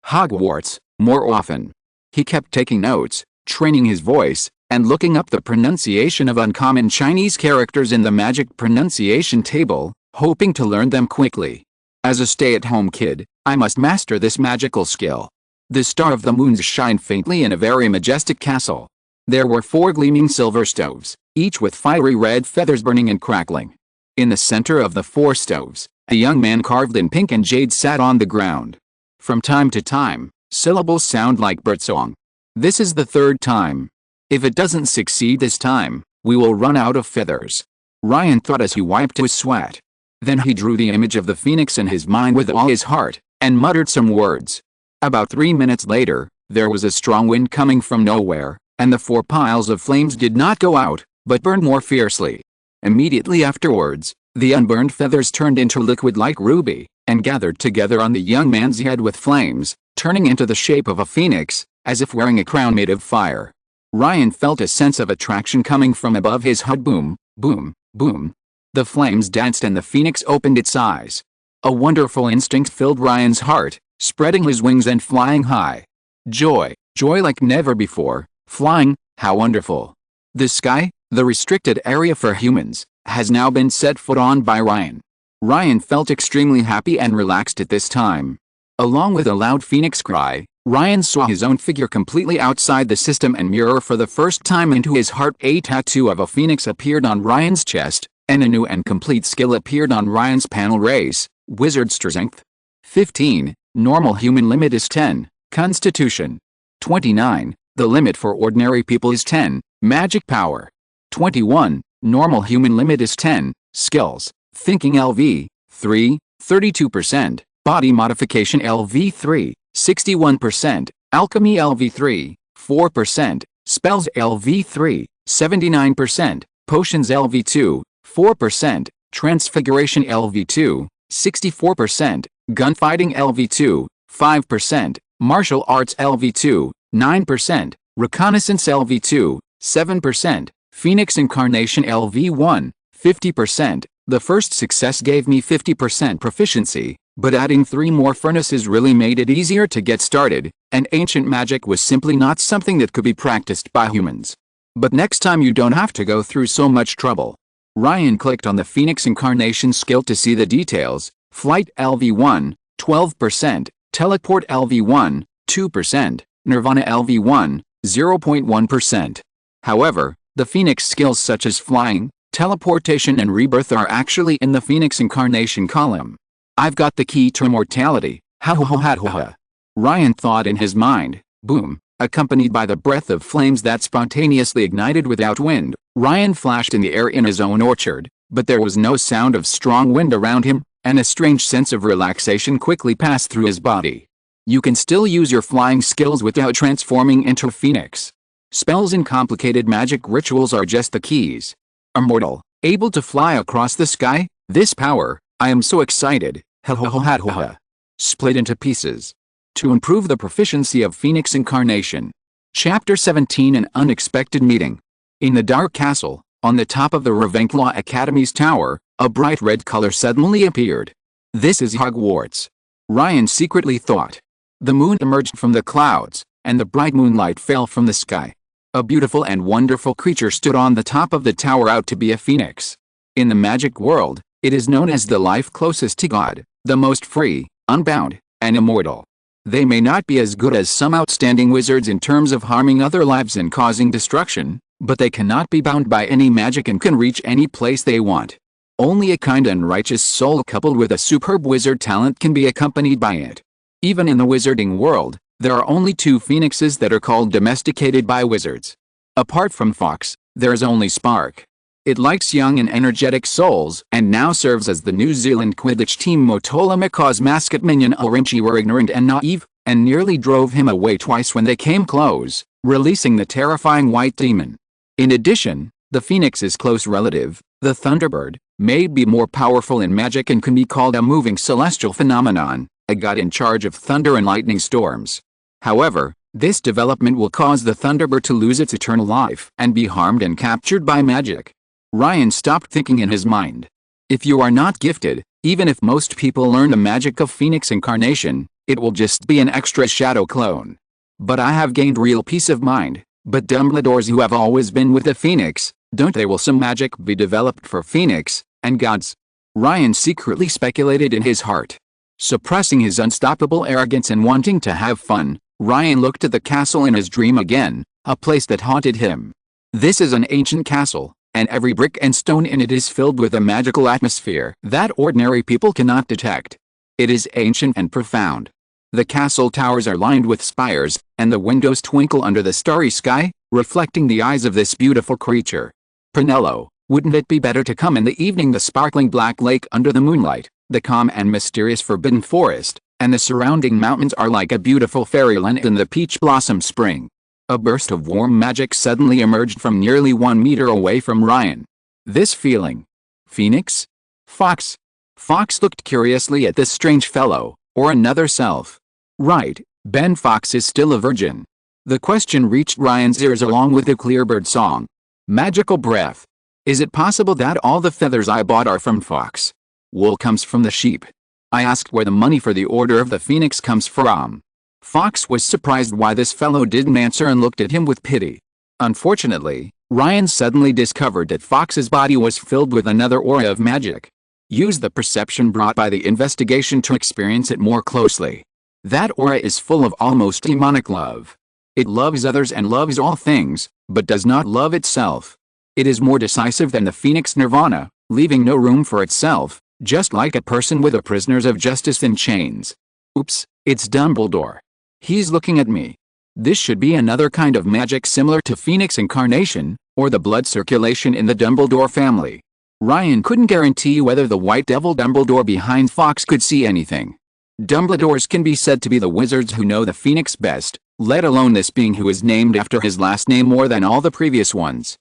Hogwarts, more often. He kept taking notes, training his voice, and looking up the pronunciation of uncommon Chinese characters in the magic pronunciation table, hoping to learn them quickly. As a stay-at-home kid, I must master this magical skill. The star of the moons shine faintly in a very majestic castle. There were 4 gleaming silver stoves, each with fiery red feathers burning and crackling. In the center of the 4 stoves, a young man carved in pink and jade sat on the ground. From time to time, syllables sound like birdsong. This is the 3rd time. If it doesn't succeed this time, we will run out of feathers. Ryan thought as he wiped his sweat. Then he drew the image of the phoenix in his mind with all his heart, and muttered some words. About 3 minutes later, there was a strong wind coming from nowhere, and the 4 piles of flames did not go out, but burned more fiercely. Immediately afterwards, the unburned feathers turned into liquid like ruby, and gathered together on the young man's head with flames, turning into the shape of a phoenix, as if wearing a crown made of fire. Ryan felt a sense of attraction coming from above his head. Boom, boom, boom. The flames danced and the phoenix opened its eyes. A wonderful instinct filled Ryan's heart, spreading his wings and flying high. Joy, joy like never before. Flying, how wonderful. The sky, the restricted area for humans, has now been set foot on by Ryan. Ryan felt extremely happy and relaxed at this time. Along with a loud phoenix cry, Ryan saw his own figure completely outside the system and mirror for the first time into his heart. A tattoo of a phoenix appeared on Ryan's chest, and a new and complete skill appeared on Ryan's panel. Race, wizard strength. 15, normal human limit is 10, constitution. 29, the limit for ordinary people is 10, magic power. 21, normal human limit is 10, skills, thinking LV, 3, 32%, body modification LV 3, 61%, alchemy LV 3, 4%, spells LV 3, 79%, potions LV 2, 4%, transfiguration LV 2, 64%, gunfighting LV 2, 5%, martial arts LV 2, 9%, reconnaissance LV 2, 7%, Phoenix Incarnation LV1, 50%. The first success gave me 50% proficiency, but adding 3 more furnaces really made it easier to get started, and ancient magic was simply not something that could be practiced by humans. But next time you don't have to go through so much trouble. Ryan clicked on the Phoenix Incarnation skill to see the details. Flight LV1, 12%, Teleport LV1, 2%, Nirvana LV1, 0.1%. However, the Phoenix skills such as flying, teleportation and rebirth are actually in the Phoenix Incarnation column. I've got the key to immortality, ha ha ha ha ha. Ryan thought in his mind. Boom, accompanied by the breath of flames that spontaneously ignited without wind. Ryan flashed in the air in his own orchard, but there was no sound of strong wind around him, and a strange sense of relaxation quickly passed through his body. You can still use your flying skills without transforming into a phoenix. Spells and complicated magic rituals are just the keys. Immortal, able to fly across the sky, this power, I am so excited, ha ha ha ha ha. Split into pieces. To improve the proficiency of Phoenix Incarnation. Chapter 17 An Unexpected Meeting. In the dark castle, on the top of the Ravenclaw Academy's tower, a bright red color suddenly appeared. This is Hogwarts. Ryan secretly thought. The moon emerged from the clouds, and the bright moonlight fell from the sky. A beautiful and wonderful creature stood on the top of the tower out to be a phoenix. In the magic world, it is known as the life closest to God, the most free, unbound, and immortal. They may not be as good as some outstanding wizards in terms of harming other lives and causing destruction, but they cannot be bound by any magic and can reach any place they want. Only a kind and righteous soul coupled with a superb wizard talent can be accompanied by it. Even in the wizarding world, there are only 2 phoenixes that are called domesticated by wizards. Apart from Fox, there is only Spark. It likes young and energetic souls and now serves as the New Zealand Quidditch team Motola Macaw's mascot minion. Orinchi were ignorant and naive, and nearly drove him away twice when they came close, releasing the terrifying white demon. In addition, the phoenix's close relative, the Thunderbird, may be more powerful in magic and can be called a moving celestial phenomenon, a god in charge of thunder and lightning storms. However, this development will cause the Thunderbird to lose its eternal life and be harmed and captured by magic. Ryan stopped thinking in his mind. If you are not gifted, even if most people learn the magic of Phoenix Incarnation, it will just be an extra shadow clone. But I have gained real peace of mind. But Dumbledores who have always been with the Phoenix, don't they will some magic be developed for Phoenix, and gods? Ryan secretly speculated in his heart. Suppressing his unstoppable arrogance and wanting to have fun, Ryan looked at the castle in his dream again, a place that haunted him. This is an ancient castle, and every brick and stone in it is filled with a magical atmosphere that ordinary people cannot detect. It is ancient and profound. The castle towers are lined with spires, and the windows twinkle under the starry sky, reflecting the eyes of this beautiful creature. Prunello, wouldn't it be better to come in the evening? The sparkling black lake under the moonlight, the calm and mysterious forbidden forest, and the surrounding mountains are like a beautiful fairyland in the peach blossom spring. A burst of warm magic suddenly emerged from nearly 1 meter away from Ryan. This feeling. Phoenix? Fox? Fox looked curiously at this strange fellow, or another self. Right, Ben Fox is still a virgin. The question reached Ryan's ears along with the clear bird song. Magical breath. Is it possible that all the feathers I bought are from Fox? Wool comes from the sheep. I asked where the money for the Order of the Phoenix comes from. Fox was surprised why this fellow didn't answer and looked at him with pity. Unfortunately, Ryan suddenly discovered that Fox's body was filled with another aura of magic. Use the perception brought by the investigation to experience it more closely. That aura is full of almost demonic love. It loves others and loves all things, but does not love itself. It is more decisive than the Phoenix Nirvana, leaving no room for itself, just like a person with a prisoners of justice in chains. Oops, it's Dumbledore. He's looking at me. This should be another kind of magic similar to Phoenix Incarnation, or the blood circulation in the Dumbledore family. Ryan couldn't guarantee whether the White Devil Dumbledore behind Fox could see anything. Dumbledores can be said to be the wizards who know the Phoenix best, let alone this being who is named after his last name more than all the previous ones.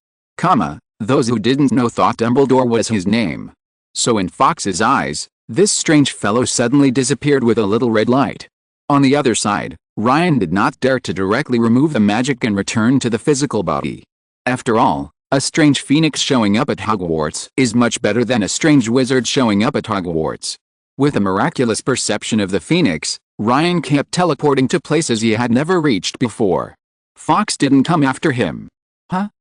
Those who didn't know thought Dumbledore was his name. So in Fox's eyes, this strange fellow suddenly disappeared with a little red light. On the other side, Ryan did not dare to directly remove the magic and return to the physical body. After all, A strange phoenix showing up at Hogwarts is much better than a strange wizard showing up at Hogwarts. With a miraculous perception of the phoenix, Ryan kept teleporting to places he had never reached before. Fox didn't come after him.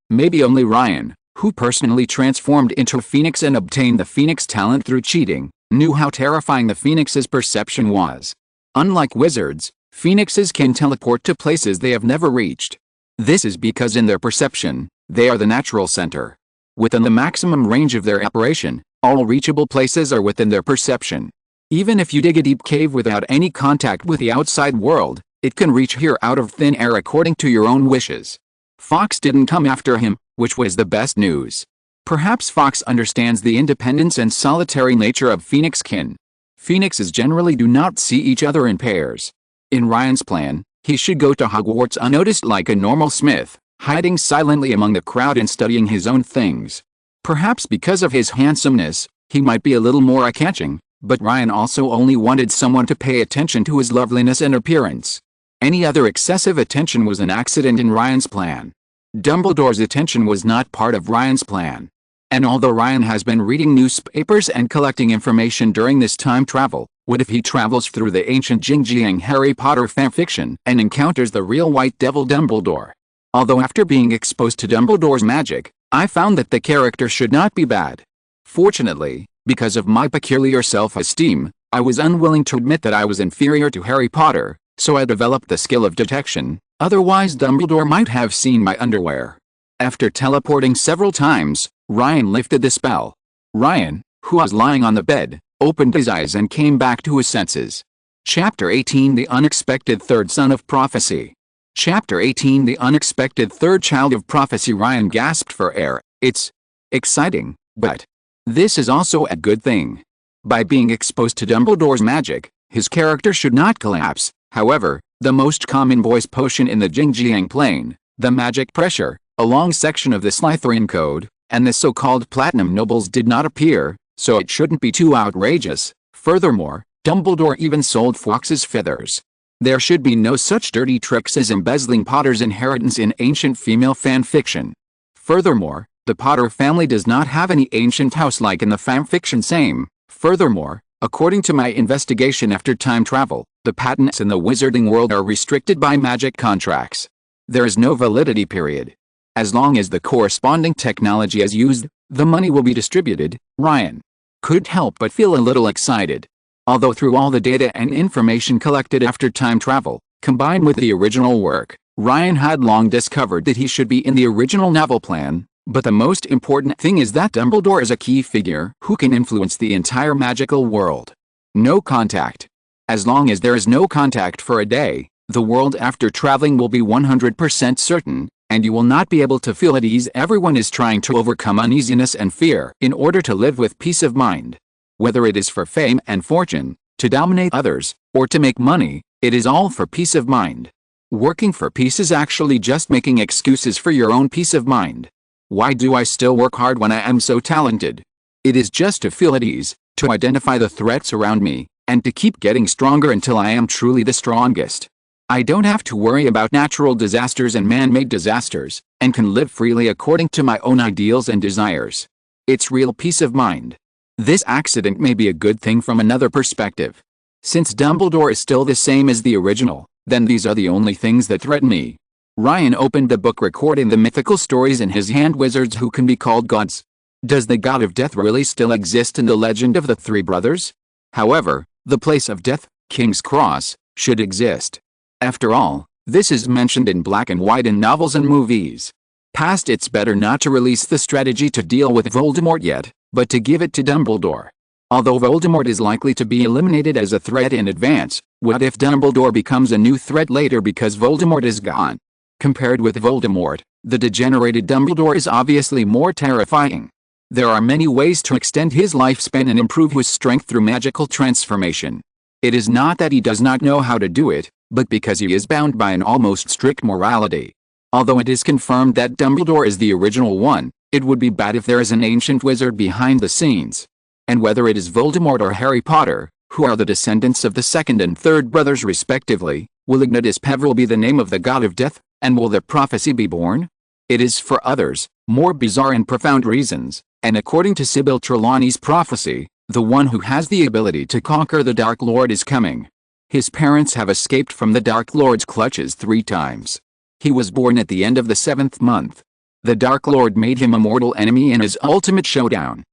Maybe only Ryan, who personally transformed into a phoenix and obtained the phoenix talent through cheating, knew how terrifying the phoenix's perception was. Unlike wizards, phoenixes can teleport to places they have never reached. This is because in their perception, they are the natural center. Within the maximum range of their apparition, all reachable places are within their perception. Even if you dig a deep cave without any contact with the outside world, it can reach here out of thin air according to your own wishes. Fox didn't come after him, which was the best news. Perhaps Fox understands the independence and solitary nature of phoenixkin. Phoenixes generally do not see each other in pairs. In Ryan's plan, he should go to Hogwarts unnoticed like a normal Smith, hiding silently among the crowd and studying his own things. Perhaps because of his handsomeness, he might be a little more eye-catching, but Ryan also only wanted someone to pay attention to his loveliness and appearance. Any other excessive attention was an accident in Ryan's plan. Dumbledore's attention was not part of Ryan's plan. And although Ryan has been reading newspapers and collecting information during this time travel, what if he travels through the ancient Jing-Jiang Harry Potter fanfiction and encounters the real White Devil Dumbledore? Although after being exposed to Dumbledore's magic, I found that the character should not be bad. Fortunately, because of my peculiar self-esteem, I was unwilling to admit that I was inferior to Harry Potter, so I developed the skill of detection, otherwise Dumbledore might have seen my underwear. After teleporting several times, Ryan lifted the spell. Ryan, who was lying on the bed, opened his eyes and came back to his senses. Chapter 18 The Unexpected Third Son of Prophecy. Chapter 18 The Unexpected Third Child of Prophecy. Ryan gasped for air. It's exciting, but this is also a good thing. By being exposed to Dumbledore's magic, his character should not collapse. However, the most common voice potion in the Jing-Jiang plane, the magic pressure, a long section of the Slytherin code, and the so-called Platinum Nobles did not appear, so it shouldn't be too outrageous. Furthermore, Dumbledore even sold Fox's feathers. There should be no such dirty tricks as embezzling Potter's inheritance in ancient female fan fiction. Furthermore, the Potter family does not have any ancient house like in the fanfiction same. Furthermore, according to my investigation after time travel, the patents in the wizarding world are restricted by magic contracts. There is no validity period. As long as the corresponding technology is used, the money will be distributed. Ryan couldn't help but feel a little excited. Although through all the data and information collected after time travel, combined with the original work, Ryan had long discovered that he should be in the original novel plan, but the most important thing is that Dumbledore is a key figure who can influence the entire magical world. No contact. As long as there is no contact for a day, the world after traveling will be 100% certain, and you will not be able to feel at ease. Everyone is trying to overcome uneasiness and fear in order to live with peace of mind. Whether it is for fame and fortune, to dominate others, or to make money, it is all for peace of mind. Working for peace is actually just making excuses for your own peace of mind. Why do I still work hard when I am so talented? It is just to feel at ease, to identify the threats around me, and to keep getting stronger until I am truly the strongest. I don't have to worry about natural disasters and man-made disasters, and can live freely according to my own ideals and desires. It's real peace of mind. This accident may be a good thing from another perspective. Since Dumbledore is still the same as the original, then these are the only things that threaten me. Ryan opened the book recording the mythical stories in his hand. Wizards who can be called gods. Does the god of death really still exist in the legend of the three brothers? However, the place of death, King's Cross, should exist. After all, this is mentioned in black and white in novels and movies. Past, it's better not to release the strategy to deal with Voldemort yet, but to give it to Dumbledore. Although Voldemort is likely to be eliminated as a threat in advance, what if Dumbledore becomes a new threat later because Voldemort is gone? Compared with Voldemort, the degenerated Dumbledore is obviously more terrifying. There are many ways to extend his lifespan and improve his strength through magical transformation. It is not that he does not know how to do it, but because he is bound by an almost strict morality. Although it is confirmed that Dumbledore is the original one, it would be bad if there is an ancient wizard behind the scenes. And whether it is Voldemort or Harry Potter, who are the descendants of the second and third brothers respectively, will Ignatus Peveril be the name of the god of death, and will the prophecy be born? It is for others, more bizarre and profound reasons, and according to Sybil Trelawney's prophecy, the one who has the ability to conquer the Dark Lord is coming. His parents have escaped from the Dark Lord's clutches 3 times. He was born at the end of the 7th month. The Dark Lord made him a mortal enemy in his ultimate showdown.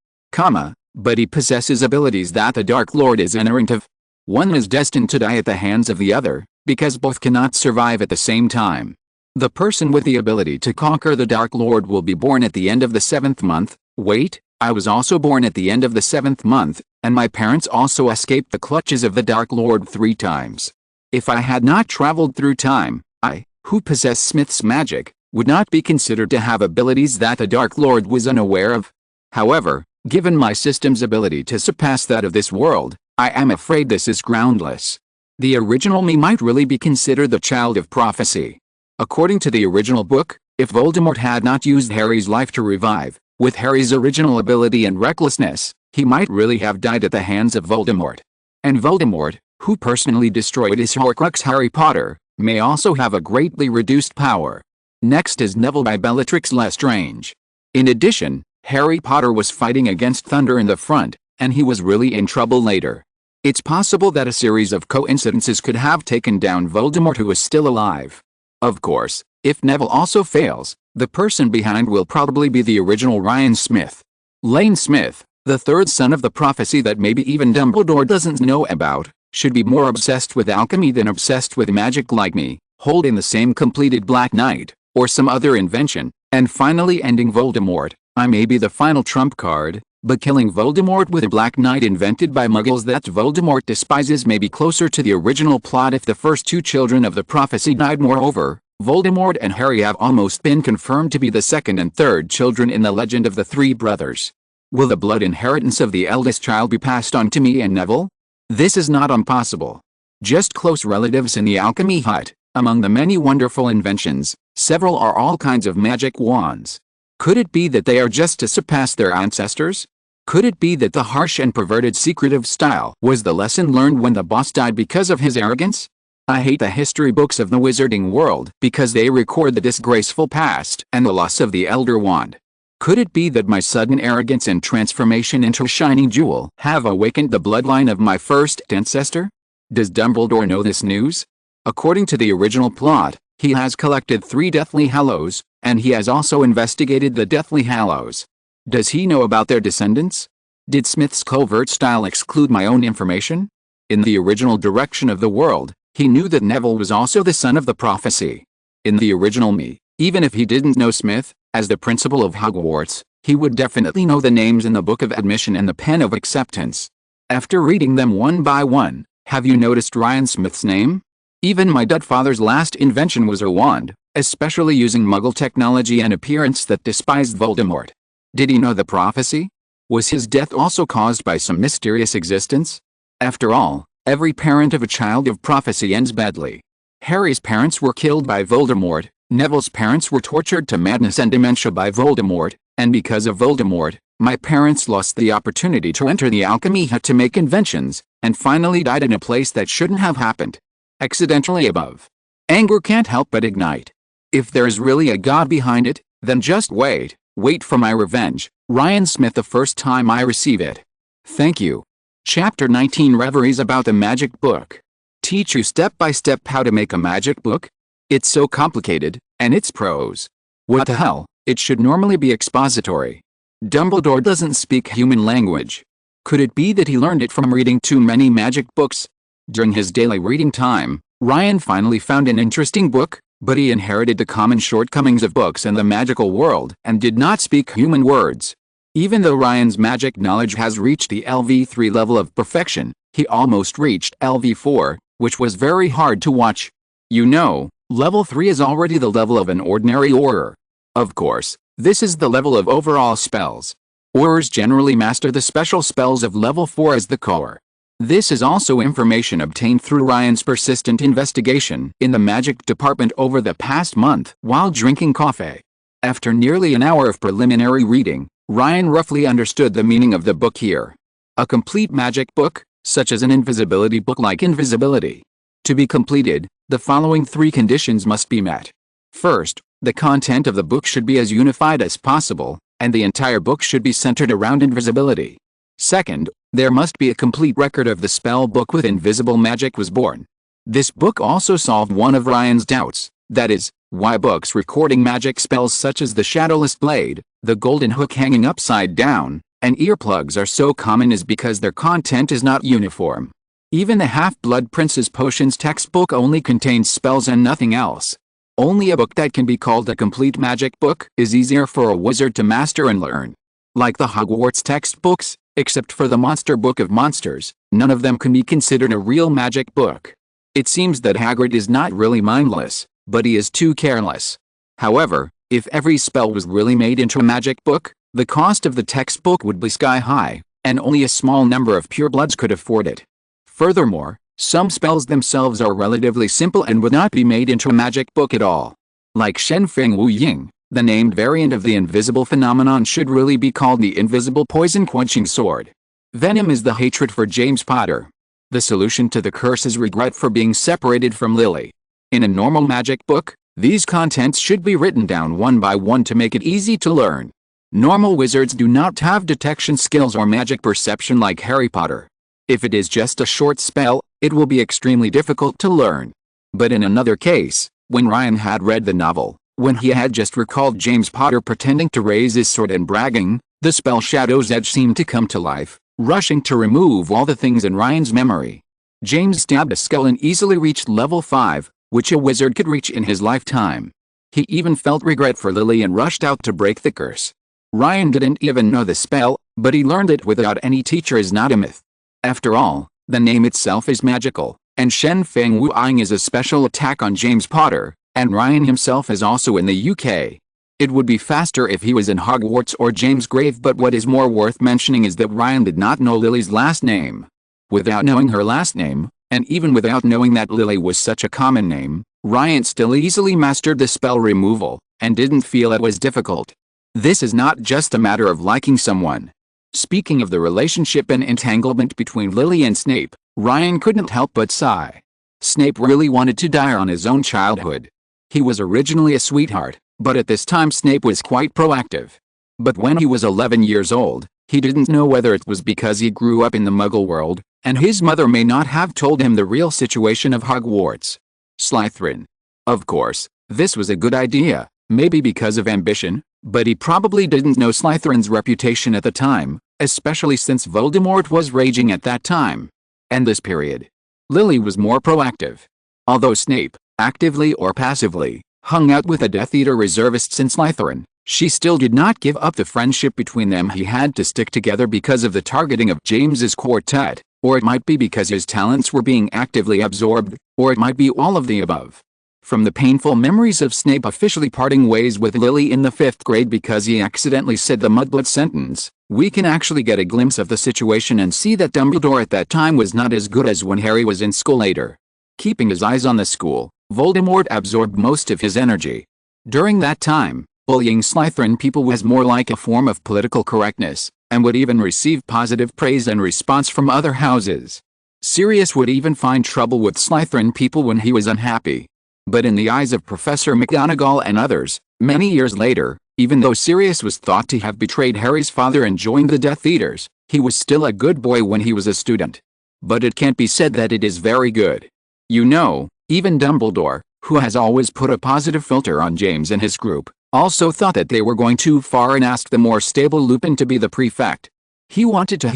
But he possesses abilities that the Dark Lord is ignorant of. One is destined to die at the hands of the other, because both cannot survive at the same time. The person with the ability to conquer the Dark Lord will be born at the end of the 7th month. Wait, I was also born at the end of the 7th month, and my parents also escaped the clutches of the Dark Lord 3 times. If I had not traveled through time, I, who possess Smith's magic, would not be considered to have abilities that the Dark Lord was unaware of. However, given my system's ability to surpass that of this world, I am afraid this is groundless. The original me might really be considered the child of prophecy. According to the original book, if Voldemort had not used Harry's life to revive, with Harry's original ability and recklessness, he might really have died at the hands of Voldemort. And Voldemort, who personally destroyed his Horcrux Harry Potter, may also have a greatly reduced power. Next is Neville by Bellatrix Lestrange. In addition, Harry Potter was fighting against Thunder in the front, and he was really in trouble later. It's possible that a series of coincidences could have taken down Voldemort, who is still alive. Of course, if Neville also fails, the person behind will probably be the original Ryan Smith. Lane Smith, the 3rd son of the prophecy that maybe even Dumbledore doesn't know about, should be more obsessed with alchemy than obsessed with magic like me, holding the same completed Black Knight, or some other invention, and finally ending Voldemort. I may be the final trump card, but killing Voldemort with a Black Knight invented by Muggles that Voldemort despises may be closer to the original plot if the first 2 children of the prophecy died. Moreover, Voldemort and Harry have almost been confirmed to be the 2nd and 3rd children in the legend of the 3 brothers. Will the blood inheritance of the eldest child be passed on to me and Neville? This is not impossible. Just close relatives in the alchemy hut. Among the many wonderful inventions, several are all kinds of magic wands. Could it be that they are just to surpass their ancestors? Could it be that the harsh and perverted secretive style was the lesson learned when the boss died because of his arrogance? I hate the history books of the wizarding world because they record the disgraceful past and the loss of the Elder Wand. Could it be that my sudden arrogance and transformation into a shining jewel have awakened the bloodline of my first ancestor? Does Dumbledore know this news? According to the original plot, he has collected 3 Deathly Hallows, and he has also investigated the Deathly Hallows. Does he know about their descendants? Did Smith's covert style exclude my own information? In the original direction of the world, he knew that Neville was also the son of the prophecy. In the original me, even if he didn't know Smith, as the principal of Hogwarts, he would definitely know the names in the Book of Admission and the Pen of Acceptance. After reading them one by one, have you noticed Ryan Smith's name? Even my dead father's last invention was a wand, especially using Muggle technology and appearance that despised Voldemort. Did he know the prophecy? Was his death also caused by some mysterious existence? After all, every parent of a child of prophecy ends badly. Harry's parents were killed by Voldemort, Neville's parents were tortured to madness and dementia by Voldemort, and because of Voldemort, my parents lost the opportunity to enter the alchemy hut to make inventions, and finally died in a place that shouldn't have happened. Accidentally above. Anger can't help but ignite. If there is really a god behind it, then just wait for my revenge, Ryan Smith, the first time I receive it. Thank you. Chapter 19 Reveries about the Magic Book. Teach you step by step how to make a magic book? It's so complicated, and it's prose. What the hell, it should normally be expository. Dumbledore doesn't speak human language. Could it be that he learned it from reading too many magic books? During his daily reading time, Ryan finally found an interesting book, but he inherited the common shortcomings of books in the magical world and did not speak human words. Even though Ryan's magic knowledge has reached the LV3 level of perfection, he almost reached LV4, which was very hard to watch. You know, level 3 is already the level of an ordinary Auror. Of course, this is the level of overall spells. Aurors generally master the special spells of level 4 as the core. This is also information obtained through Ryan's persistent investigation in the magic department over the past month while drinking coffee. After nearly an hour of preliminary reading, Ryan roughly understood the meaning of the book here. A complete magic book, such as an invisibility book like Invisibility. To be completed, the following 3 conditions must be met. First, the content of the book should be as unified as possible, and the entire book should be centered around invisibility. Second, there must be a complete record of the spell book with invisible magic was born. This book also solved one of Ryan's doubts, that is, why books recording magic spells such as the Shadowless Blade, the Golden Hook hanging upside down, and earplugs are so common is because their content is not uniform. Even the Half-Blood Prince's Potions textbook only contains spells and nothing else. Only a book that can be called a complete magic book is easier for a wizard to master and learn. Like the Hogwarts textbooks, except for the Monster Book of Monsters, none of them can be considered a real magic book. It seems that Hagrid is not really mindless, but he is too careless. However, if every spell was really made into a magic book, the cost of the textbook would be sky high, and only a small number of purebloods could afford it. Furthermore, some spells themselves are relatively simple and would not be made into a magic book at all. Like Shen Feng Wu Ying, the named variant of the invisible phenomenon should really be called the Invisible Poison Quenching Sword. Venom is the hatred for James Potter. The solution to the curse is regret for being separated from Lily. In a normal magic book, these contents should be written down one by one to make it easy to learn. Normal wizards do not have detection skills or magic perception like Harry Potter. If it is just a short spell, it will be extremely difficult to learn. But in another case, when Ryan had read the novel, when he had just recalled James Potter pretending to raise his sword and bragging, the spell Shadow's Edge seemed to come to life, rushing to remove all the things in Ryan's memory. James stabbed a skull and easily reached level 5, which a wizard could reach in his lifetime. He even felt regret for Lily and rushed out to break the curse. Ryan didn't even know the spell, but he learned it without any teacher is not a myth. After all, the name itself is magical, and Shen Feng Wu Ying is a special attack on James Potter, and Ryan himself is also in the UK. It would be faster if he was in Hogwarts or James' grave, but what is more worth mentioning is that Ryan did not know Lily's last name. Without knowing her last name, and even without knowing that Lily was such a common name, Ryan still easily mastered the spell removal, and didn't feel it was difficult. This is not just a matter of liking someone. Speaking of the relationship and entanglement between Lily and Snape, Ryan couldn't help but sigh. Snape really wanted to die on his own childhood. He was originally a sweetheart, but at this time Snape was quite proactive. But when he was 11 years old, he didn't know whether it was because he grew up in the Muggle world, and his mother may not have told him the real situation of Hogwarts. Slytherin. Of course, this was a good idea, maybe because of ambition, but he probably didn't know Slytherin's reputation at the time, especially since Voldemort was raging at that time. And this period. Lily was more proactive. Although Snape, actively or passively, hung out with the Death Eater reservists in Slytherin, she still did not give up the friendship between them. He had to stick together because of the targeting of James's quartet, or it might be because his talents were being actively absorbed, or it might be all of the above. From the painful memories of Snape officially parting ways with Lily in the 5th grade because he accidentally said the mudblood sentence, we can actually get a glimpse of the situation and see that Dumbledore at that time was not as good as when Harry was in school later. Keeping his eyes on the school, Voldemort absorbed most of his energy. During that time, bullying Slytherin people was more like a form of political correctness, and would even receive positive praise and response from other houses. Sirius would even find trouble with Slytherin people when he was unhappy. But in the eyes of Professor McGonagall and others, many years later, even though Sirius was thought to have betrayed Harry's father and joined the Death Eaters, he was still a good boy when he was a student. But it can't be said that it is very good. You know, even Dumbledore, who has always put a positive filter on James and his group, also thought that they were going too far and asked the more stable Lupin to be the prefect. He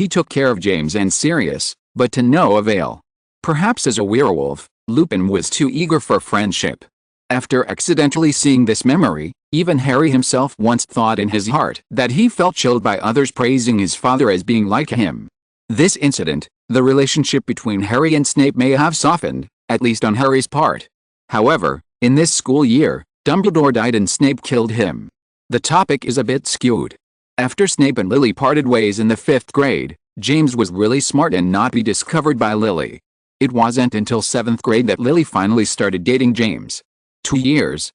took care of James and Sirius, but to no avail. Perhaps as a werewolf, Lupin was too eager for friendship. After accidentally seeing this memory, even Harry himself once thought in his heart that he felt chilled by others praising his father as being like him. This incident, the relationship between Harry and Snape may have softened, at least on Harry's part. However, in this school year, Dumbledore died and Snape killed him. The topic is a bit skewed. After Snape and Lily parted ways in the 5th grade, James was really smart and not be discovered by Lily. It wasn't until 7th grade that Lily finally started dating James. 2 years,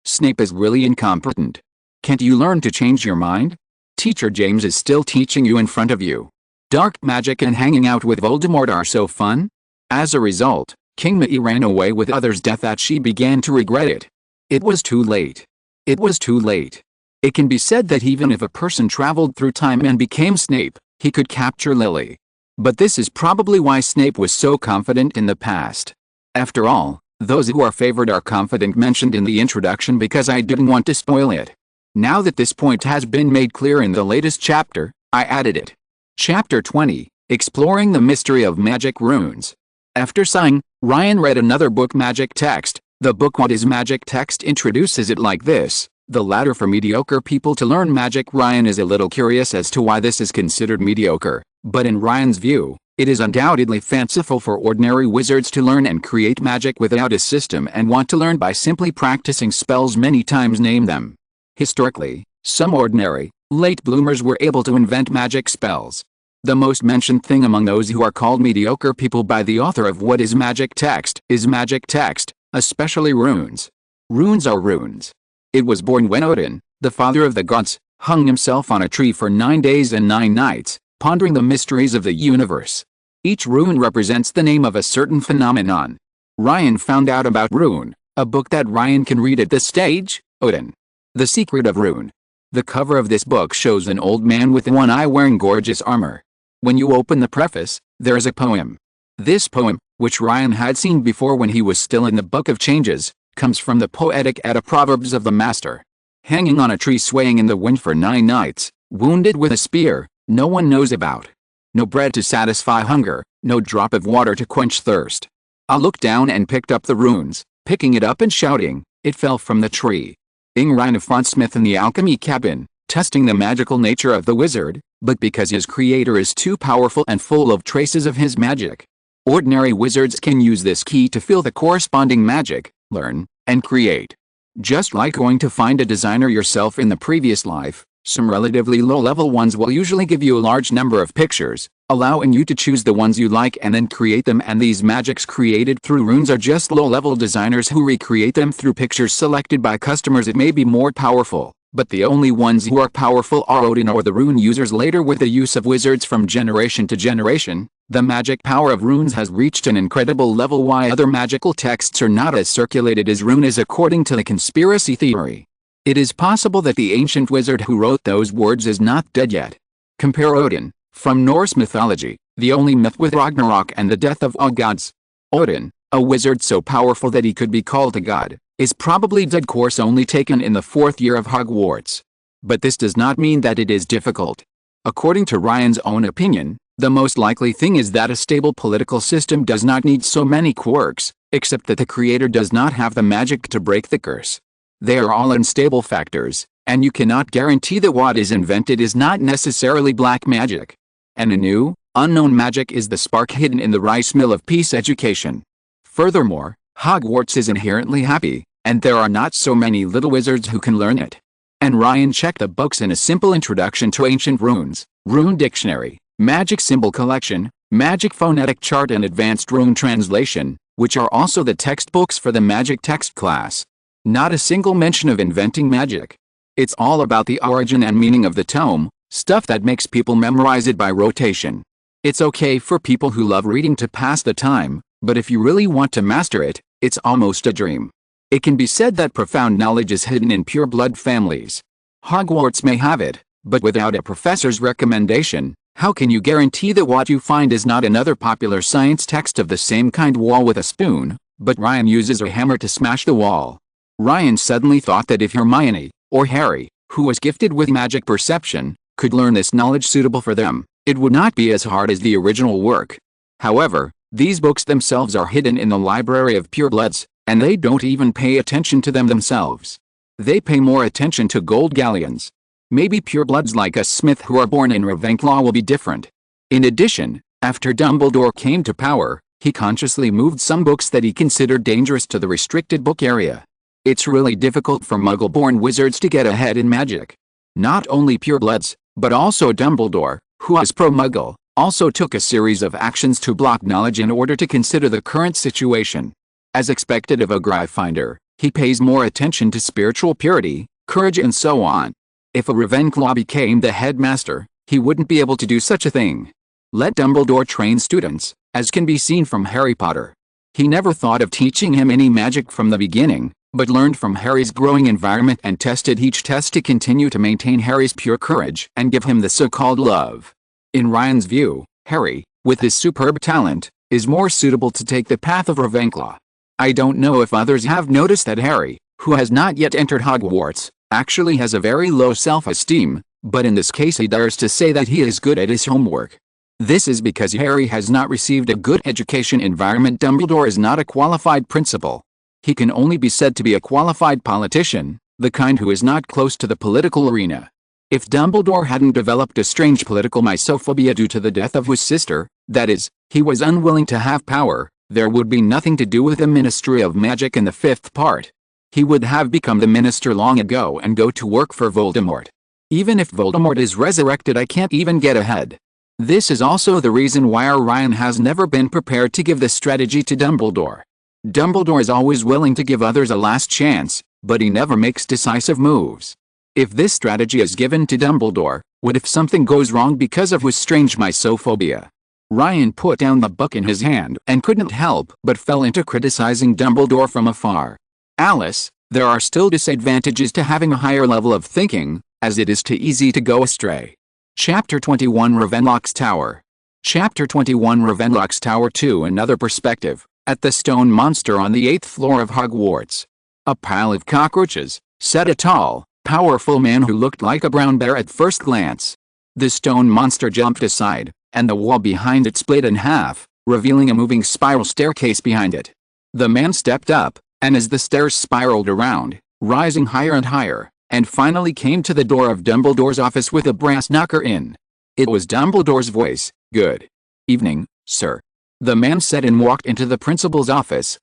Snape is really incompetent. Can't you learn to change your mind? Teacher James is still teaching you in front of you. Dark magic and hanging out with Voldemort are so fun. As a result, King Mai ran away with others' death that she began to regret it. It was too late. It was too late. It can be said that even if a person traveled through time and became Snape, he could capture Lily. But this is probably why Snape was so confident in the past. After all, those who are favored are confident mentioned in the introduction because I didn't want to spoil it. Now that this point has been made clear in the latest chapter, I added it. Chapter 20, Exploring the Mystery of Magic Runes. After sighing, Ryan read another book magic text. The book What is Magic text introduces it like this. The ladder for mediocre people to learn magic. Ryan is a little curious as to why this is considered mediocre, but in Ryan's view, it is undoubtedly fanciful for ordinary wizards to learn and create magic without a system and want to learn by simply practicing spells many times. Name them. Historically, some ordinary, late bloomers were able to invent magic spells. The most mentioned thing among those who are called mediocre people by the author of What is Magic text is magic text, especially runes. Runes are runes. It was born when Odin, the father of the gods, hung himself on a tree for 9 days and 9 nights, pondering the mysteries of the universe. Each rune represents the name of a certain phenomenon. Ryan found out about Rune, a book that Ryan can read at this stage, Odin. The Secret of Rune. The cover of this book shows an old man with one eye wearing gorgeous armor. When you open the preface, there is a poem. This poem, which Ryan had seen before when he was still in the Book of Changes, comes from the poetic Edda Proverbs of the Master. Hanging on a tree swaying in the wind for 9 nights, wounded with a spear, no one knows about. No bread to satisfy hunger, no drop of water to quench thirst. I looked down and picked up the runes, picking it up and shouting, it fell from the tree. Ryan found Smith in the alchemy cabin, testing the magical nature of the wizard, but because his creator is too powerful and full of traces of his magic. Ordinary wizards can use this key to feel the corresponding magic, learn, and create. Just like going to find a designer yourself in the previous life, some relatively low-level ones will usually give you a large number of pictures, allowing you to choose the ones you like and then create them, and these magics created through runes are just low-level designers who recreate them through pictures selected by customers. It may be more powerful, but the only ones who are powerful are Odin or the rune users. Later, with the use of wizards from generation to generation, the magic power of runes has reached an incredible level. Why other magical texts are not as circulated as Rune is according to the conspiracy theory. It is possible that the ancient wizard who wrote those words is not dead yet. Compare Odin, from Norse mythology, the only myth with Ragnarok and the death of all gods. Odin, a wizard so powerful that he could be called a god, is probably dead. Course only taken in the 4th year of Hogwarts. But this does not mean that it is difficult. According to Ryan's own opinion, the most likely thing is that a stable political system does not need so many quirks, except that the creator does not have the magic to break the curse. They are all unstable factors, and you cannot guarantee that what is invented is not necessarily black magic. And a new, unknown magic is the spark hidden in the rice mill of peace education. Furthermore, Hogwarts is inherently happy, and there are not so many little wizards who can learn it. And Ryan checked the books in a simple introduction to ancient runes, rune dictionary, magic symbol collection, magic phonetic chart, and advanced rune translation, which are also the textbooks for the magic text class. Not a single mention of inventing magic. It's all about the origin and meaning of the tome, stuff that makes people memorize it by rotation. It's okay for people who love reading to pass the time, but if you really want to master it, it's almost a dream. It can be said that profound knowledge is hidden in pure-blood families. Hogwarts may have it, but without a professor's recommendation, how can you guarantee that what you find is not another popular science text of the same kind? Wall with a spoon, but Ryan uses a hammer to smash the wall. Ryan suddenly thought that if Hermione, or Harry, who was gifted with magic perception, could learn this knowledge suitable for them, it would not be as hard as the original work. However, these books themselves are hidden in the library of purebloods, and they don't even pay attention to them themselves. They pay more attention to gold galleons. Maybe purebloods like us Smith who are born in Ravenclaw will be different. In addition, after Dumbledore came to power, he consciously moved some books that he considered dangerous to the restricted book area. It's really difficult for Muggle-born wizards to get ahead in magic. Not only purebloods, but also Dumbledore, who is pro-Muggle, also took a series of actions to block knowledge in order to consider the current situation. As expected of a Gryffindor, he pays more attention to spiritual purity, courage, and so on. If a Ravenclaw became the headmaster, he wouldn't be able to do such a thing. Let Dumbledore train students, as can be seen from Harry Potter. He never thought of teaching him any magic from the beginning, but learned from Harry's growing environment and tested each test to continue to maintain Harry's pure courage and give him the so-called love. In Ryan's view, Harry, with his superb talent, is more suitable to take the path of Ravenclaw. I don't know if others have noticed that Harry, who has not yet entered Hogwarts, actually has a very low self-esteem, but in this case he dares to say that he is good at his homework. This is because Harry has not received a good education environment. Dumbledore is not a qualified principal. He can only be said to be a qualified politician, the kind who is not close to the political arena. If Dumbledore hadn't developed a strange political misophobia due to the death of his sister, that is, he was unwilling to have power, there would be nothing to do with the Ministry of Magic in the fifth part. He would have become the minister long ago and go to work for Voldemort. Even if Voldemort is resurrected, I can't even get ahead. This is also the reason why our Ryan has never been prepared to give this strategy to Dumbledore. Dumbledore is always willing to give others a last chance, but he never makes decisive moves. If this strategy is given to Dumbledore, what if something goes wrong because of his strange misophobia? Ryan put down the book in his hand and couldn't help but fell into criticizing Dumbledore from afar. Alice, there are still disadvantages to having a higher level of thinking, as it is too easy to go astray. Chapter 21 Ravenlock's Tower. Chapter 21 Ravenlock's Tower 2 Another perspective, at the stone monster on the 8th floor of Hogwarts. A pile of cockroaches, said a tall, powerful man who looked like a brown bear at first glance. The stone monster jumped aside, and the wall behind it split in half, revealing a moving spiral staircase behind it. The man stepped up, and as the stairs spiraled around, rising higher and higher, and finally came to the door of Dumbledore's office with a brass knocker in. It was Dumbledore's voice. "Good evening, sir," the man said and walked into the principal's office.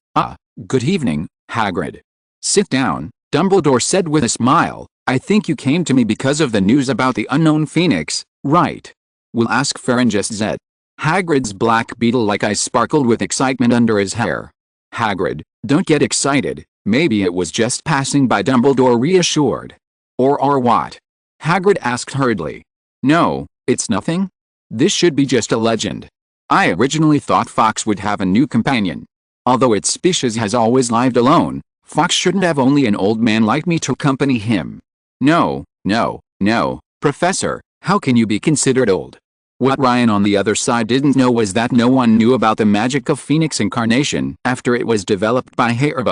Good evening, Hagrid." "Sit down," Dumbledore said with a smile. "I think you came to me because of the news about the unknown phoenix, right?" "We'll ask Ferengis Zed." Hagrid's black beetle-like eyes sparkled with excitement under his hair. "Hagrid, don't get excited, maybe it was just passing by," Dumbledore reassured. Or what?" Hagrid asked hurriedly. "No, it's nothing. This should be just a legend. I originally thought Fox would have a new companion. Although its species has always lived alone, Fox shouldn't have only an old man like me to accompany him." No, Professor, how can you be considered old?" What Ryan on the other side didn't know was that no one knew about the magic of Phoenix incarnation after it was developed by Harry.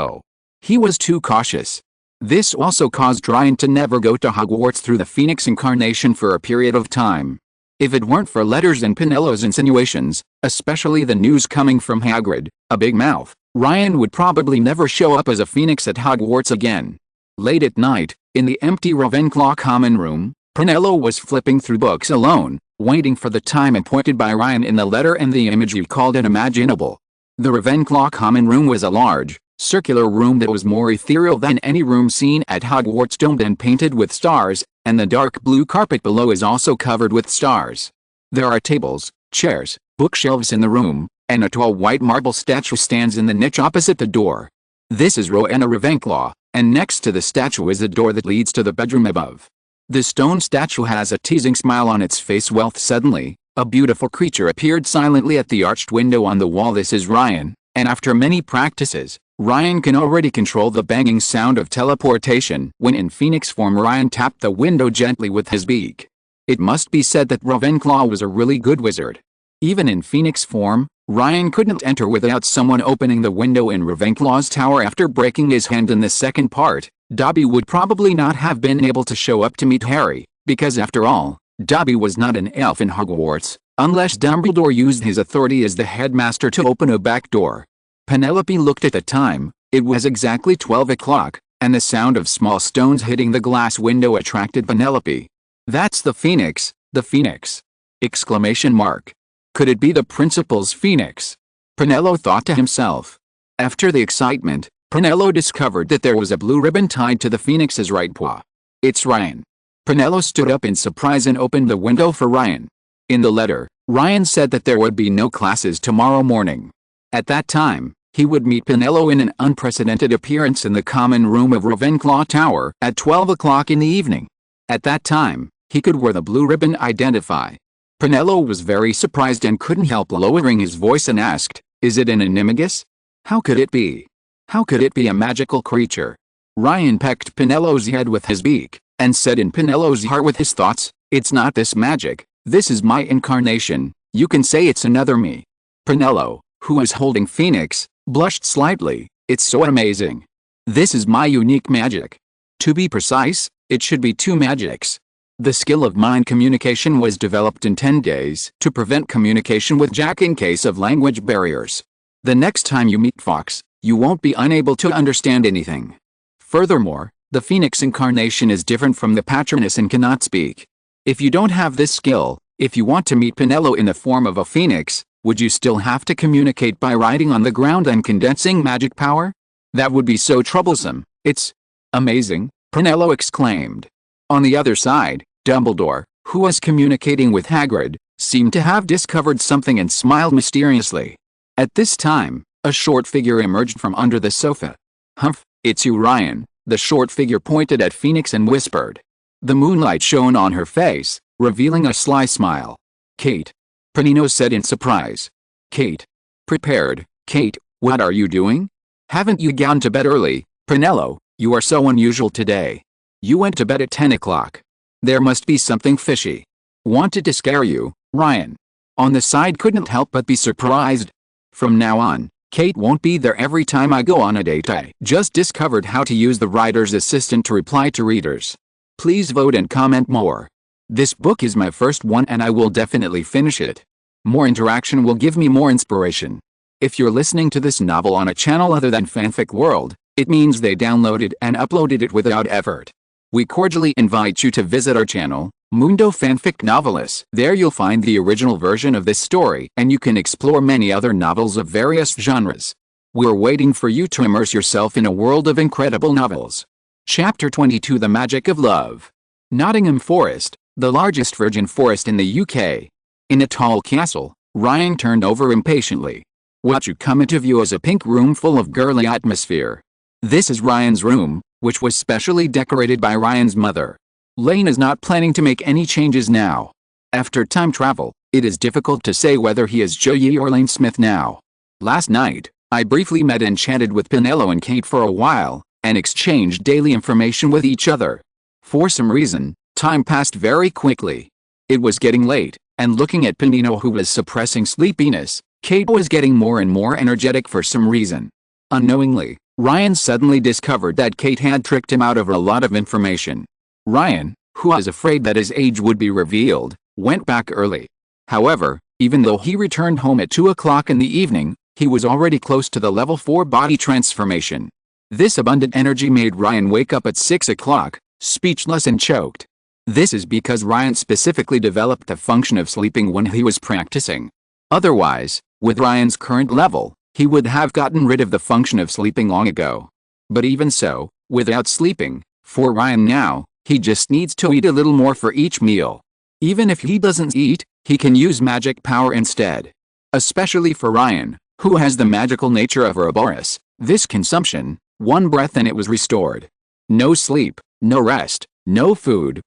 He was too cautious. This also caused Ryan to never go to Hogwarts through the Phoenix incarnation for a period of time. If it weren't for letters and Penelo's insinuations, especially the news coming from Hagrid, a big mouth, Ryan would probably never show up as a Phoenix at Hogwarts again. Late at night, in the empty Ravenclaw common room, Penelo was flipping through books alone, waiting for the time appointed by Ryan in the letter and the imagery called unimaginable. The Ravenclaw common room was a large, circular room that was more ethereal than any room seen at Hogwarts, domed and painted with stars, and the dark blue carpet below is also covered with stars. There are tables, chairs, bookshelves in the room, and a tall white marble statue stands in the niche opposite the door. This is Rowena Ravenclaw, and next to the statue is a door that leads to the bedroom above. The stone statue has a teasing smile on its face. Suddenly, a beautiful creature appeared silently at the arched window on the wall. This is Ryan, and after many practices, Ryan can already control the banging sound of teleportation. When in Phoenix form, Ryan tapped the window gently with his beak. It must be said that Ravenclaw was a really good wizard. Even in Phoenix form, Ryan couldn't enter without someone opening the window in Ravenclaw's tower. After breaking his hand in the second part, Dobby would probably not have been able to show up to meet Harry, because after all, Dobby was not an elf in Hogwarts, unless Dumbledore used his authority as the headmaster to open a back door. Penelope looked at the time. It was exactly 12 o'clock, and the sound of small stones hitting the glass window attracted Penelope. "That's the Phoenix, the Phoenix!" Exclamation mark. Could it be the principal's Phoenix? Penelo thought to himself. After the excitement, Penelo discovered that there was a blue ribbon tied to the Phoenix's right paw. "It's Ryan." Penelo stood up in surprise and opened the window for Ryan. In the letter, Ryan said that there would be no classes tomorrow morning. At that time, he would meet Penelo in an unprecedented appearance in the common room of Ravenclaw Tower at 12 o'clock in the evening. At that time, he could wear the blue ribbon identify. Penelo was very surprised and couldn't help lowering his voice and asked, "Is it an animagus? How could it be? How could it be a magical creature?" Ryan pecked Penelo's head with his beak, and said in Penelo's heart with his thoughts, "It's not this magic, this is my incarnation, you can say it's another me." Penelo, who was holding Phoenix, blushed slightly. "It's so amazing. This is my unique magic. To be precise, it should be two magics." The skill of mind communication was developed in 10 days to prevent communication with Jack in case of language barriers. The next time you meet Fox, you won't be unable to understand anything. Furthermore, the Phoenix incarnation is different from the Patronus and cannot speak. If you don't have this skill, if you want to meet Penelo in the form of a phoenix, would you still have to communicate by writing on the ground and condensing magic power? That would be so troublesome. "It's amazing," Penelo exclaimed. On the other side, Dumbledore, who was communicating with Hagrid, seemed to have discovered something and smiled mysteriously. At this time, a short figure emerged from under the sofa. "Humph, it's you, Ryan," the short figure pointed at Phoenix and whispered. The moonlight shone on her face, revealing a sly smile. "Kate," Penelo said in surprise. "Kate." "Prepared, Kate, what are you doing? Haven't you gone to bed early, Penelo? You are so unusual today. You went to bed at 10 o'clock. There must be something fishy. Wanted to scare you, Ryan." On the side couldn't help but be surprised. "From now on, Kate won't be there every time I go on a date. I just discovered how to use the writer's assistant to reply to readers. Please vote and comment more. This book is my first one and I will definitely finish it. More interaction will give me more inspiration. If you're listening to this novel on a channel other than Fanfic World, it means they downloaded and uploaded it without effort. We cordially invite you to visit our channel, Mundo Fanfic Novelist. There you'll find the original version of this story and you can explore many other novels of various genres. We're waiting for you to immerse yourself in a world of incredible novels. Chapter 22: The Magic of Love. Nottingham Forest, the largest virgin forest in the UK. In a tall castle, Ryan turned over impatiently. What you come into view is a pink room full of girly atmosphere. This is Ryan's room, which was specially decorated by Ryan's mother. Lane is not planning to make any changes now. After time travel, it is difficult to say whether he is Joey or Lane Smith now. Last night, I briefly met and chatted with Penelo and Kate for a while, and exchanged daily information with each other. For some reason, time passed very quickly. It was getting late, and looking at Penelo, who was suppressing sleepiness, Kate was getting more and more energetic for some reason. Unknowingly, Ryan suddenly discovered that Kate had tricked him out of a lot of information. Ryan, who was afraid that his age would be revealed, went back early. However, even though he returned home at 2 o'clock in the evening, he was already close to the level 4 body transformation. This abundant energy made Ryan wake up at 6 o'clock, speechless and choked. This is because Ryan specifically developed the function of sleeping when he was practicing. Otherwise, with Ryan's current level, he would have gotten rid of the function of sleeping long ago. But even so, without sleeping, for Ryan now, he just needs to eat a little more for each meal. Even if he doesn't eat, he can use magic power instead. Especially for Ryan, who has the magical nature of Ouroboros, this consumption, one breath and it was restored. No sleep, no rest, no food,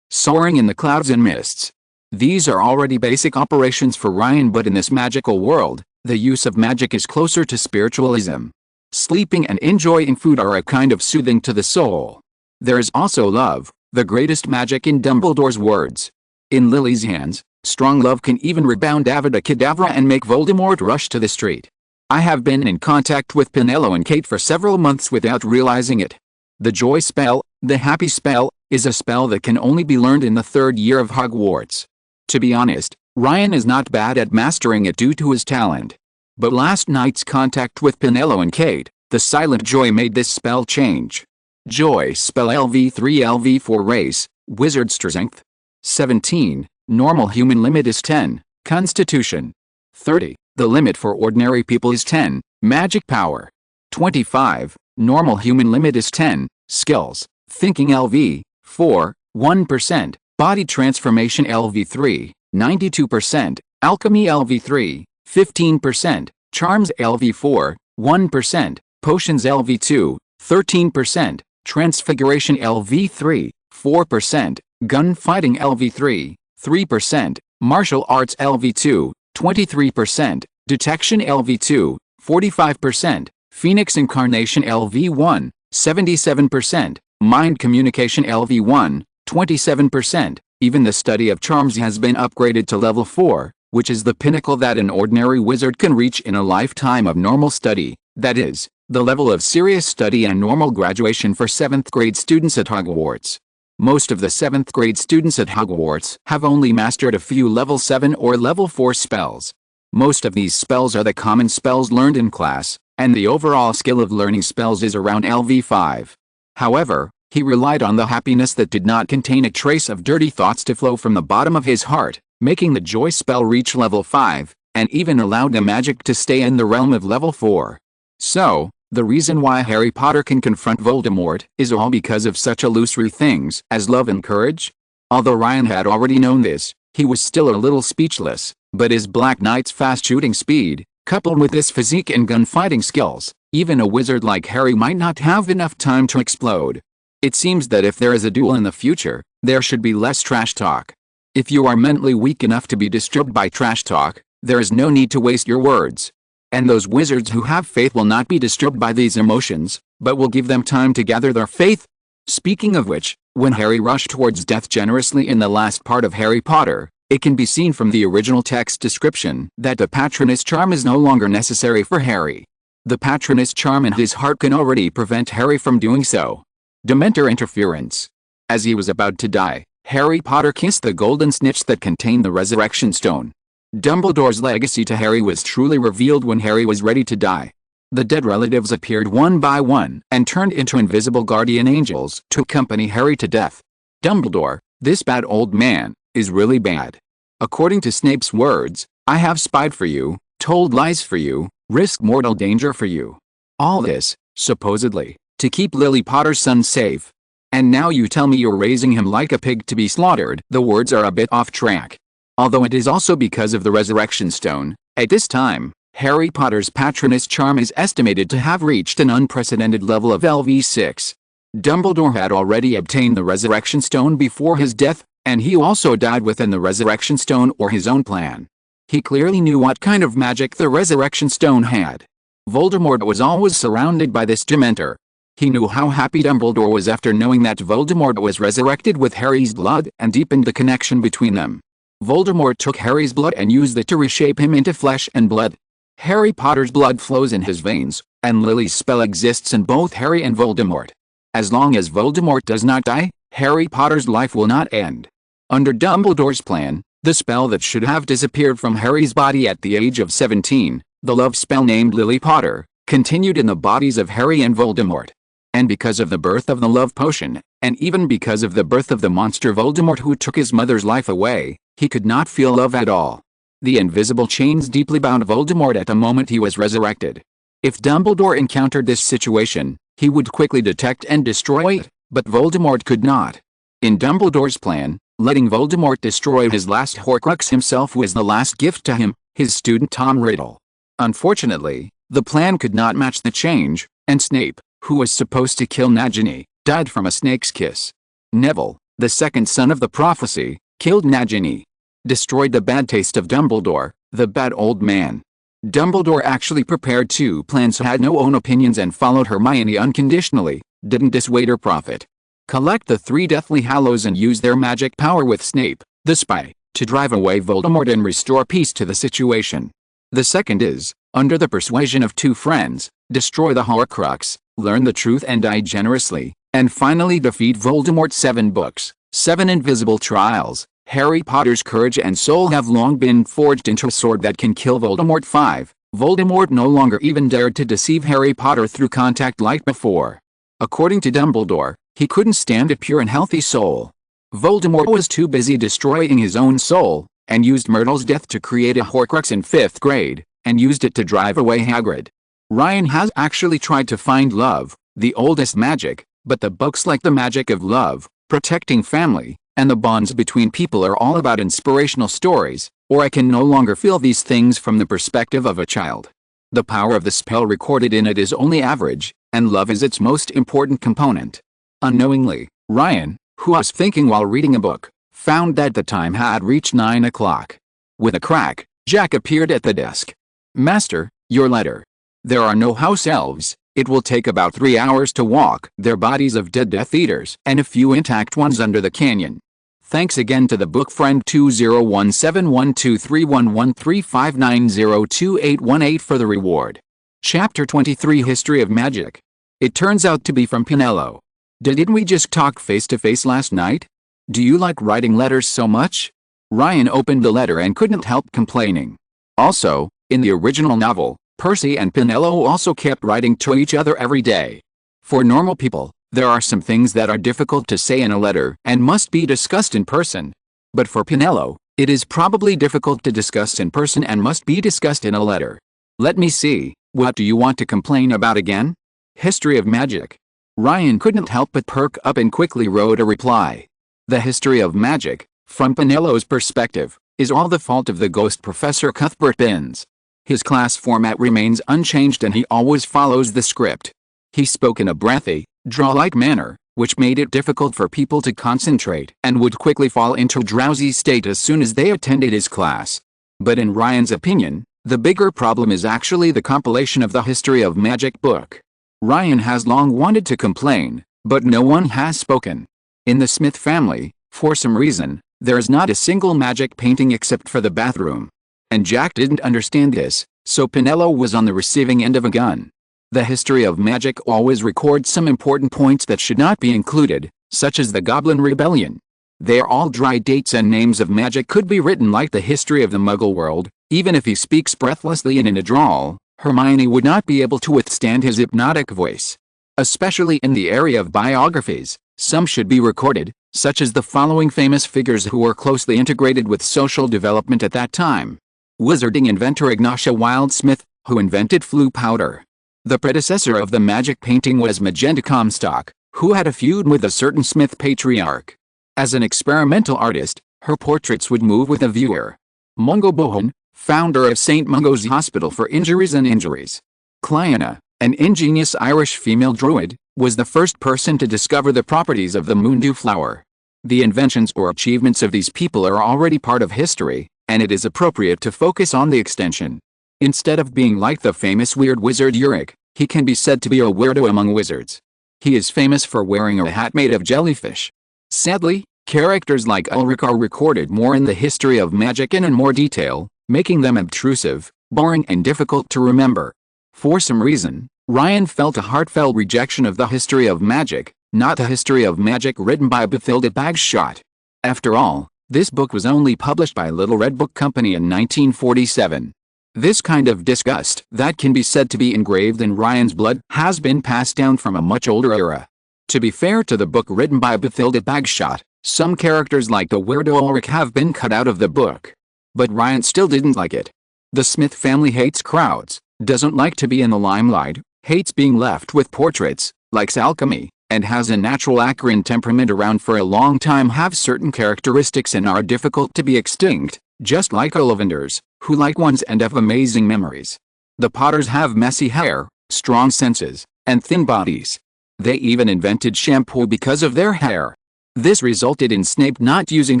soaring in the clouds and mists. These are already basic operations for Ryan, but in this magical world, the use of magic is closer to spiritualism. Sleeping and enjoying food are a kind of soothing to the soul. There is also love, the greatest magic in Dumbledore's words. In Lily's hands, strong love can even rebound Avada Kedavra and make Voldemort rush to the street. I have been in contact with Penelo and Kate for several months without realizing it. The joy spell, the happy spell, is a spell that can only be learned in the 3rd year of Hogwarts. To be honest, Ryan is not bad at mastering it due to his talent. But last night's contact with Penelo and Kate, the silent joy made this spell change. Joy spell LV3 LV4 race, wizard strength. 17, normal human limit is 10, constitution. 30, the limit for ordinary people is 10, magic power. 25, normal human limit is 10, skills, thinking LV, 4, 1%, body transformation LV3, 92%, alchemy LV3, 15%, charms LV4, 1%, potions LV2, 13%, transfiguration LV3, 4%, gunfighting LV3, 3%, martial arts LV2, 23%, detection LV2, 45%, phoenix incarnation LV1, 77%, mind communication LV1, 27%, even the study of charms has been upgraded to level 4, which is the pinnacle that an ordinary wizard can reach in a lifetime of normal study, that is, the level of serious study and normal graduation for 7th grade students at Hogwarts. Most of the 7th grade students at Hogwarts have only mastered a few level 7 or level 4 spells. Most of these spells are the common spells learned in class, and the overall skill of learning spells is around LV5. However, he relied on the happiness that did not contain a trace of dirty thoughts to flow from the bottom of his heart, making the joy spell reach level 5, and even allowed the magic to stay in the realm of level 4. So, the reason why Harry Potter can confront Voldemort is all because of such illusory things as love and courage? Although Ryan had already known this, he was still a little speechless, but his Black Knight's fast shooting speed, coupled with his physique and gunfighting skills, even a wizard like Harry might not have enough time to explode. It seems that if there is a duel in the future, there should be less trash talk. If you are mentally weak enough to be disturbed by trash talk, there is no need to waste your words. And those wizards who have faith will not be disturbed by these emotions, but will give them time to gather their faith. Speaking of which, when Harry rushed towards death generously in the last part of Harry Potter, it can be seen from the original text description that the Patronus charm is no longer necessary for Harry. The Patronus charm in his heart can already prevent Harry from doing so. Dementor interference. As he was about to die, Harry Potter kissed the golden snitch that contained the Resurrection Stone. Dumbledore's legacy to Harry was truly revealed when Harry was ready to die. The dead relatives appeared one by one and turned into invisible guardian angels to accompany Harry to death. Dumbledore, this bad old man, is really bad. According to Snape's words, I have spied for you, told lies for you, risked mortal danger for you. All this, supposedly, to keep Lily Potter's son safe. And now you tell me you're raising him like a pig to be slaughtered. The words are a bit off track. Although it is also because of the Resurrection Stone, at this time, Harry Potter's Patronus charm is estimated to have reached an unprecedented level of LV6. Dumbledore had already obtained the Resurrection Stone before his death, and he also died within the Resurrection Stone or his own plan. He clearly knew what kind of magic the Resurrection Stone had. Voldemort was always surrounded by this Dementor. He knew how happy Dumbledore was after knowing that Voldemort was resurrected with Harry's blood and deepened the connection between them. Voldemort took Harry's blood and used it to reshape him into flesh and blood. Harry Potter's blood flows in his veins, and Lily's spell exists in both Harry and Voldemort. As long as Voldemort does not die, Harry Potter's life will not end. Under Dumbledore's plan, the spell that should have disappeared from Harry's body at the age of 17, the love spell named Lily Potter, continued in the bodies of Harry and Voldemort. And because of the birth of the love potion, and even because of the birth of the monster Voldemort who took his mother's life away, he could not feel love at all. The invisible chains deeply bound Voldemort at the moment he was resurrected. If Dumbledore encountered this situation, he would quickly detect and destroy it, but Voldemort could not. In Dumbledore's plan, letting Voldemort destroy his last Horcrux himself was the last gift to him, his student Tom Riddle. Unfortunately, the plan could not match the change, and Snape, who was supposed to kill Nagini, died from a snake's kiss. Neville, the second son of the prophecy, killed Nagini. Destroyed the bad taste of Dumbledore, the bad old man. Dumbledore actually prepared two plans, had no own opinions and followed Hermione unconditionally, didn't dissuade or profit. Collect the 3 Deathly Hallows and use their magic power with Snape, the spy, to drive away Voldemort and restore peace to the situation. The second is, under the persuasion of 2 friends, destroy the Horcrux, learn the truth and die generously, and finally defeat Voldemort. 7 books, 7 invisible trials. Harry Potter's courage and soul have long been forged into a sword that can kill Voldemort. 5. Voldemort no longer even dared to deceive Harry Potter through contact like before. According to Dumbledore, he couldn't stand a pure and healthy soul. Voldemort was too busy destroying his own soul, and used Myrtle's death to create a Horcrux in 5th grade, and used it to drive away Hagrid. Ryan has actually tried to find love, the oldest magic, but the books like the magic of love, protecting family, and the bonds between people are all about inspirational stories, or I can no longer feel these things from the perspective of a child. The power of the spell recorded in it is only average, and love is its most important component. Unknowingly, Ryan, who was thinking while reading a book, found that the time had reached 9 o'clock. With a crack, Jack appeared at the desk. "Master, your letter. There are no house elves, It will take about 3 hours to walk their bodies of dead Death Eaters and a few intact ones under the canyon. Thanks again to the book friend 201712311359028818 for the reward. Chapter 23 History of Magic. It turns out to be from Pinello. Didn't we just talk face to face last night? Do you like writing letters so much? Ryan opened the letter and couldn't help complaining. Also, in the original novel, Percy and Pinello also kept writing to each other every day. For normal people, there are some things that are difficult to say in a letter and must be discussed in person. But for Pinello, it is probably difficult to discuss in person and must be discussed in a letter. Let me see, what do you want to complain about again? History of Magic. Ryan couldn't help but perk up and quickly wrote a reply. The history of magic, from Pinello's perspective, is all the fault of the ghost Professor Cuthbert Binns. His class format remains unchanged and he always follows the script. He spoke in a breathy, drawl-like manner, which made it difficult for people to concentrate and would quickly fall into a drowsy state as soon as they attended his class. But in Ryan's opinion, the bigger problem is actually the compilation of the History of Magic book. Ryan has long wanted to complain, but no one has spoken. In the Smith family, for some reason, there is not a single magic painting except for the bathroom. And Jack didn't understand this, so Pinello was on the receiving end of a gun. The History of Magic always records some important points that should not be included, such as the Goblin Rebellion. They are all dry dates and names of magic could be written like the history of the Muggle world. Even if he speaks breathlessly and in a drawl, Hermione would not be able to withstand his hypnotic voice. Especially in the area of biographies, some should be recorded, such as the following famous figures who were closely integrated with social development at that time. Wizarding inventor Ignatia Wilde-Smith, who invented Floo powder. The predecessor of the magic painting was Magenta Comstock, who had a feud with a certain Smith patriarch. As an experimental artist, her portraits would move with the viewer. Mungo Bohun, founder of St. Mungo's Hospital for Injuries and Injuries. Cliona, an ingenious Irish female druid, was the first person to discover the properties of the moondew flower. The inventions or achievements of these people are already part of history, and it is appropriate to focus on the extension. Instead of being like the famous weird wizard Uric, he can be said to be a weirdo among wizards. He is famous for wearing a hat made of jellyfish. Sadly, characters like Ulrich are recorded more in the History of Magic and in more detail, making them obtrusive, boring and difficult to remember. For some reason, Ryan felt a heartfelt rejection of the History of Magic, not the History of Magic written by Bathilda Bagshot. After all, this book was only published by Little Red Book Company in 1947. This kind of disgust that can be said to be engraved in Ryan's blood has been passed down from a much older era. To be fair to the book written by Bathilda Bagshot, some characters like the weirdo Ulrich have been cut out of the book. But Ryan still didn't like it. The Smith family hates crowds, doesn't like to be in the limelight, hates being left with portraits, likes alchemy, and has a natural Acheron temperament around for a long time, have certain characteristics and are difficult to be extinct, just like Ollivanders, who like ones and have amazing memories. The Potters have messy hair, strong senses, and thin bodies. They even invented shampoo because of their hair. This resulted in Snape not using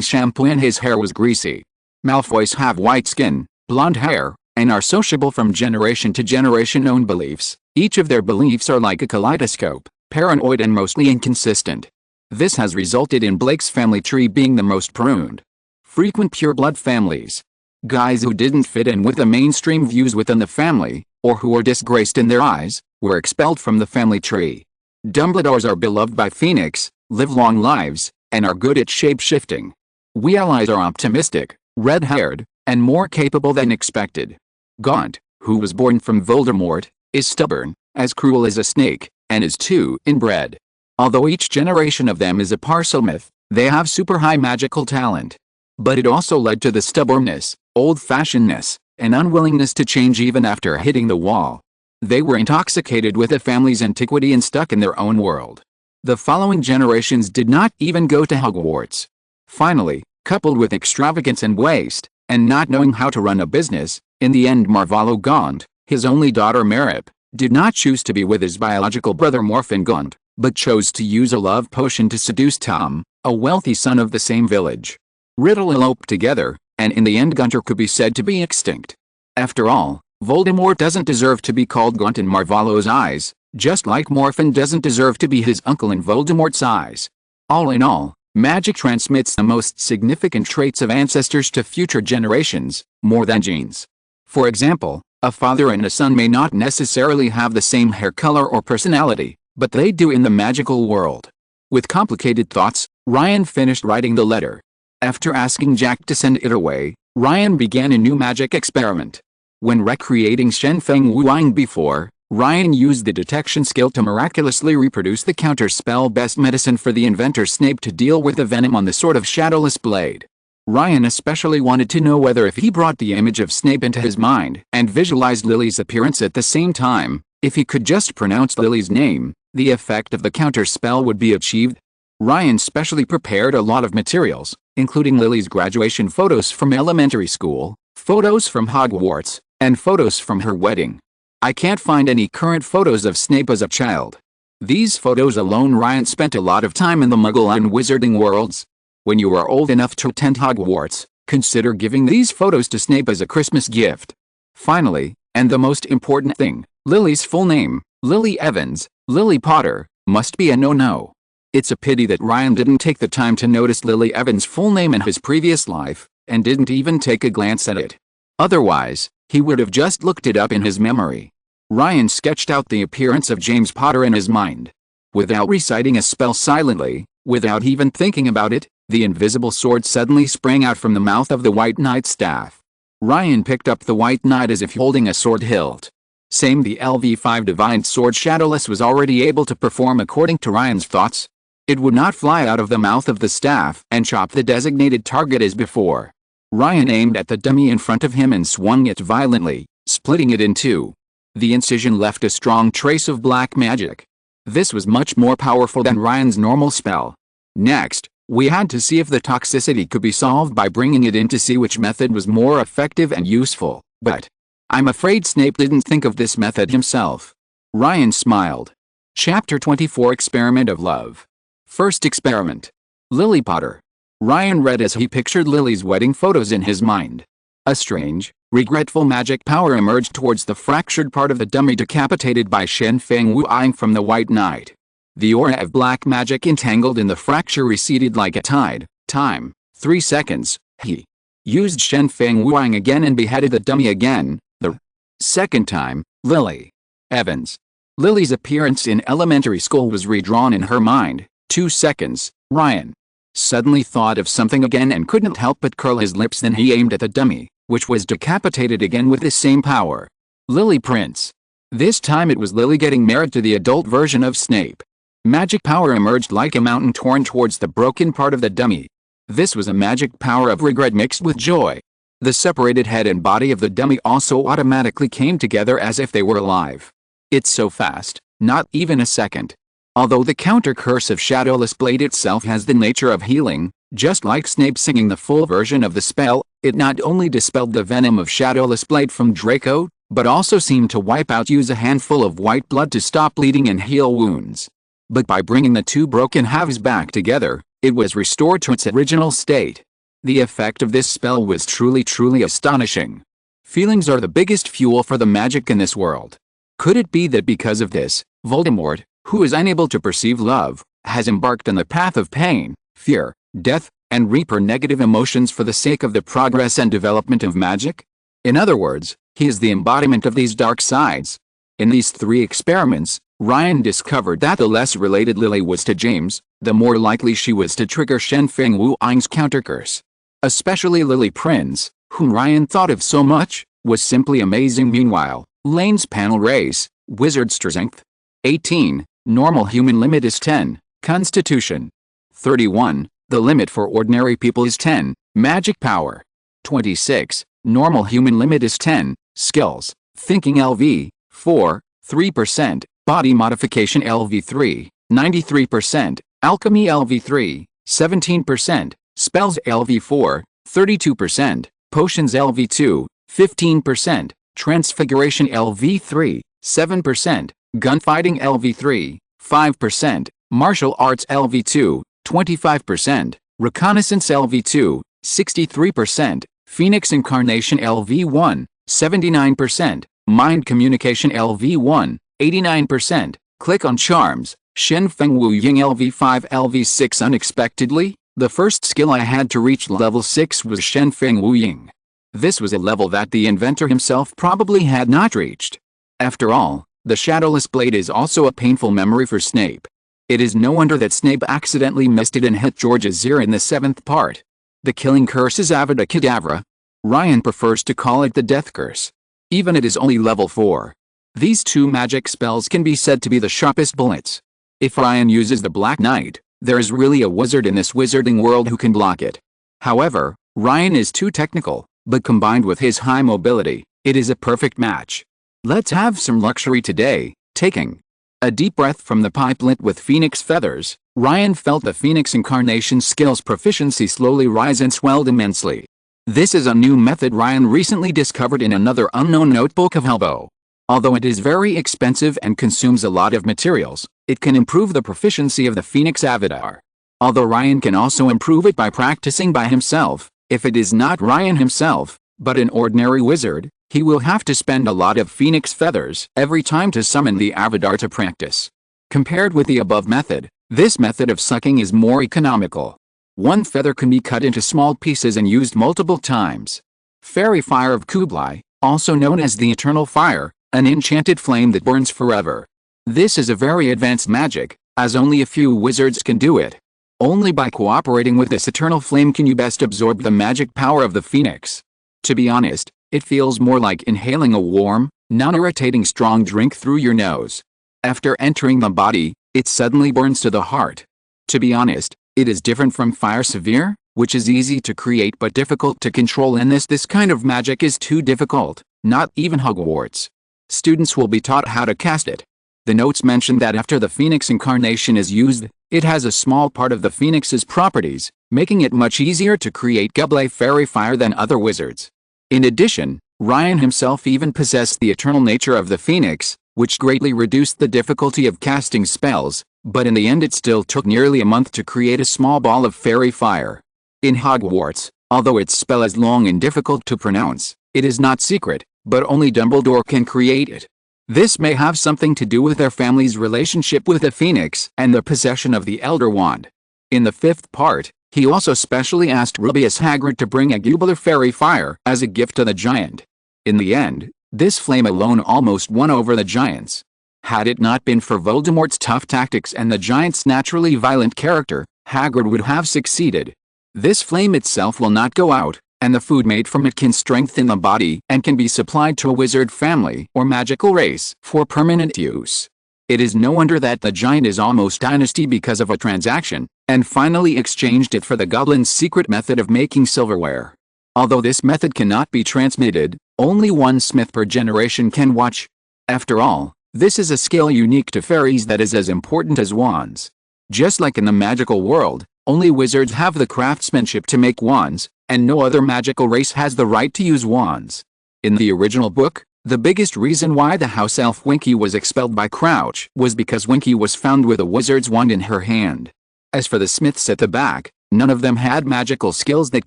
shampoo and his hair was greasy. Malfoys have white skin, blonde hair, and are sociable from generation to generation. Own beliefs. Each of their beliefs are like a kaleidoscope, paranoid and mostly inconsistent. This has resulted in Blake's family tree being the most pruned. Frequent pureblood families. Guys who didn't fit in with the mainstream views within the family, or who were disgraced in their eyes, were expelled from the family tree. Dumbledores are beloved by Phoenix, live long lives, and are good at shape-shifting. Weasleys are optimistic, red-haired, and more capable than expected. Gaunt, who was born from Voldemort, is stubborn, as cruel as a snake, and is too inbred. Although each generation of them is a Parselmouth, they have super high magical talent. But it also led to the stubbornness, old-fashionedness, and unwillingness to change even after hitting the wall. They were intoxicated with the family's antiquity and stuck in their own world. The following generations did not even go to Hogwarts. Finally, coupled with extravagance and waste, and not knowing how to run a business, in the end Marvolo Gaunt, his only daughter Merip, did not choose to be with his biological brother Morphin Gaunt, but chose to use a love potion to seduce Tom, a wealthy son of the same village. Riddle eloped together, and in the end Gunter could be said to be extinct. After all, Voldemort doesn't deserve to be called Gaunt in Marvolo's eyes, Just like Morphin doesn't deserve to be his uncle in Voldemort's eyes. All in all, magic transmits the most significant traits of ancestors to future generations, more than genes. For example, a father and a son may not necessarily have the same hair color or personality, but they do in the magical world. With complicated thoughts, Ryan finished writing the letter. After asking Jack to send it away, Ryan began a new magic experiment. When recreating Shen Feng Wuang before, Ryan used the detection skill to miraculously reproduce the counter-spell best medicine for the inventor Snape to deal with the venom on the sword of Shadowless Blade. Ryan especially wanted to know whether if he brought the image of Snape into his mind and visualized Lily's appearance at the same time, if he could just pronounce Lily's name, the effect of the counter-spell would be achieved. Ryan specially prepared a lot of materials, including Lily's graduation photos from elementary school, photos from Hogwarts, and photos from her wedding. I can't find any current photos of Snape as a child. These photos alone. Ryan spent a lot of time in the Muggle and Wizarding worlds. When you are old enough to attend Hogwarts, consider giving these photos to Snape as a Christmas gift. Finally, and the most important thing, Lily's full name, Lily Evans, Lily Potter, must be a no-no. It's a pity that Ryan didn't take the time to notice Lily Evans' full name in his previous life, and didn't even take a glance at it. Otherwise, he would have just looked it up in his memory. Ryan sketched out the appearance of James Potter in his mind. Without reciting a spell silently, without even thinking about it, the invisible sword suddenly sprang out from the mouth of the White Knight's staff. Ryan picked up the White Knight as if holding a sword hilt. Same the LV5 Divine Sword Shadowless was already able to perform according to Ryan's thoughts. It would not fly out of the mouth of the staff and chop the designated target as before. Ryan aimed at the dummy in front of him and swung it violently, splitting it in two. The incision left a strong trace of black magic. This was much more powerful than Ryan's normal spell. Next, we had to see if the toxicity could be solved by bringing it in to see which method was more effective and useful, but I'm afraid Snape didn't think of this method himself. Ryan smiled. Chapter 24 Experiment of Love. First experiment. Lily Potter. Ryan read as he pictured Lily's wedding photos in his mind. A strange, regretful magic power emerged towards the fractured part of the dummy decapitated by Shen Feng Wuang from the White Knight. The aura of black magic entangled in the fracture receded like a tide. Time, 3 seconds. He used Shen Feng Wuang again and beheaded the dummy again. The second time, Lily Evans. Lily's appearance in elementary school was redrawn in her mind. 2 seconds. Ryan suddenly thought of something again and couldn't help but curl his lips. Then he aimed at the dummy, which was decapitated again with the same power. Lily Prince. This time it was Lily getting married to the adult version of Snape. Magic power emerged like a mountain torn towards the broken part of the dummy. This was a magic power of regret mixed with joy. The separated head and body of the dummy also automatically came together as if they were alive. It's so fast, not even a second. Although the counter curse of Shadowless Blade itself has the nature of healing, just like Snape singing the full version of the spell, it not only dispelled the venom of Shadowless Blade from Draco, but also seemed to wipe out use a handful of white blood to stop bleeding and heal wounds. But by bringing the two broken halves back together, it was restored to its original state. The effect of this spell was truly astonishing. Feelings are the biggest fuel for the magic in this world. Could it be that because of this, Voldemort, who is unable to perceive love, has embarked on the path of pain, fear, death, and reaper negative emotions for the sake of the progress and development of magic? In other words, he is the embodiment of these dark sides. In these 3 experiments, Ryan discovered that the less related Lily was to James, the more likely she was to trigger Shen Feng Wuang's countercurse. Especially Lily Prince, whom Ryan thought of so much, was simply amazing. Meanwhile, Lane's panel race, wizard strength, 18, normal human limit is 10, constitution, 31, the limit for ordinary people is 10, magic power, 26, normal human limit is 10, skills, thinking LV, 4, 3%, body modification LV3, 93%, alchemy LV3, 17%, spells LV4, 32%, potions LV2, 15%, transfiguration LV3, 7%, gunfighting LV3, 5%, martial arts LV2, 25%, reconnaissance LV2, 63%, phoenix incarnation LV1, 79%, mind communication LV1, 89%, Click on Charms, Shen Feng Wu Ying LV5 LV6. Unexpectedly, the first skill I had to reach level 6 was Shen Feng Wu Ying. This was a level that the inventor himself probably had not reached. After all, the Shadowless Blade is also a painful memory for Snape. It is no wonder that Snape accidentally missed it and hit George's ear in the 7th part. The killing curse is Avada Kedavra. Ryan prefers to call it the Death Curse. Even it is only level 4. These two magic spells can be said to be the sharpest bullets. If Ryan uses the Black Knight, there is really a wizard in this wizarding world who can block it. However, Ryan is too technical, but combined with his high mobility, it is a perfect match. Let's have some luxury today. Taking a deep breath from the pipelet with phoenix feathers, Ryan felt the phoenix incarnation skill's proficiency slowly rise and swelled immensely. This is a new method Ryan recently discovered in another unknown notebook of Hellbow. Although it is very expensive and consumes a lot of materials, it can improve the proficiency of the phoenix avatar. Although Ryan can also improve it by practicing by himself, if it is not Ryan himself, but an ordinary wizard, he will have to spend a lot of phoenix feathers every time to summon the avatar to practice. Compared with the above method, this method of sucking is more economical. One feather can be cut into small pieces and used multiple times. Fairy Fire of Kublai, also known as the Eternal Fire, an enchanted flame that burns forever. This is a very advanced magic, as only a few wizards can do it. Only by cooperating with this eternal flame can you best absorb the magic power of the phoenix. To be honest, it feels more like inhaling a warm, non-irritating strong drink through your nose. After entering the body, it suddenly burns to the heart. To be honest, it is different from Fire Severe, which is easy to create but difficult to control, and this kind of magic is too difficult, not even Hogwarts. Students will be taught how to cast it. The notes mention that after the phoenix incarnation is used, it has a small part of the phoenix's properties, making it much easier to create Goblet Fairy Fire than other wizards. In addition, Ryan himself even possessed the eternal nature of the phoenix, which greatly reduced the difficulty of casting spells, but in the end it still took nearly a month to create a small ball of fairy fire. In Hogwarts, although its spell is long and difficult to pronounce, it is not secret, but only Dumbledore can create it. This may have something to do with their family's relationship with the phoenix and the possession of the Elder Wand. In the 5th part, he also specially asked Rubeus Hagrid to bring a Goblet Fairy Fire as a gift to the giant. In the end, this flame alone almost won over the giants. Had it not been for Voldemort's tough tactics and the giant's naturally violent character, Hagrid would have succeeded. This flame itself will not go out, and the food made from it can strengthen the body and can be supplied to a wizard family or magical race for permanent use. It is no wonder that the giant is almost dynasty because of a transaction, and finally exchanged it for the goblin's secret method of making silverware. Although this method cannot be transmitted, only one smith per generation can watch. After all, this is a skill unique to fairies that is as important as wands. Just like in the magical world, only wizards have the craftsmanship to make wands, and no other magical race has the right to use wands. In the original book, the biggest reason why the house elf Winky was expelled by Crouch was because Winky was found with a wizard's wand in her hand. As for the smiths at the back, none of them had magical skills that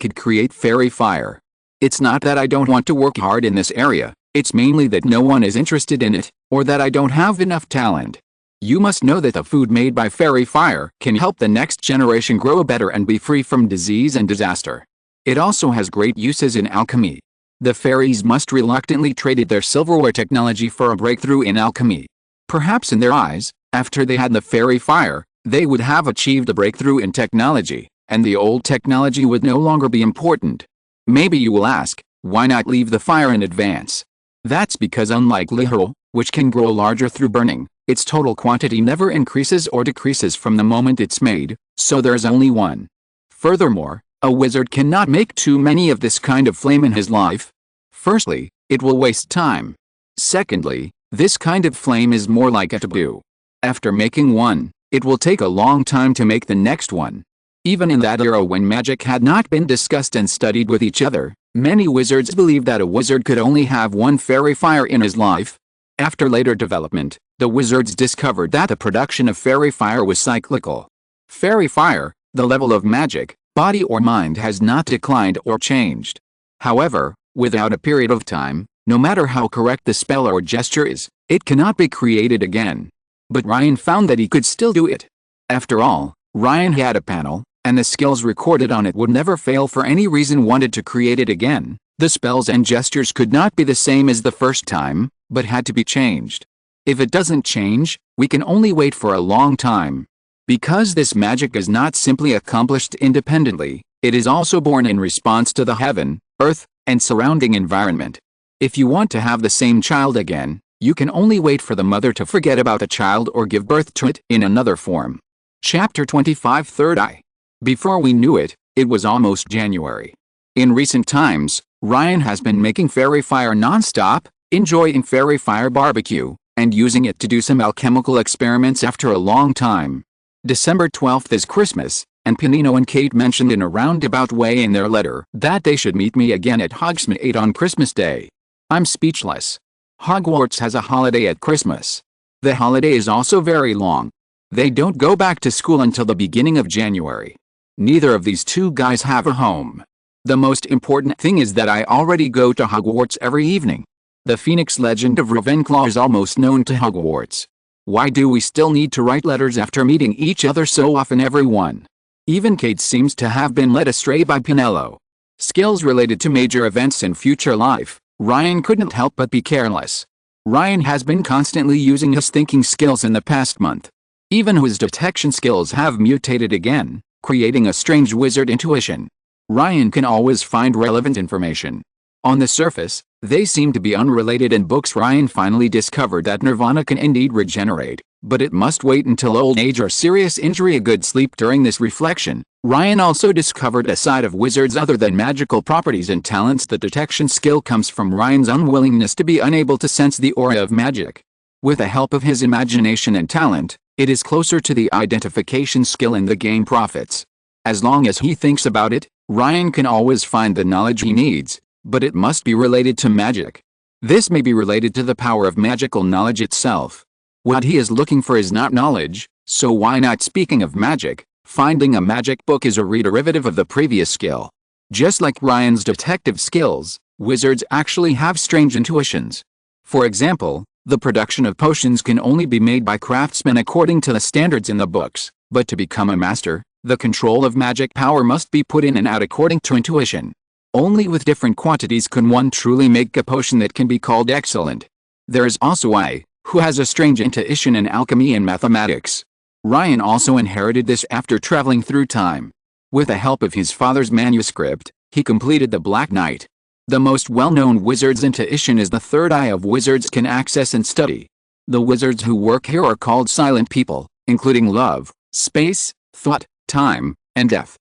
could create fairy fire. It's not that I don't want to work hard in this area, it's mainly that no one is interested in it, or that I don't have enough talent. You must know that the food made by fairy fire can help the next generation grow better and be free from disease and disaster. It also has great uses in alchemy. The fairies must reluctantly traded their silverware technology for a breakthrough in alchemy. Perhaps in their eyes, after they had the fairy fire, they would have achieved a breakthrough in technology, and the old technology would no longer be important. Maybe you will ask, why not leave the fire in advance? That's because unlike Lihirl, which can grow larger through burning, its total quantity never increases or decreases from the moment it's made, so there's only one. Furthermore, a wizard cannot make too many of this kind of flame in his life. Firstly, it will waste time. Secondly, this kind of flame is more like a taboo. After making one, it will take a long time to make the next one. Even in that era when magic had not been discussed and studied with each other, many wizards believed that a wizard could only have one fairy fire in his life. After later development, the wizards discovered that the production of fairy fire was cyclical. Fairy fire, the level of magic, body or mind has not declined or changed. However, without a period of time, no matter how correct the spell or gesture is, it cannot be created again. But Ryan found that he could still do it. After all, Ryan had a panel, and the skills recorded on it would never fail for any reason wanted to create it again. The spells and gestures could not be the same as the first time, but had to be changed. If it doesn't change, we can only wait for a long time. Because this magic is not simply accomplished independently, it is also born in response to the heaven, earth, and surrounding environment. If you want to have the same child again, you can only wait for the mother to forget about the child or give birth to it in another form. Chapter 25 Third Eye. Before we knew it, it was almost January. In recent times, Ryan has been making fairy fire non-stop, enjoying fairy fire barbecue, and using it to do some alchemical experiments after a long time. December 12th is Christmas, and Panino and Kate mentioned in a roundabout way in their letter that they should meet me again at Hogsmeade on Christmas Day. I'm speechless. Hogwarts has a holiday at Christmas. The holiday is also very long. They don't go back to school until the beginning of January. Neither of these two guys have a home. The most important thing is that I already go to Hogwarts every evening. The Phoenix legend of Ravenclaw is almost known to Hogwarts. Why do we still need to write letters after meeting each other so often, everyone? Even Kate seems to have been led astray by Pinello. Skills related to major events in future life, Ryan couldn't help but be careless. Ryan has been constantly using his thinking skills in the past month. Even his detection skills have mutated again, creating a strange wizard intuition. Ryan can always find relevant information. On the surface, they seem to be unrelated. In books, Ryan finally discovered that Nirvana can indeed regenerate, but it must wait until old age or serious injury. A good sleep. During this reflection, Ryan also discovered a side of wizards other than magical properties and talents. The detection skill comes from Ryan's unwillingness to be unable to sense the aura of magic. With the help of his imagination and talent, it is closer to the identification skill in the game Prophets. As long as he thinks about it, Ryan can always find the knowledge he needs, but it must be related to magic. This may be related to the power of magical knowledge itself. What he is looking for is not knowledge, so why not? Speaking of magic, finding a magic book is a derivative of the previous skill. Just like Ryan's detective skills, wizards actually have strange intuitions. For example, the production of potions can only be made by craftsmen according to the standards in the books, but to become a master, the control of magic power must be put in and out according to intuition. Only with different quantities can one truly make a potion that can be called excellent. There is also I, who has a strange intuition in alchemy and mathematics. Ryan also inherited this after traveling through time. With the help of his father's manuscript, he completed the Black Knight. The most well-known wizard's intuition is the third eye of wizards can access and study. The wizards who work here are called silent people, including love, space, thought, time, and death,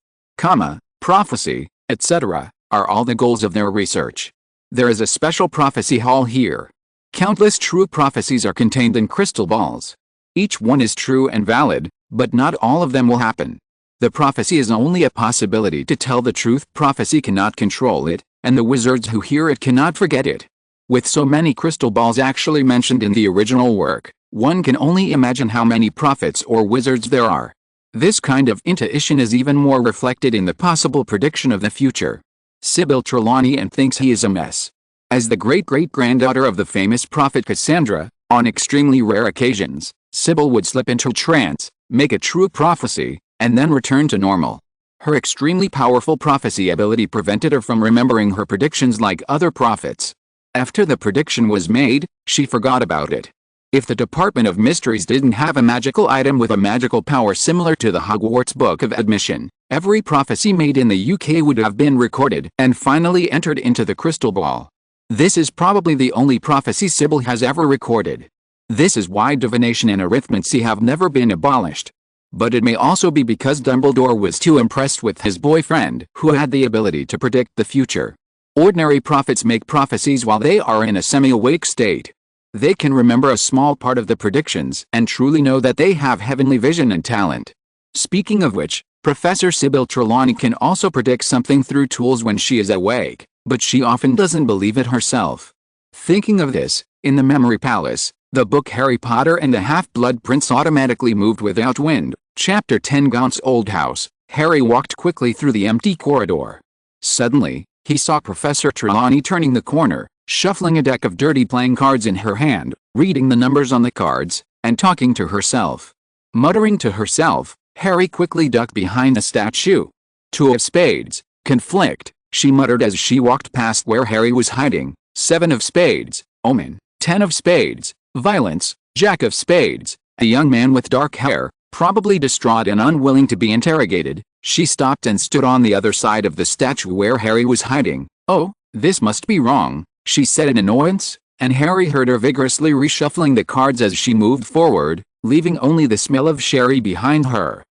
prophecy, etc., are all the goals of their research. There is a special prophecy hall here. Countless true prophecies are contained in crystal balls. Each one is true and valid, but not all of them will happen. The prophecy is only a possibility to tell the truth. Prophecy cannot control it, and the wizards who hear it cannot forget it. With so many crystal balls actually mentioned in the original work, one can only imagine how many prophets or wizards there are. This kind of intuition is even more reflected in the possible prediction of the future. Sybil Trelawney and thinks he is a mess. As the great-great-granddaughter of the famous prophet Cassandra, on extremely rare occasions, Sybil would slip into a trance, make a true prophecy, and then return to normal. Her extremely powerful prophecy ability prevented her from remembering her predictions like other prophets. After the prediction was made, she forgot about it. If the Department of Mysteries didn't have a magical item with a magical power similar to the Hogwarts Book of Admission, every prophecy made in the UK would have been recorded and finally entered into the crystal ball. This is probably the only prophecy Sybil has ever recorded. This is why divination and arithmancy have never been abolished. But it may also be because Dumbledore was too impressed with his boyfriend, who had the ability to predict the future. Ordinary prophets make prophecies while they are in a semi-awake state. They can remember a small part of the predictions and truly know that they have heavenly vision and talent. Speaking of which, Professor Sybil Trelawney can also predict something through tools when she is awake, but she often doesn't believe it herself. Thinking of this, in the Memory Palace, the book Harry Potter and the Half-Blood Prince automatically moved without wind. Chapter 10 Gaunt's old house. Harry walked quickly through the empty corridor. Suddenly, he saw Professor Trelawney turning the corner, shuffling a deck of dirty playing cards in her hand, reading the numbers on the cards, and talking to herself. Muttering to herself, Harry quickly ducked behind the statue. 2 of spades, conflict, she muttered as she walked past where Harry was hiding. 7 of spades, omen. 10 of spades, violence. Jack of spades, a young man with dark hair, probably distraught and unwilling to be interrogated. She stopped and stood on the other side of the statue where Harry was hiding. "Oh, this must be wrong," she said in annoyance, and Harry heard her vigorously reshuffling the cards as she moved forward, leaving only the smell of sherry behind her.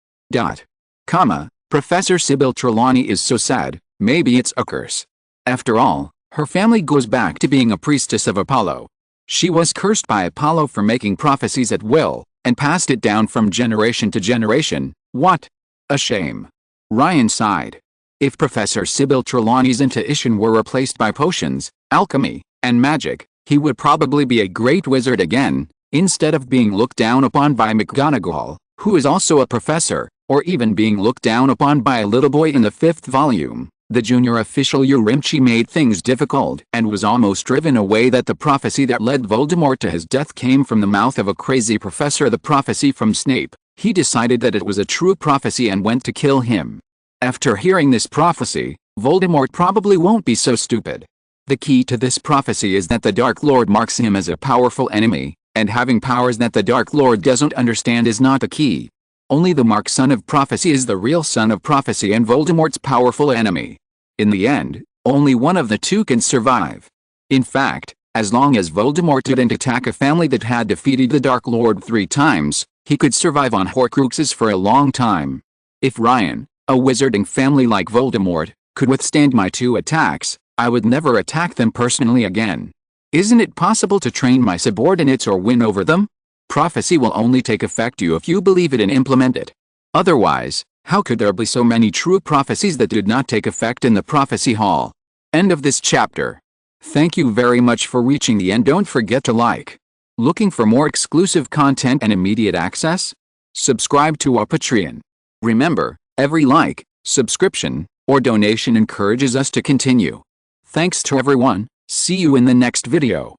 Professor Sybil Trelawney is so sad, maybe it's a curse. After all, her family goes back to being a priestess of Apollo. She was cursed by Apollo for making prophecies at will, and passed it down from generation to generation. What a shame. Ryan sighed. If Professor Sybil Trelawney's intuition were replaced by potions, alchemy, and magic, he would probably be a great wizard again, instead of being looked down upon by McGonagall, who is also a professor, or even being looked down upon by a little boy in the 5th volume. The junior official Urimchi made things difficult and was almost driven away that the prophecy that led Voldemort to his death came from the mouth of a crazy professor. The prophecy from Snape. He decided that it was a true prophecy and went to kill him. After hearing this prophecy, Voldemort probably won't be so stupid. The key to this prophecy is that the Dark Lord marks him as a powerful enemy, and having powers that the Dark Lord doesn't understand is not the key. Only the marked son of prophecy is the real son of prophecy and Voldemort's powerful enemy. In the end, only one of the two can survive. In fact, as long as Voldemort didn't attack a family that had defeated the Dark Lord 3 times, he could survive on Horcruxes for a long time. If Ryan, a wizarding family like Voldemort, could withstand my 2 attacks, I would never attack them personally again. Isn't it possible to train my subordinates or win over them? Prophecy will only take effect if you believe it and implement it. Otherwise, how could there be so many true prophecies that did not take effect in the Prophecy Hall? End of this chapter. Thank you very much for reaching the end. Don't forget to like. Looking for more exclusive content and immediate access? Subscribe to our Patreon. Remember, every like, subscription, or donation encourages us to continue. Thanks to everyone. See you in the next video.